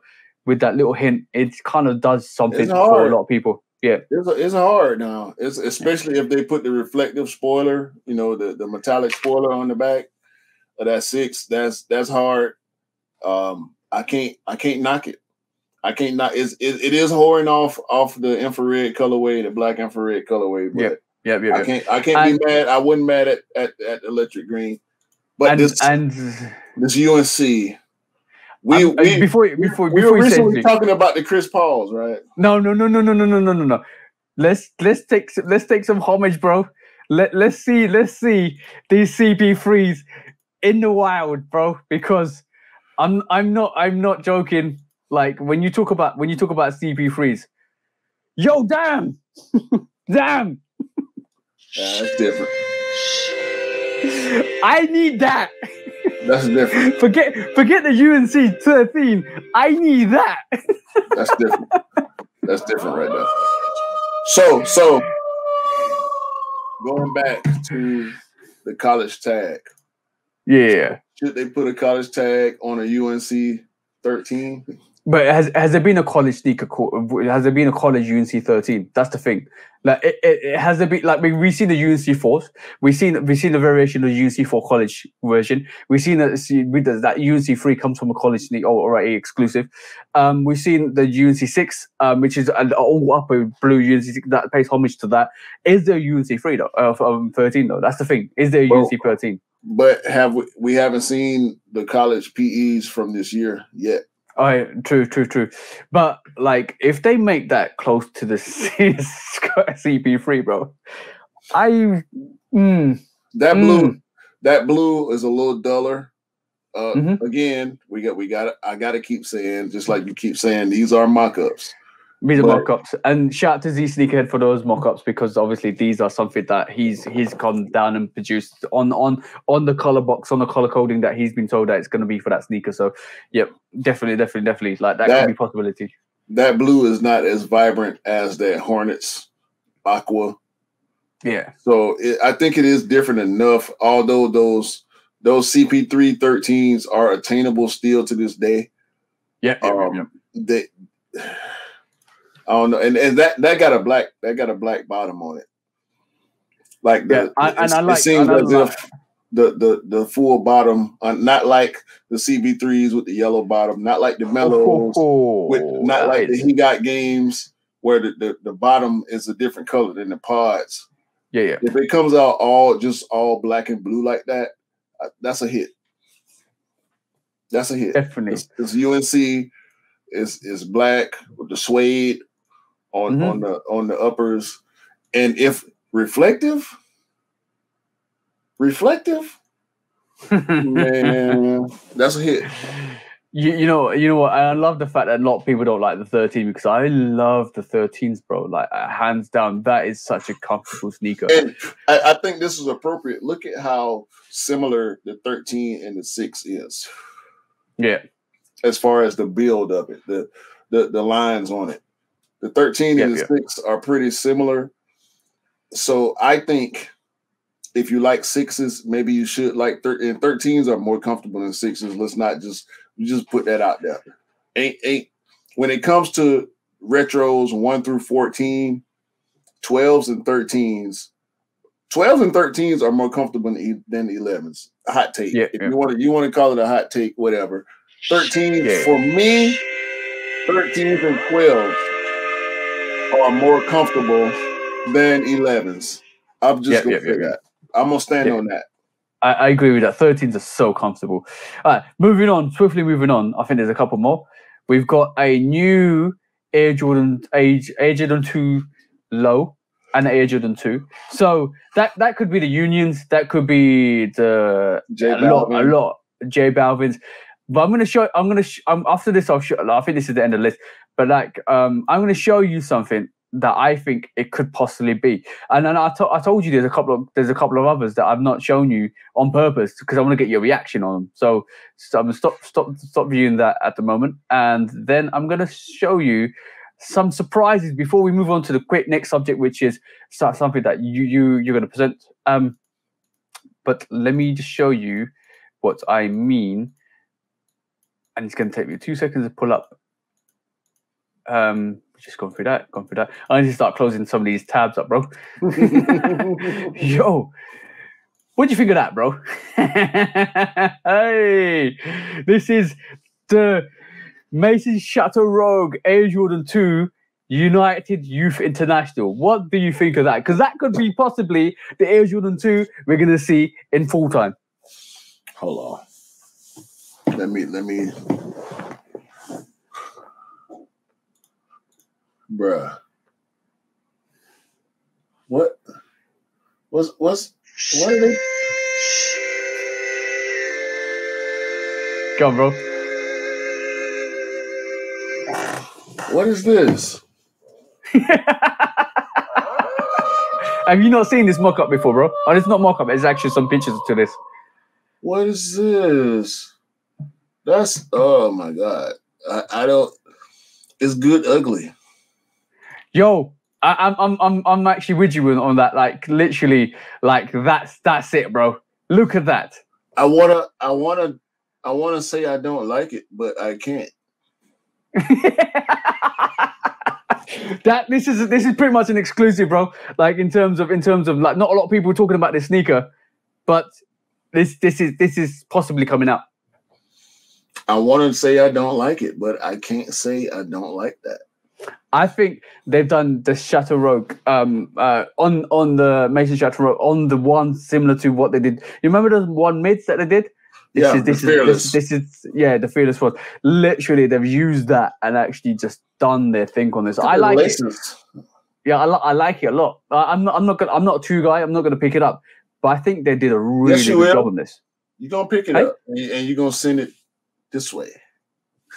with that little hint, it kind of does something for a lot of people. Yeah, it's hard now. It's especially if they put the reflective spoiler, the metallic spoiler on the back of that 6. That's hard. I can't knock it. I can't knock it. It is whoring off the infrared colorway, the black infrared colorway. But yeah. I can't be mad. I wasn't mad at electric green. But this UNC. Before you recently talking about the Chris Pauls, right? No. Let's take some homage, bro. Let's see these CP3s in the wild, bro. Because I'm not joking. Like when you talk about CP3s, yo, damn. Yeah, that's different. I need that. That's different. Forget the UNC 13. I need that. That's different. That's different right now. So going back to the college tag. Yeah. Should they put a college tag on a UNC 13? But has there been a college sneaker? Has there been a college UNC 13? That's the thing. Like, it has there been, like, we've seen the UNC 4s. We've seen the variation of the UNC 4 college version. We've seen that UNC 3 comes from a college sneaker or exclusive. We've seen the UNC 6, which is an all upper blue UNC 6 that pays homage to that. Is there a UNC 3 though? 13 though? That's the thing. Is there a UNC 13? But we haven't seen the college PEs from this year yet. Oh, true. But like, if they make that close to the CP3, bro, that blue is a little duller. Again, I gotta keep saying, just like you keep saying, these are mock-ups. These are mock-ups, and shout out to Z Sneakerhead for those mock-ups, because obviously these are something that he's gone down and produced on the color box, on the color coding that he's been told that it's going to be for that sneaker. So, yep, definitely, like that could be a possibility. That blue is not as vibrant as that Hornets aqua. Yeah. So I think it is different enough. Although those CP3 13s are attainable still to this day. Yeah. I don't know, and that got a black bottom on it. Like it seems as if the full bottom, not like the CB3s with the yellow bottom, not like the Mellows, like the He Got Games where the bottom is a different color than the pods. Yeah. If it comes out all black and blue like that, that's a hit. That's a hit. Definitely. Because UNC is black with the suede on the uppers, and if reflective, man, that's a hit. You know what? I love the fact that a lot of people don't like the 13, because I love the 13s, bro. Like, hands down, that is such a comfortable sneaker. And I think this is appropriate. Look at how similar the 13 and the 6 is. Yeah. As far as the build of it, the lines on it. The 13 and the 6 are pretty similar. So I think if you like 6s, maybe you should like 13s are more comfortable than 6s. Let's not just put that out there. Ain't when it comes to retros 1 through 14, 12s and 13s. 12s and 13s are more comfortable than 11s. Hot take. Yeah, if you want to call it a hot take, whatever. 13s for me, 13s and 12s are more comfortable than 11s. I'm just gonna say that. I'm gonna stand on that. I agree with that. 13s are so comfortable. All right, swiftly moving on. I think there's a couple more. We've got a new Air Jordan 2 low and Air Jordan 2. So that could be the Unions. That could be a lot J Balvin's. But I'm gonna show. After this, I'll show. I think this is the end of the list. But I'm gonna show you something that I think it could possibly be. And then I told you there's a couple of others that I've not shown you on purpose because I want to get your reaction on them. So I'm gonna stop viewing that at the moment, and then I'm gonna show you some surprises before we move on to the quick next subject, which is something that you're gonna present. But let me just show you what I mean, and it's gonna take me 2 seconds to pull up. Just gone through that. I need to start closing some of these tabs up, bro. Yo, what do you think of that, bro? Hey, this is the Mason Chateau Rogue Air Jordan 2 United Youth International. What do you think of that? Because that could be possibly the Air Jordan 2 we're going to see in full time. Hold on. Let me. Bruh. What are they? Go on, bro. What is this? Have you not seen this mock-up before, bro? Oh, it's not mock-up. It's actually some pictures to this. What is this? That's, oh my God. I don't, it's good ugly. Yo, I'm actually with you on that. Like literally, like that's it, bro. Look at that. I wanna say I don't like it, but I can't. This is pretty much an exclusive, bro. Like in terms of like not a lot of people talking about this sneaker, but this is possibly coming out. I want to say I don't like it, but I can't say I don't like that. I think they've done the Chateau Rogue on the Mason Chateau Rogue on the one similar to what they did. You remember the one mids that they did? This is the Fearless one. Literally, they've used that and actually just done their thing on this. I like it. Yeah, I like it a lot. I'm not a 2 guy. I'm not gonna pick it up, but I think they did a really good job on this. You're gonna pick it up and you're gonna send it this way.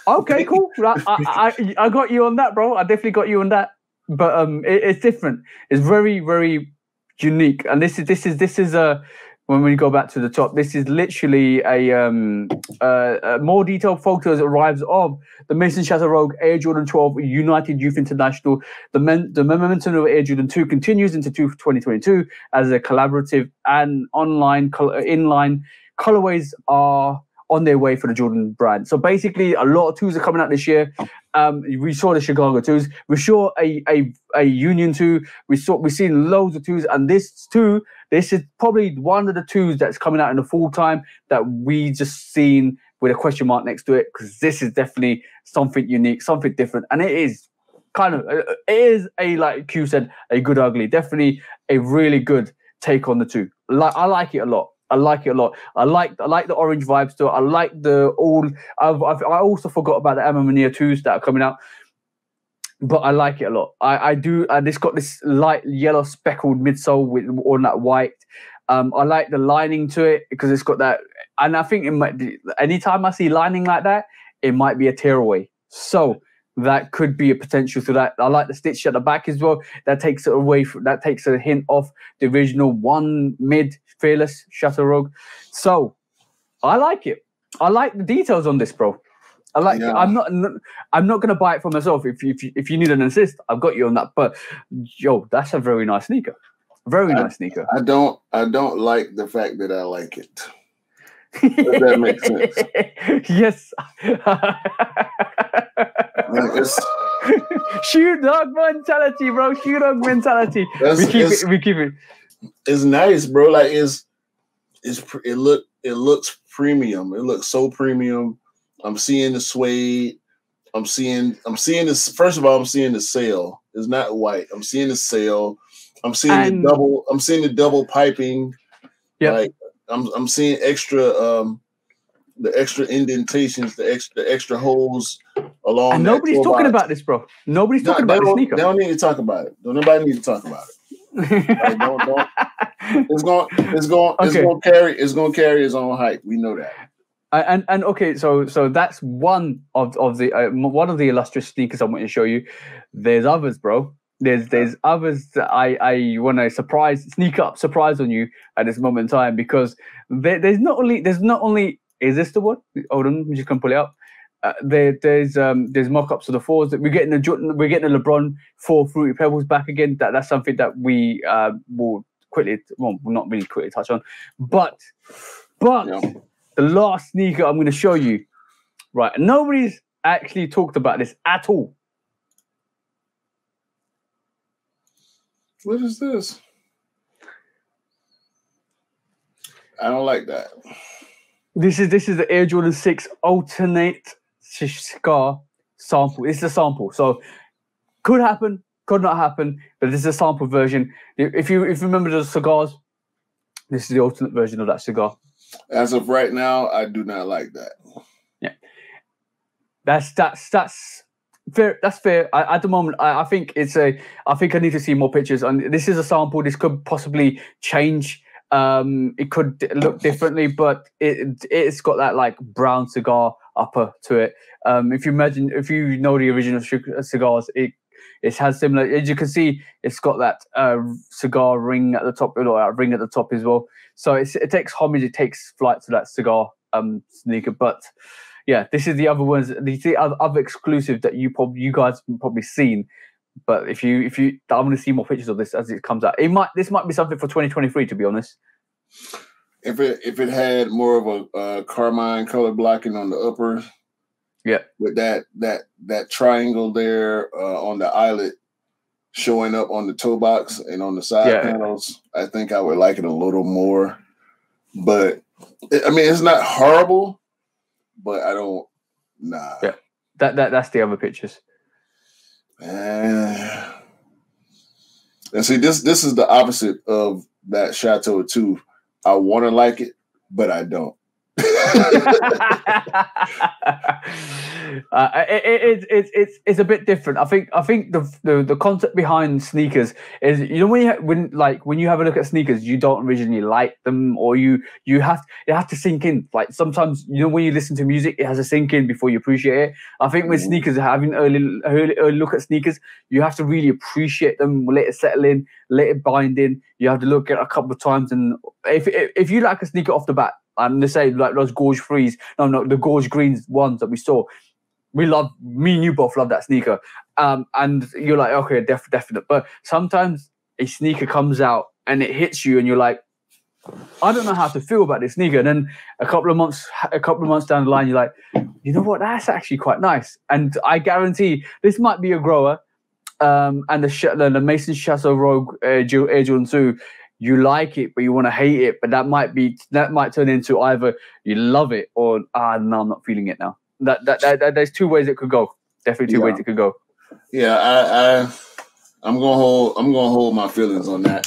Okay, cool. I got you on that, bro. I definitely got you on that. But it's different. It's very, very unique. And this is when we go back to the top, this is literally a more detailed photos arrives of the Mason Chateau Rogue Air Jordan 12 United Youth International. The momentum of Air Jordan 2 continues into 2022 as a collaborative and inline colorways are on their way for the Jordan brand. So basically, a lot of 2s are coming out this year. We saw the Chicago 2s. We saw a Union 2. We've seen loads of 2s, and this is probably one of the 2s that's coming out in the full time that we just seen with a question mark next to it, because this is definitely something unique, something different, and it is like Q said, a good ugly. Definitely a really good take on the 2. I like it a lot. I like it a lot. I like the orange vibes to it. I like the all. I also forgot about the Amamania 2s that are coming out, but I like it a lot. I do. And it's got this light yellow speckled midsole on that white. I like the lining to it because it's got that. And I think it might be, anytime I see lining like that, it might be a tearaway. So that could be a potential to that. I like the stitch at the back as well. That takes it away from. That takes a hint off the original 1 mid Fearless Chateau Rogue. So I like it. I like the details on this, bro. I like. Yeah. I'm not gonna buy it for myself. If you need an assist, I've got you on that. But yo, that's a very nice sneaker. Very nice sneaker. I don't like the fact that I like it. Does that make sense? Yes. It's, Shoe dog mentality, bro. Shoe dog mentality. We keep it. It's nice, bro. Like it looks premium. It looks so premium. I'm seeing the suede. I'm seeing this. First of all, I'm seeing the sail. It's not white. I'm seeing the sail. I'm seeing the double piping. Yeah. Like I'm seeing the extra indentations, the extra holes along. And nobody's talking about this, bro. Nobody's talking about this sneaker. They don't need to talk about it. Nobody needs to talk about it. Like, don't. It's gonna carry its own hype. We know that. And okay, so that's one of the illustrious sneakers I want to show you. There's others, bro. There's others that I want to surprise on you at this moment in time, because there's not only is this the one? Hold on, I'm just gonna pull it up. There's mock-ups of the 4s that we're getting the LeBron 4 Fruity Pebbles back again. That's something that we will not really quickly touch on, but yeah. The last sneaker I'm going to show you, right? Nobody's actually talked about this at all. What is this? I don't like that. This is the Air Jordan 6 alternate cigar sample. It's a sample, so could happen, could not happen, but this is a sample version. If you remember the cigars, this is the alternate version of that cigar. As of right now, I do not like that. Yeah, that's fair. That's fair. At the moment, I think I think I need to see more pictures. And this is a sample. This could possibly change. It could look differently, but it's got that like brown cigar upper to it. If you know the original cigars, it has similar. As you can see, it's got that cigar ring at the top, or ring at the top as well. So it takes homage, it takes flight to that cigar sneaker. But yeah, this is the other ones, the other exclusive that you guys have probably seen. But if you, I want to see more pictures of this as it comes out. This might be something for 2023, to be honest. If it had more of a carmine color blocking on the upper. Yeah, with that triangle there on the eyelet showing up on the toe box and on the side panels, I think I would like it a little more. But it's not horrible, but I don't. Nah. Yeah, that's the other pictures. And see, this is the opposite of that Chateau 2. I want to like it, but I don't. It's a bit different. I think the concept behind sneakers is, when you have a look at sneakers, you don't originally like them, or it has to sink in. Like sometimes when you listen to music, it has to sink in before you appreciate it. I think with sneakers, having early look at sneakers, you have to really appreciate them, let it settle in, let it bind in. You have to look at it a couple of times, and if you like a sneaker off the bat, I'm going to say like those Gorge 3s, the Gorge Greens ones that we saw. Me and you both love that sneaker. And you're like, okay, definite. But sometimes a sneaker comes out and it hits you and you're like, I don't know how to feel about this sneaker. And then a couple of months down the line, you're like, you know what? That's actually quite nice. And I guarantee this might be a grower. And the Mason Chateau Rogue Air Jordan 2, you like it, but you want to hate it. But that might turn into either you love it or no, I'm not feeling it now. That there's two ways it could go. Definitely two ways it could go. Yeah, I'm gonna hold my feelings on that.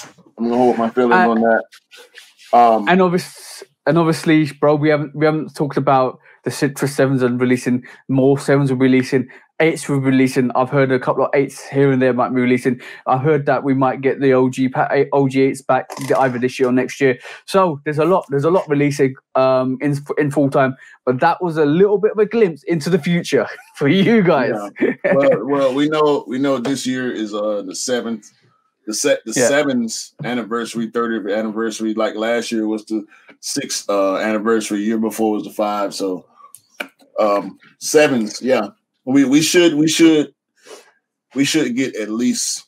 And obviously, bro, we haven't talked about the Citrus 7s and releasing more 7s. Will be releasing 8s. Will be releasing. I've heard a couple of 8s here and there might be releasing. I heard that we might get the OG 8s back either this year or next year. So there's a lot releasing in full time. But that was a little bit of a glimpse into the future for you guys. Yeah. Well, we know this year is the 7th. The 7th anniversary, 30th anniversary. Like last year was the 6th anniversary. Year before was the 5. So 7s, yeah. We should get at least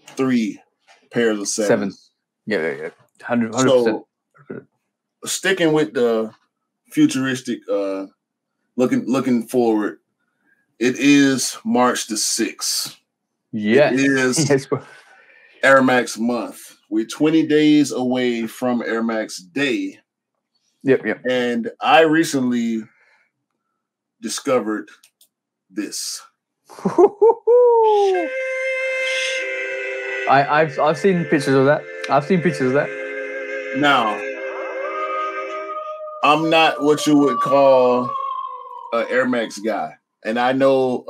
3 pairs of 7s. Yeah. 100%. So, sticking with the futuristic, looking forward, it is March the 6th. Yes. It is Yes, bro. Air Max month. We're 20 days away from Air Max Day. Yep. And I recently discovered this. I've seen pictures of that. Now, I'm not what you would call an Air Max guy. And I know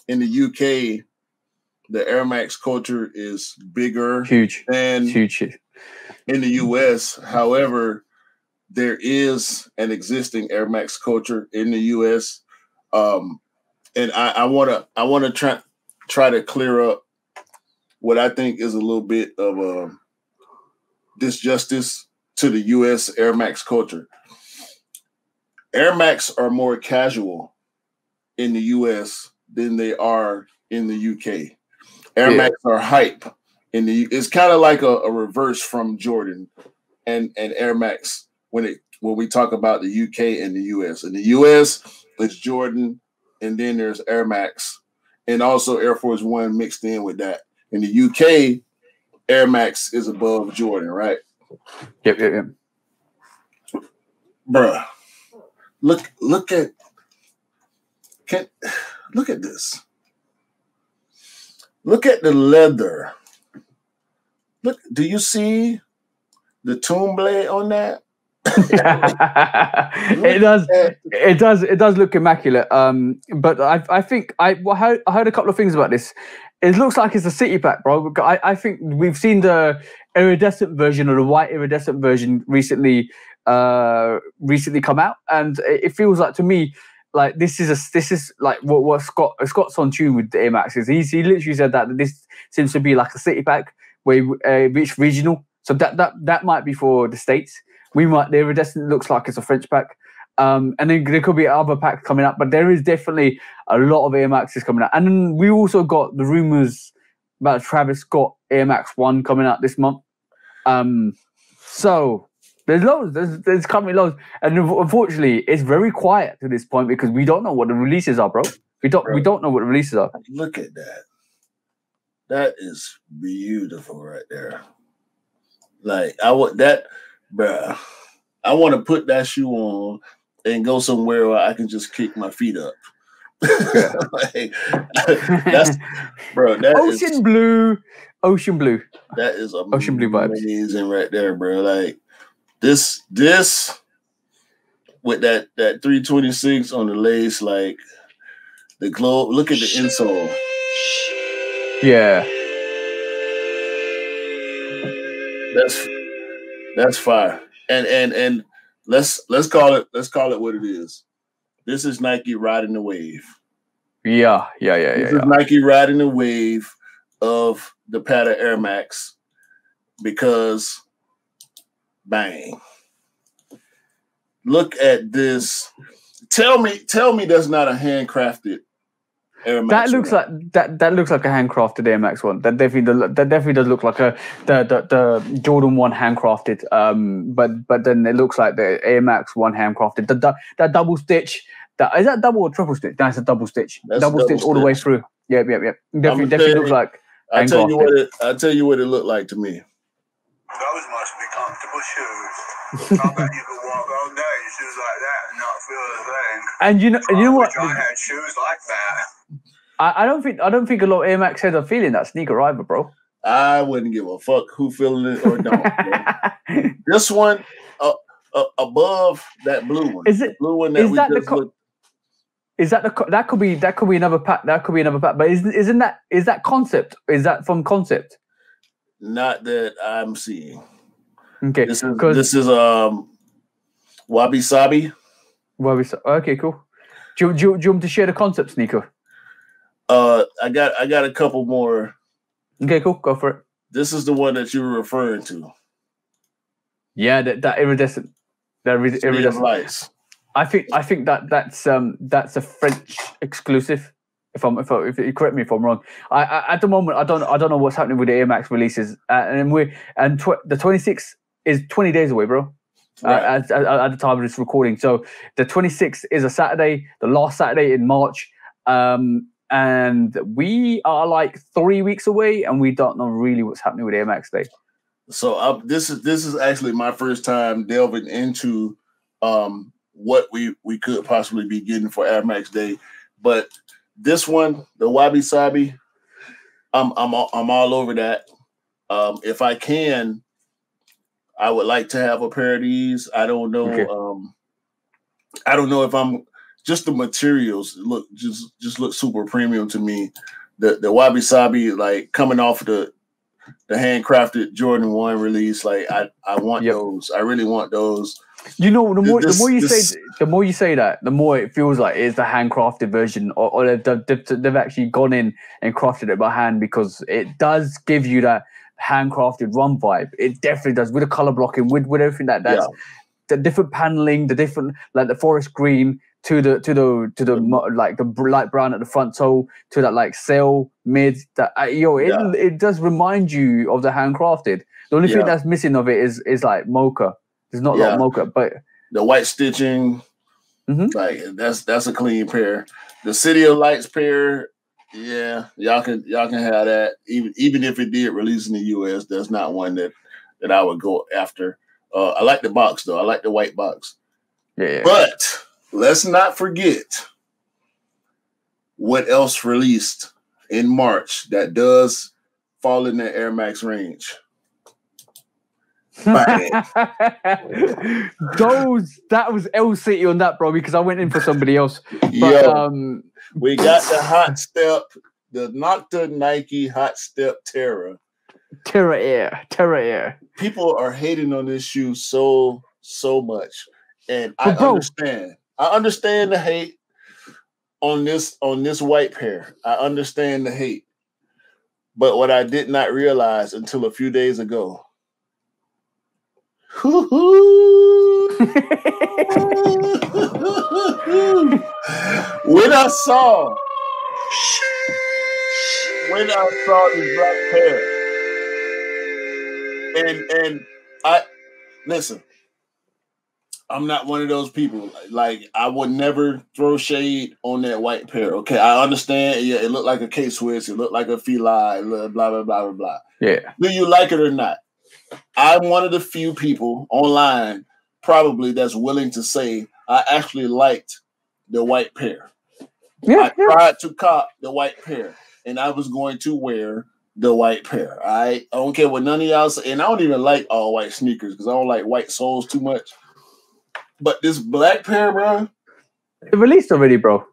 in the UK, the Air Max culture is bigger than huge in the US. However, there is an existing Air Max culture in the US. And I wanna try to clear up what I think is a little bit of disjustice to the US Air Max culture. Air Max are more casual in the US than they are in the UK. Air Max are hype in the. It's kind of like a reverse from Jordan and Air Max when we talk about the UK and the US. In the US, it's Jordan, and then there's Air Max, and also Air Force One mixed in with that. In the UK, Air Max is above Jordan, right? Yep. Bruh, look at this. Look at the leather. Look, do you see the tomb blade on that? It does look immaculate. But I think I heard a couple of things about this. It looks like it's a city pack, bro. I think we've seen the iridescent version or the white iridescent version recently come out, and it feels like to me like this is like what Scott's on tune with the Air Maxes. He literally said that this seems to be like a city pack where it's regional. So that might be for the States. The iridescent looks like it's a French pack. And then there could be other packs coming up, but there is definitely a lot of Air Maxes coming out. And then we also got the rumors about Travis Scott Air Max 1 coming out this month. So there's loads. There's coming loads. And unfortunately, it's very quiet to this point because we don't know what the releases are, bro. We don't know what the releases are. Look at that. That is beautiful right there. Like I want that, bruh. I want to put that shoe on and go somewhere where I can just kick my feet up. Like, that's, bro. That Ocean blue. That is Ocean blue vibes. Amazing right there, bro. Like this with that 326 on the lace, like the glow. Look at the insole. Yeah. That's fire. And let's call it what it is. This is Nike riding the wave. Yeah. This is Nike riding the wave of the Pata Air Max because bang. Look at this. Tell me that's not a handcrafted Air Max. That looks like a handcrafted Air Max 1. That definitely does look like the Jordan 1 handcrafted. But then it looks like the Air Max 1 handcrafted. That double stitch. Is that double or triple stitch? That's a double stitch. Double stitch all the way through. Yeah. Definitely looks like. I'll tell you what it looked like to me. Those must be comfortable shoes. I bet you could walk all day in shoes like that and not feel a thing. And you know what? I had shoes like that. I don't think a lot of Air Max heads are feeling that sneaker either, bro. I wouldn't give a fuck who feeling it or don't. This one above that blue one. Is it the blue one that could be another pack. That could be another pack. But is that concept? Is that from concept? Not that I'm seeing. Okay. This is Wabi Sabi. Okay, cool. Do you want me to share the concept, sneaker? I got a couple more. Okay, cool. Go for it. This is the one that you were referring to. Yeah, that iridescent. That iridescent lights. I think that's a French exclusive. If you correct me if I'm wrong. I at the moment I don't know what's happening with the Air Max releases, and the 26th is 20 days away, bro. Right. At the time of this recording, so the 26th is a Saturday, the last Saturday in March, and we are like 3 weeks away, and we don't know really what's happening with Air Max Day. So this is actually my first time delving into what we could possibly be getting for Air Max Day, but this one, the Wabi Sabi, I'm all over that. If I can, I would like to have a pair of these. I don't know. Okay. I don't know if I'm just the materials just look super premium to me. The Wabi Sabi, like coming off of the handcrafted Jordan 1 release, like I want those. I really want those. You know, the more you say that, the more it feels like it's the handcrafted version, or they've actually gone in and crafted it by hand, because it does give you that handcrafted run vibe. It definitely does, with the color blocking, with everything that's the different paneling, the different, like the forest green to the like the light brown at the front toe, to that like sail mid. That it does remind you of the handcrafted. The only thing that's missing of it is like mocha. There's not a lot of mocha, but the white stitching, like that's a clean pair. The City of Lights pair, y'all can have that. Even if it did release in the US, that's not one that I would go after. I like the box though. I like the white box. Yeah. But let's not forget what else released in March that does fall in the Air Max range. That was L City on that, bro, because I went in for somebody else. But, we got the Hot Step, the Nocta Nike Hot Step Terra Air. People are hating on this shoe so much, and I understand the hate on this white pair. I understand the hate, but what I did not realize until a few days ago. When I saw this black pair, and I listen, I'm not one of those people. Like, I would never throw shade on that white pair. Okay, I understand. Yeah, it looked like a K-Swiss. It looked like a Fila. Blah blah blah blah blah. Yeah. Do you like it or not? I'm one of the few people online probably that's willing to say I actually liked the white pair. I tried to cop the white pair, and I was going to wear the white pair. I don't care what none of y'all say, and I don't even like all white sneakers because I don't like white soles too much. But this black pair, bro, it released already, bro,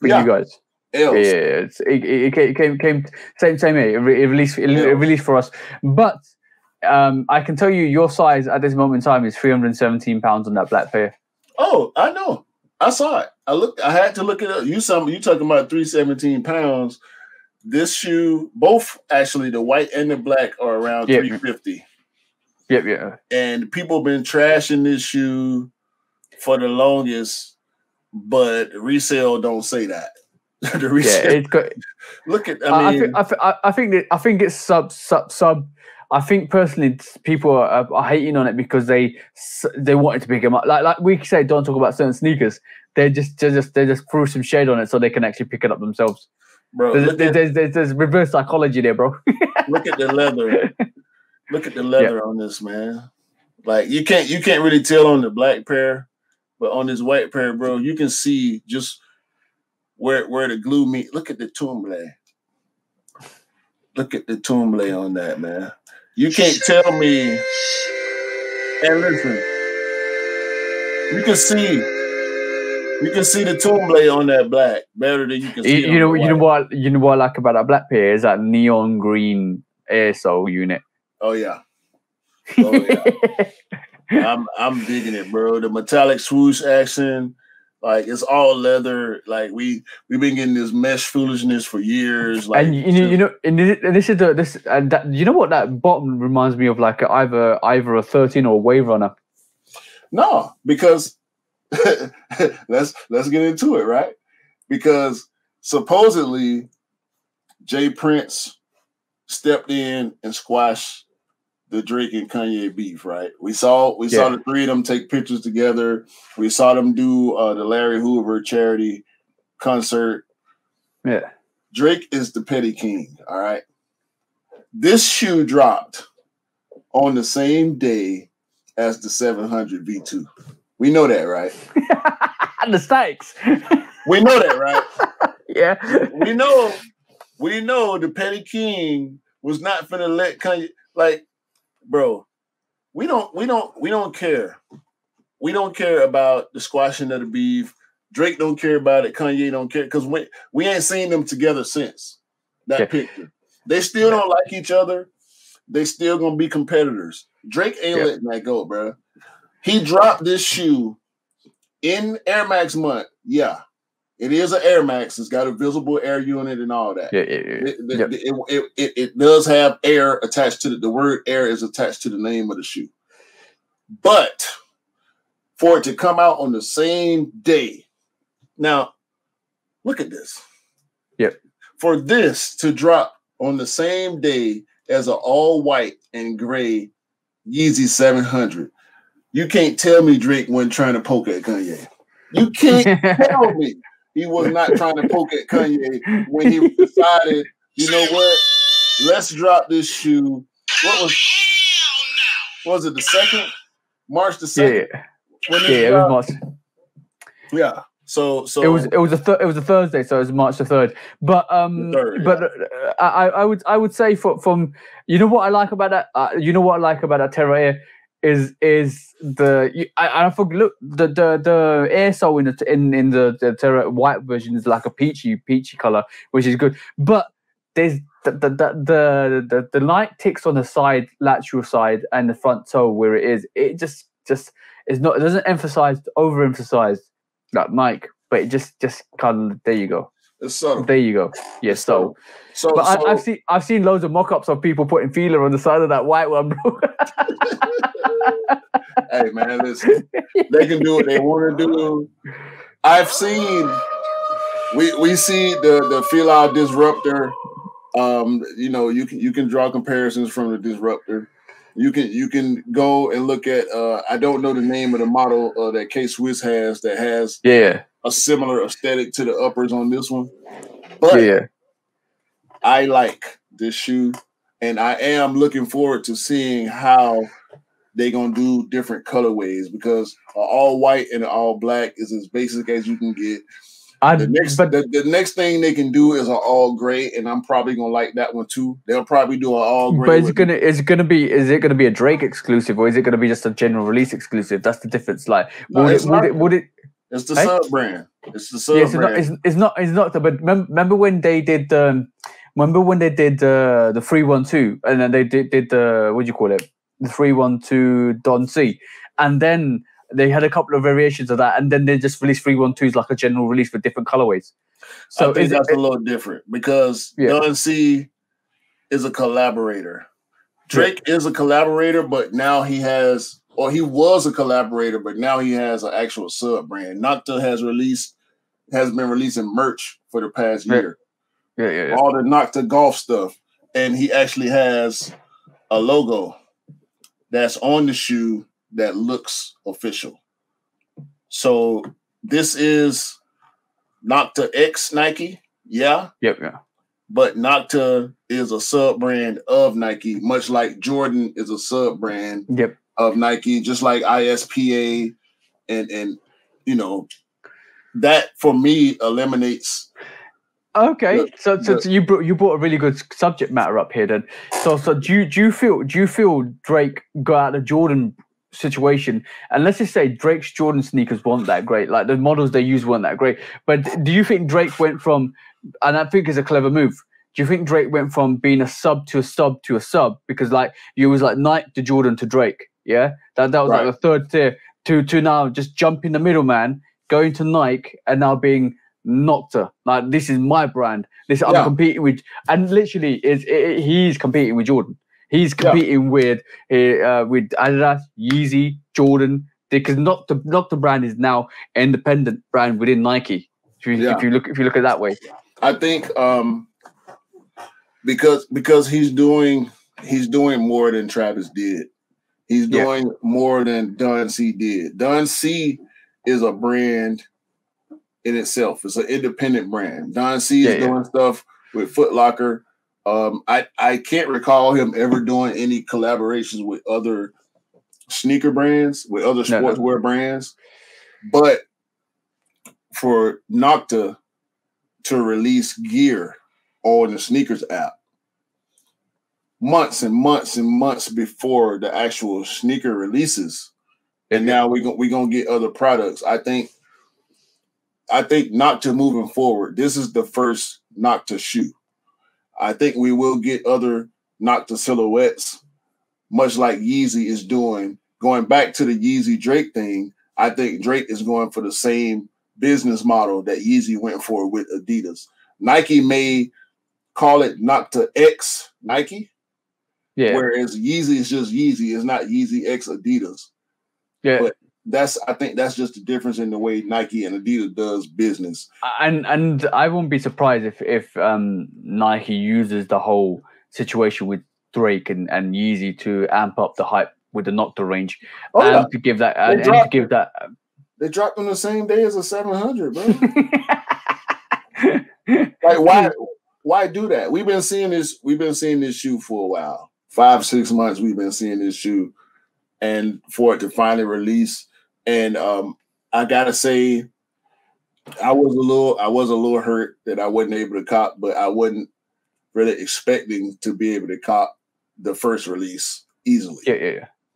for you guys. Else. It came same here. It released for us, but. I can tell you your size at this moment in time is 317 pounds on that black pair. Oh, I know. I saw it. I had to look it up. You talking about 317 pounds. This shoe, both actually, the white and the black, are around 350. Yep. And people have been trashing this shoe for the longest, but resale don't say that. The resale. Yeah, it's got. Look at. I think it's sub. I think personally, people are hating on it because they wanted to pick them up. Like we say, don't talk about certain sneakers. They just threw some shade on it so they can actually pick it up themselves. Bro, there's reverse psychology there, bro. Look at the leather. Look at the leather on this, man. Like you can't really tell on the black pair, but on this white pair, bro, you can see just where the glue meet. Look at the tourmalet. Look at the tourmalet on that, man. You can't tell me. And listen, you can see the tourmalet on that black better than you can see. You know what I like about that black pair is that neon green air sole unit. Oh yeah. I'm digging it, bro. The metallic swoosh action, like it's all leather. Like we've been getting this mesh foolishness for years. Like, and you know, you know what that bottom reminds me of, like either a 13 or a Wave Runner. No, because let's get into it, right? Because supposedly Jay Prince stepped in and squashed the Drake and Kanye beef, right? We saw the three of them take pictures together. We saw them do the Larry Hoover charity concert. Yeah. Drake is the petty king, all right? This shoe dropped on the same day as the 700 V2. We know that, right? And the stakes. We know that, right? Yeah. We know the petty king was not finna let Kanye, like, bro, we don't care. We don't care about the squashing of the beef. Drake don't care about it. Kanye don't care because we ain't seen them together since that picture. They still don't like each other. They still gonna be competitors. Drake ain't letting that go, bro. He dropped this shoe in Air Max month. Yeah, it is an Air Max. It's got a visible air unit and all that. It does have air attached to it. The word air is attached to the name of the shoe. But for it to come out on the same day, now look at this. Yep. For this to drop on the same day as an all white and gray Yeezy 700, you can't tell me Drake wasn't trying to poke at Kanye. You can't tell me he was not trying to poke at Kanye when he decided, you know what? Let's drop this shoe. What was it? The 2nd? March the 2nd? Yeah, it was March. Yeah. So it was a Thursday, so it was March the 3rd. But I would say from you know what I like about that Terra Air is I forget, look, the air sole in the Terra white version is like a peachy color, which is good. But there's the light ticks on the side, lateral side, and the front toe where it is. It just is not. It doesn't overemphasize like Mike, but it just kind of, there you go. It's subtle. There you go. Yeah, so. But I've seen loads of mock-ups of people putting feeler on the side of that white one, bro. Hey man, listen. They can do what they want to do. I've seen. We see the Fila Disruptor. You can draw comparisons from the Disruptor. You can go and look at. I don't know the name of the model that K-Swiss has that has a similar aesthetic to the uppers on this one, but I like this shoe, and I am looking forward to seeing how they're gonna do different colorways because all white and all black is as basic as you can get. The next thing they can do is an all gray, and I'm probably gonna like that one too. They'll probably do an all gray. But is it gonna be a Drake exclusive, or is it gonna be just a general release exclusive? That's the difference. Like, it's the sub brand. It's the sub brand. It's not. But remember when they did the 312, and then they did the what do you call it? The 312 Don C, and then they had a couple of variations of that, and then they just released 312s like a general release with different colorways. So I think that's a little different because Don C is a collaborator. Drake is a collaborator, but now he was a collaborator, but now he has an actual sub brand. Nocta has been releasing merch for the past year. Yeah. All the Nocta golf stuff, and he actually has a logo that's on the shoe that looks official. So this is Nocta X Nike, yeah. But Nocta is a sub brand of Nike, much like Jordan is a sub brand of Nike, just like ISPA, and that for me eliminates. Okay, so you brought a really good subject matter up here. Then, so do you feel Drake got out of the Jordan situation? And let's just say Drake's Jordan sneakers weren't that great. Like the models they used weren't that great. But do you think Drake went from? And I think it's a clever move. Do you think Drake went from being a sub to a sub to a sub because like you was like Nike to Jordan to Drake? Yeah, that was like the third tier to now just jump in the middle, man, going to Nike and now being Nocta. Like this is my brand. I'm competing with, and literally he's competing with Jordan. He's competing with Adidas, Yeezy, Jordan, because Nocta brand is now independent brand within Nike. If you look at it that way. I think because he's doing more than Travis did. He's doing more than Don C did. Don C is a brand in itself. It's an independent brand. Don C is doing stuff with Foot Locker. I can't recall him ever doing any collaborations with other sneaker brands, with other sportswear brands. But for Nocta to release gear on the sneakers app months and months and months before the actual sneaker releases, and now we're gonna get other products. I think Nocta moving forward, this is the first Nocta shoe. I think we will get other Nocta silhouettes, much like Yeezy is doing. Going back to the Yeezy Drake thing, I think Drake is going for the same business model that Yeezy went for with Adidas. Nike may call it Nocta X Nike, whereas Yeezy is just Yeezy. It's not Yeezy X Adidas. Yeah, but I think that's just the difference in the way Nike and Adidas does business. And I won't be surprised if Nike uses the whole situation with Drake and Yeezy to amp up the hype with the Nocta range, to give that They dropped on the same day as a 700, bro. Like why do that? We've been seeing this shoe for a while. 5-6 months we've been seeing this shoe, and for it to finally release. And I gotta say, I was a little hurt that I wasn't able to cop, but I wasn't really expecting to be able to cop the first release easily.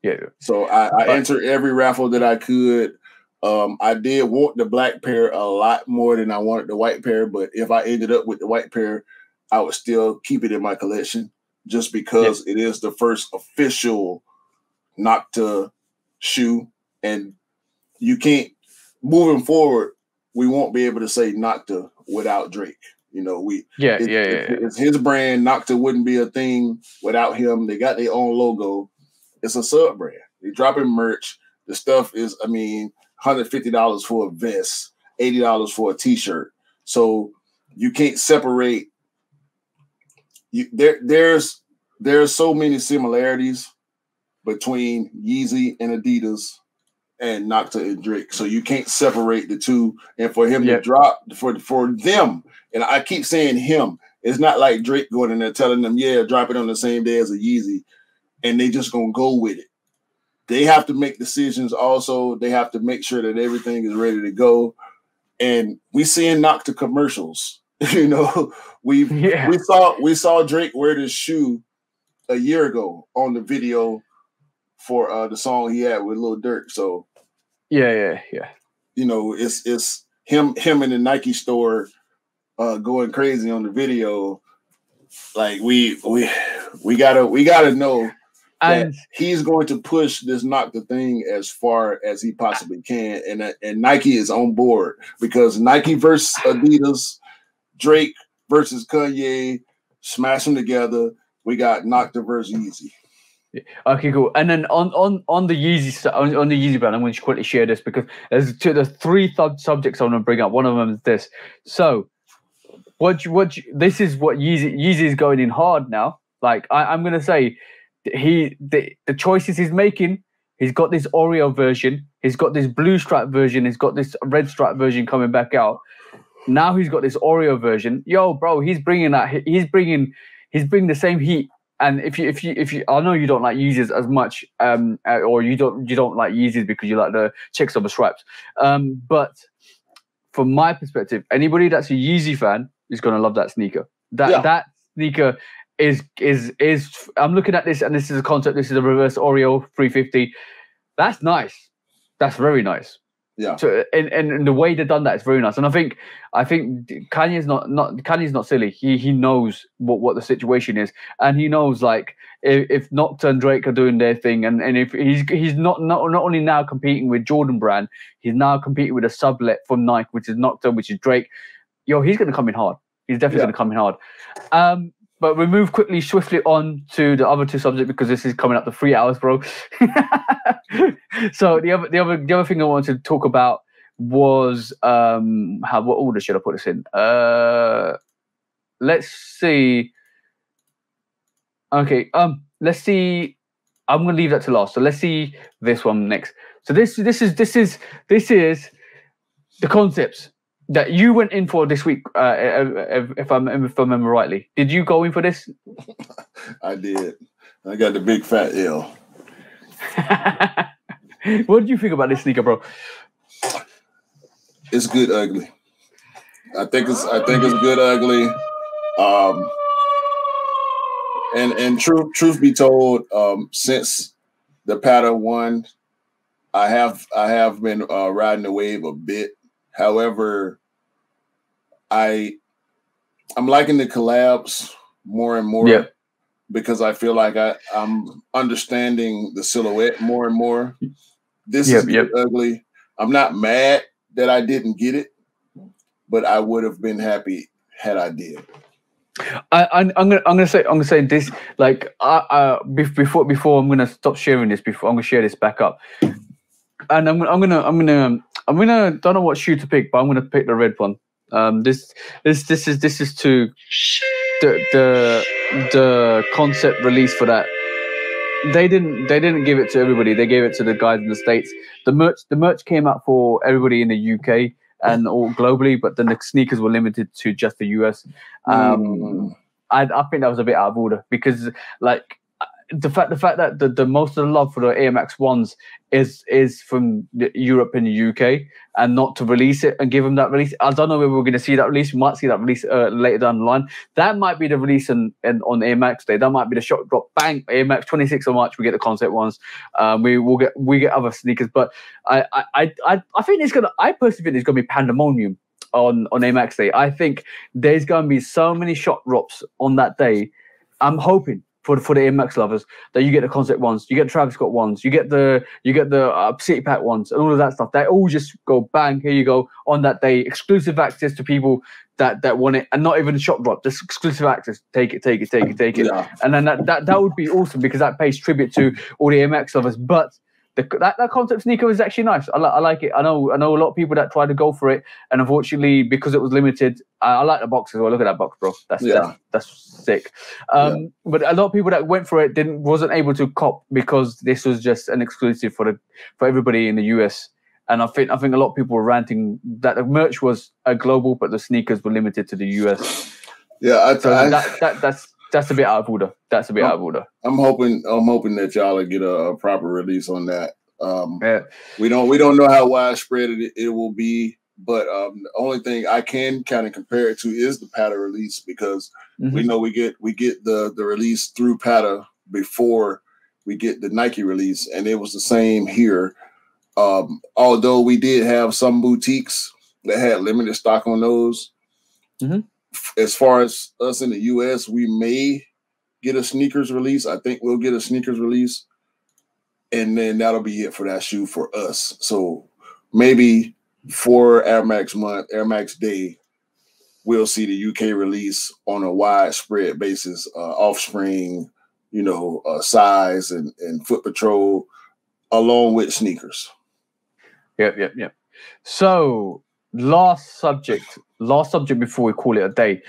Yeah. So I entered every raffle that I could. I did want the black pair a lot more than I wanted the white pair, but if I ended up with the white pair, I would still keep it in my collection just because it is the first official Nocta shoe. And you can't, moving forward, we won't be able to say Nocta without Drake. You know, it's his brand. Nocta wouldn't be a thing without him. They got their own logo. It's a sub brand. They dropping merch. The stuff is, I mean, $150 for a vest, $80 for a t-shirt. So you can't separate. There's so many similarities between Yeezy and Adidas and Nocta and Drake. So you can't separate the two. And for him to drop, for them, and I keep saying him, it's not like Drake going in there telling them, drop it on the same day as a Yeezy, and they just gonna go with it. They have to make decisions also. They have to make sure that everything is ready to go. And we seeing Nocta commercials. You know, we saw Drake wear this shoe a year ago on the video for the song he had with Lil Durk. So yeah. You know, it's him in the Nike store going crazy on the video. Like we gotta know. And he's going to push this Nocta thing as far as he possibly can, and Nike is on board because Nike versus Adidas, Drake versus Kanye, smash them together. We got Nocta versus Yeezy. Okay, cool. And then on the Yeezy on the Yeezy brand, I'm going to quickly share this because there's three subjects I want to bring up. One of them is this. So, this is what Yeezy is going in hard now. Like I'm going to say. The choices he's making, he's got this Oreo version, he's got this blue stripe version, he's got this red stripe version coming back out. Now he's got this Oreo version. Yo, bro, he's bringing the same heat. And if you, I know you don't like Yeezys as much, or you don't like Yeezys because you like the checks of the stripes. But from my perspective, anybody that's a Yeezy fan is gonna love that sneaker. That sneaker. Is I'm looking at this, and this is a concept. This is a reverse Oreo 350. That's nice. That's very nice. Yeah. So and the way they've done that is very nice. And I think Kanye's not silly. He knows what the situation is, and he knows like if Nocta and Drake are doing their thing, and if he's not only now competing with Jordan Brand, he's now competing with a sublet from Nike, which is Nocta, which is Drake. Yo, he's gonna come in hard. He's definitely gonna come in hard. But we move swiftly on to the other two subjects because this is coming up to 3 hours, bro. So the other thing I wanted to talk about was what order should I put this in? let's see. Okay, let's see. I'm gonna leave that to last. So let's see this one next. So this is the concepts that you went in for this week. If I remember rightly, did you go in for this? I did. I got the big fat L. What do you think about this sneaker, bro? It's good ugly. I think it's good ugly. And truth be told, since the Pata one, I have been riding the wave a bit. However, I'm liking the collabs more and more because I feel like I'm understanding the silhouette more and more. This is good ugly. I'm not mad that I didn't get it, but I would have been happy had I did. I'm gonna say this, like before I'm gonna stop sharing this. Before I'm gonna share this back up, and I'm gonna don't know what shoe to pick, but I'm gonna pick the red one. This is to the concept release for that. They didn't give it to everybody. They gave it to the guys in the States. The merch came out for everybody in the UK and all globally, but then the sneakers were limited to just the US. I think that was a bit out of order because, like, the fact that the most of the love for the Air Max ones is from Europe and the UK, and not to release it and give them that release. I don't know whether we're going to see that release. We might see that release later down the line. That might be the release on Air Max Day. That might be the shot drop. Bang! Air Max 26th of March. We get the concept ones. We get other sneakers, but I think it's gonna. I personally think it's gonna be pandemonium on Air Max Day. I think there's gonna be so many shot drops on that day. I'm hoping for the Air Max lovers that you get the concept ones, you get the Travis Scott ones, you get the City Pack ones, and all of that stuff. They all just go bang. Here you go on that day. Exclusive access to people that want it, and not even a shop drop. Just exclusive access. Take it. Yeah. And then that would be awesome because that pays tribute to all the Air Max lovers. But that concept sneaker is actually nice. I like it. I know a lot of people that tried to go for it, and unfortunately, because it was limited, I like the box as well. Look at that box, bro. That's sick. But a lot of people that went for it wasn't able to cop because this was just an exclusive for everybody in the US. And I think a lot of people were ranting that the merch was global, but the sneakers were limited to the US. Yeah, that's a bit out of order. Out of order. I'm hoping that y'all will get a proper release on that. We don't know how widespread it will be, but the only thing I can kind of compare it to is the Pata release because we know we get the release through Pata before we get the Nike release, and it was the same here. Although we did have some boutiques that had limited stock on those. As far as us in the US, we may get a sneakers release. I think we'll get a sneakers release, and then that'll be it for that shoe for us. So maybe for Air Max month, Air Max Day, we'll see the UK release on a widespread basis, Offspring, size and Foot Patrol, along with sneakers. Yep. So last subject before we call it a day,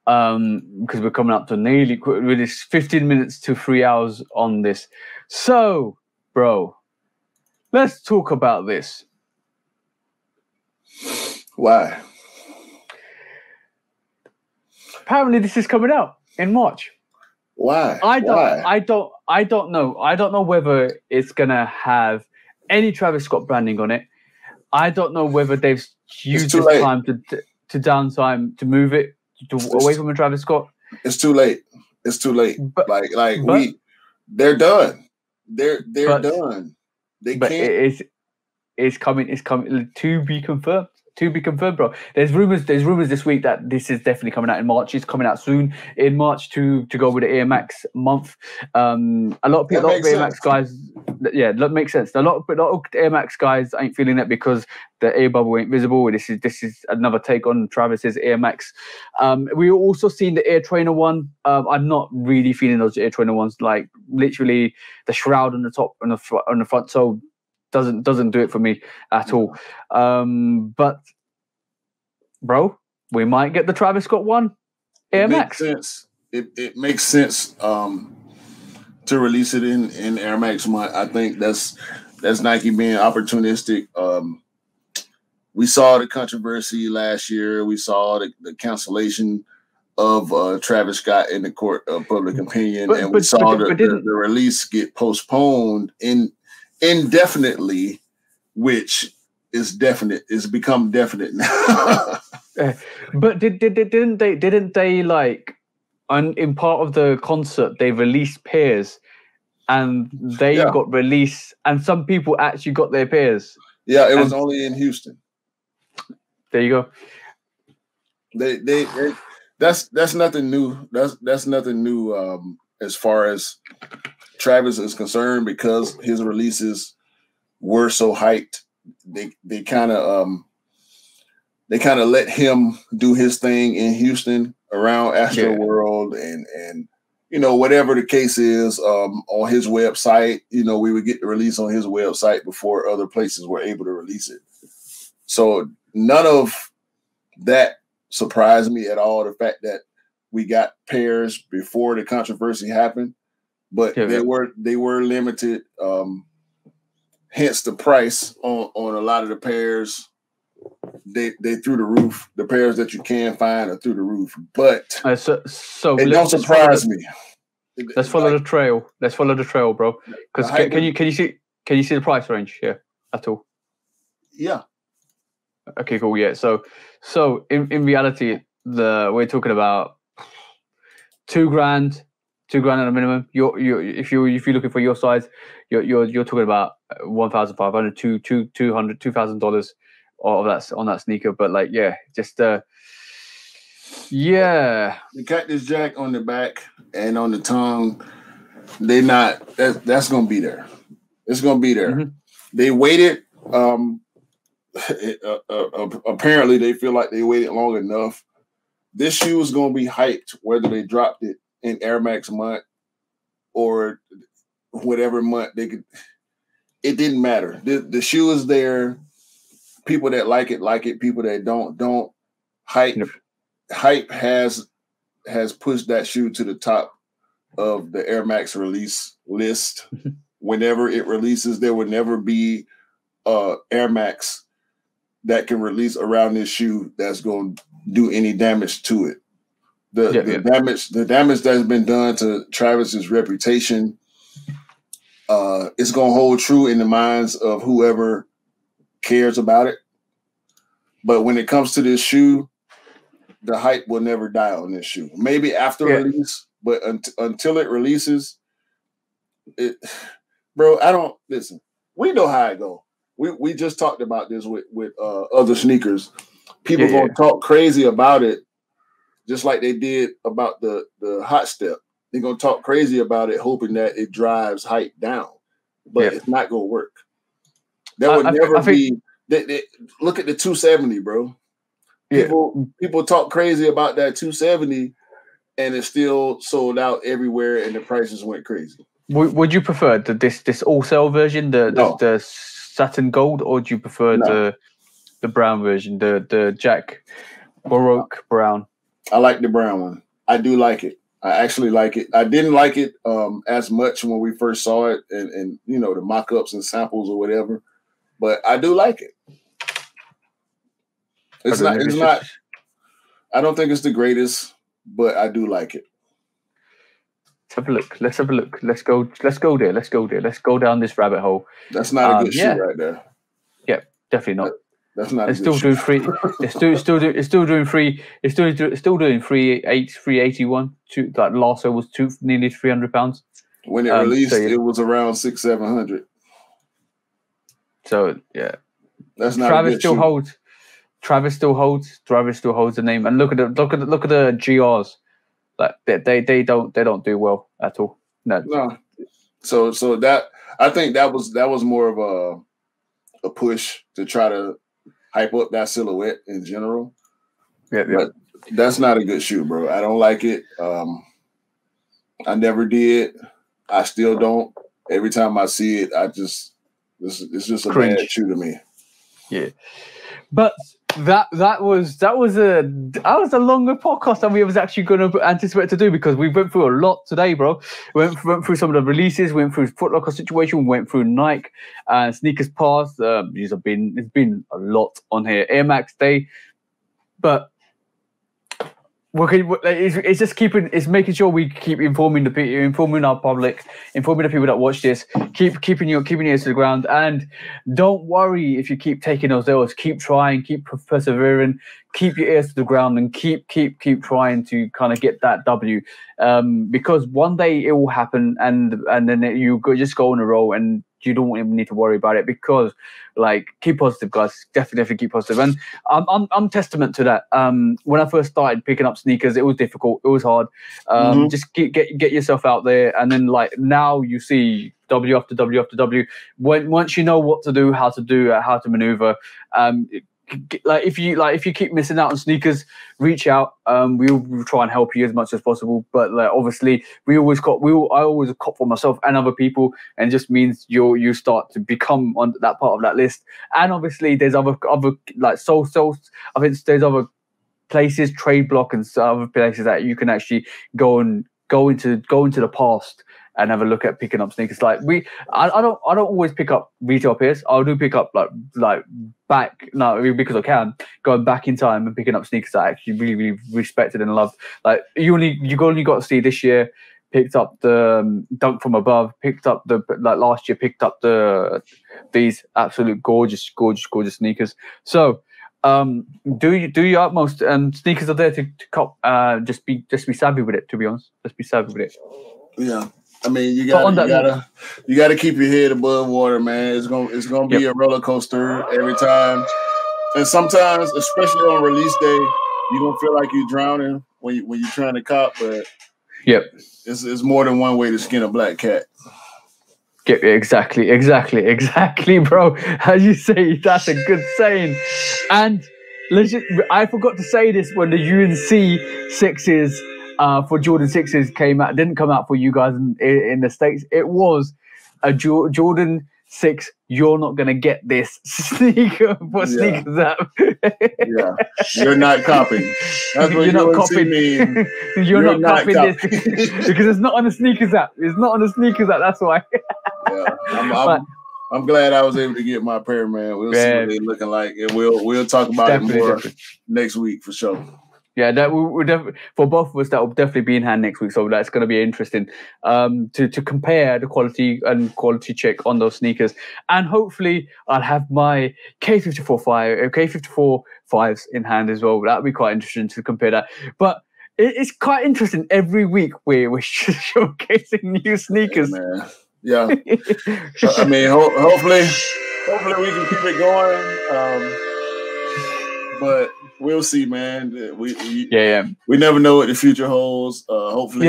because we're coming up to nearly with this 15 minutes to 3 hours on this. So, bro, let's talk about this. Why? Apparently, this is coming out in March. Why? I don't know. I don't know whether it's gonna have any Travis Scott branding on it. I don't know whether they've used this time to downtime to move it away from a Travis Scott. It's too late. But, they're done. They're done. They can't. It's coming to be confirmed. Bro. There's rumors this week that this is definitely coming out in March. It's coming out soon in March to go with the Air Max month. A lot of Air Max guys, that makes sense. A lot of Air Max guys ain't feeling it because the air bubble ain't visible. This is another take on Travis's Air Max. We also seen the Air Trainer one. I'm not really feeling those Air Trainer ones. Like literally the shroud on the top on the front sole doesn't do it for me at all. But bro, we might get the Travis Scott one. Air makes Max. sense. It makes sense to release it in Air Max month. I think that's Nike being opportunistic. We saw the controversy last year. We saw the cancellation of Travis Scott in the court of public opinion, and we saw the release get postponed indefinitely, which is definite. It's become definite now. But didn't they like in part of the concert they released pairs, and they got released, and some people actually got their pairs. Yeah, it was only in Houston. There you go. They that's nothing new. That's nothing new as far as Travis is concerned, because his releases were so hyped. They kind of let him do his thing in Houston around Astro World and whatever the case is on his website. We would get the release on his website before other places were able to release it. So none of that surprised me at all. The fact that we got pairs before the controversy happened, but they were limited. Hence the price on a lot of the pairs. They through the roof. The pairs that you can find are through the roof. But so it don't surprise me. Let's follow the trail. Let's follow the trail, bro. Because can you see the price range here at all? Yeah. Okay, cool. Yeah. So in reality, we're talking about $2,000 at a minimum. If you're looking for your size, you're talking about $1,500, $2,000 on that sneaker. But the Cactus Jack on the back and on the tongue, they're not. That's gonna be there. It's gonna be there. Mm-hmm. They waited. Apparently, they feel like they waited long enough. This shoe is gonna be hyped, whether they dropped it in Air Max month or whatever month they could. It didn't matter. The shoe is there. People that like it. People that don't. Hype has pushed that shoe to the top of the Air Max release list. Whenever it releases, there will never be Air Max that can release around this shoe that's going to do any damage to it. The damage that's been done to Travis's reputation, it's going to hold true in the minds of whoever cares about it. But when it comes to this shoe, the hype will never die on this shoe. Maybe after release, but until it releases, bro, I don't listen. We know how it go. We just talked about this with other sneakers. People gonna talk crazy about it, just like they did about the Hot Step. They're gonna talk crazy about it, hoping that it drives hype down, but it's not gonna work. That would never be. Look at the 270, bro. People talk crazy about that 270, and it's still sold out everywhere, and the prices went crazy. Would you prefer this all sale version, the satin gold, or do you prefer the brown version, the Jack Baroque brown? I like the brown one. I do like it. I actually like it. I didn't like it as much when we first saw it, and the mock-ups and samples or whatever, but I do like it. It's not. I don't think it's the greatest, but I do like it. Let's have a look. Let's go there. Let's go down this rabbit hole. That's not a good shoe right there. Yeah, definitely not. That's not. It's still doing free. It's still doing free. It's still doing 381. That last one was nearly £300. When it released, it was around 600-700. So yeah, that's not. Travis still holds. Travis still holds the name, and look at the GRs. Like they don't do well at all. No. So that I think that was more of a push to try to hype up that silhouette in general. Yeah. But that's not a good shoe, bro. I don't like it. I never did. I still don't. Every time I see it, it's just a cringe. bad shoe to me. Yeah. But that was a longer podcast than we was actually going to anticipate to do, because we went through a lot today, bro. Went through some of the releases, went through Foot Locker situation, went through Nike and Sneakers Pass. It's been a lot on here. Air Max Day, but it's just it's making sure we keep informing the people, informing our public, informing the people that watch this, keeping your ears to the ground, and don't worry if you keep taking those L's. Keep trying, keep persevering, keep your ears to the ground, and keep trying to kind of get that W, because one day it will happen, and then you just go on a roll, and you don't even need to worry about it, because like, keep positive, guys. Definitely keep positive. And I'm testament to that. When I first started picking up sneakers, it was difficult, it was hard. Just get yourself out there, and then like now you see W after W after W. Once you know what to do, how to maneuver. If you keep missing out on sneakers, reach out. We'll try and help you as much as possible. But like, obviously, I always cop for myself and other people, and it just means you start to become on that part of that list. And obviously, there's other like Soul. I think there's other places, Trade Block, and other places that you can actually go into the past and have a look at picking up sneakers. Like I don't always pick up retail pairs. I do pick up like back, no, because I can, going back in time and picking up sneakers that I actually really respected and loved. Like you only got to see this year, picked up the Dunk from Above, picked up last year, picked up these absolute gorgeous sneakers. So do your utmost, and sneakers are there to cop. Just be savvy with it. To be honest, just be savvy with it. Yeah. I mean, you gotta keep your head above water, man. It's gonna be a roller coaster every time, and sometimes, especially on release day, you don't feel like you're drowning when you're trying to cop. But it's more than one way to skin a black cat. Exactly, bro. As you say, that's a good saying. And I forgot to say this when the UNC 6s. For Jordan 6s didn't come out for you guys in the States. It was a Jordan 6. You're not gonna get this sneaker for Sneakers app. Yeah, you're not copying. That's what you're not copying. You're not copying this because it's not on the Sneakers app. It's not on the Sneakers app. That's why. I'm glad I was able to get my pair, man. We'll see what they're looking like, and we'll talk about it more next week for sure. Yeah, that we'll definitely, for both of us, that will definitely be in hand next week. So that's going to be interesting to compare the quality check on those sneakers. And hopefully I'll have my K54 5s in hand as well. That'll be quite interesting to compare that. But it's quite interesting. Every week we're showcasing new sneakers. Yeah, man. Yeah. I mean, hopefully we can keep it going. But we'll see, man. We never know what the future holds. Hopefully,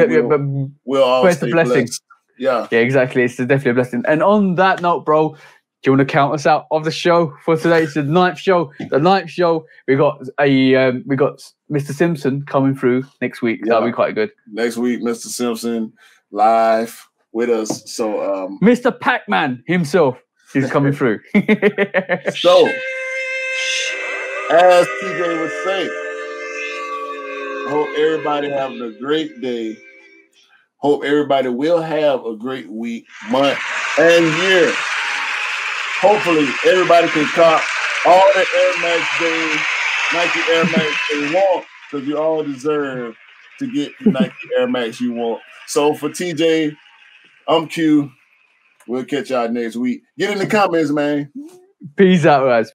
we'll all stay blessed. Yeah, exactly. It's definitely a blessing. And on that note, bro, do you want to count us out of the show for today? It's the ninth show. We got Mr. Simpson coming through next week. That'll be quite good. Next week, Mr. Simpson live with us. So, Mr. Pac-Man himself is coming through. So, as TJ would say, I hope everybody having a great day. Hope everybody will have a great week, month, and year. Hopefully, everybody can cop all the Air Max days, Nike Air Max they want, because you all deserve to get the Nike Air Max you want. So for TJ, I'm Q. We'll catch y'all next week. Get in the comments, man. Peace out, guys.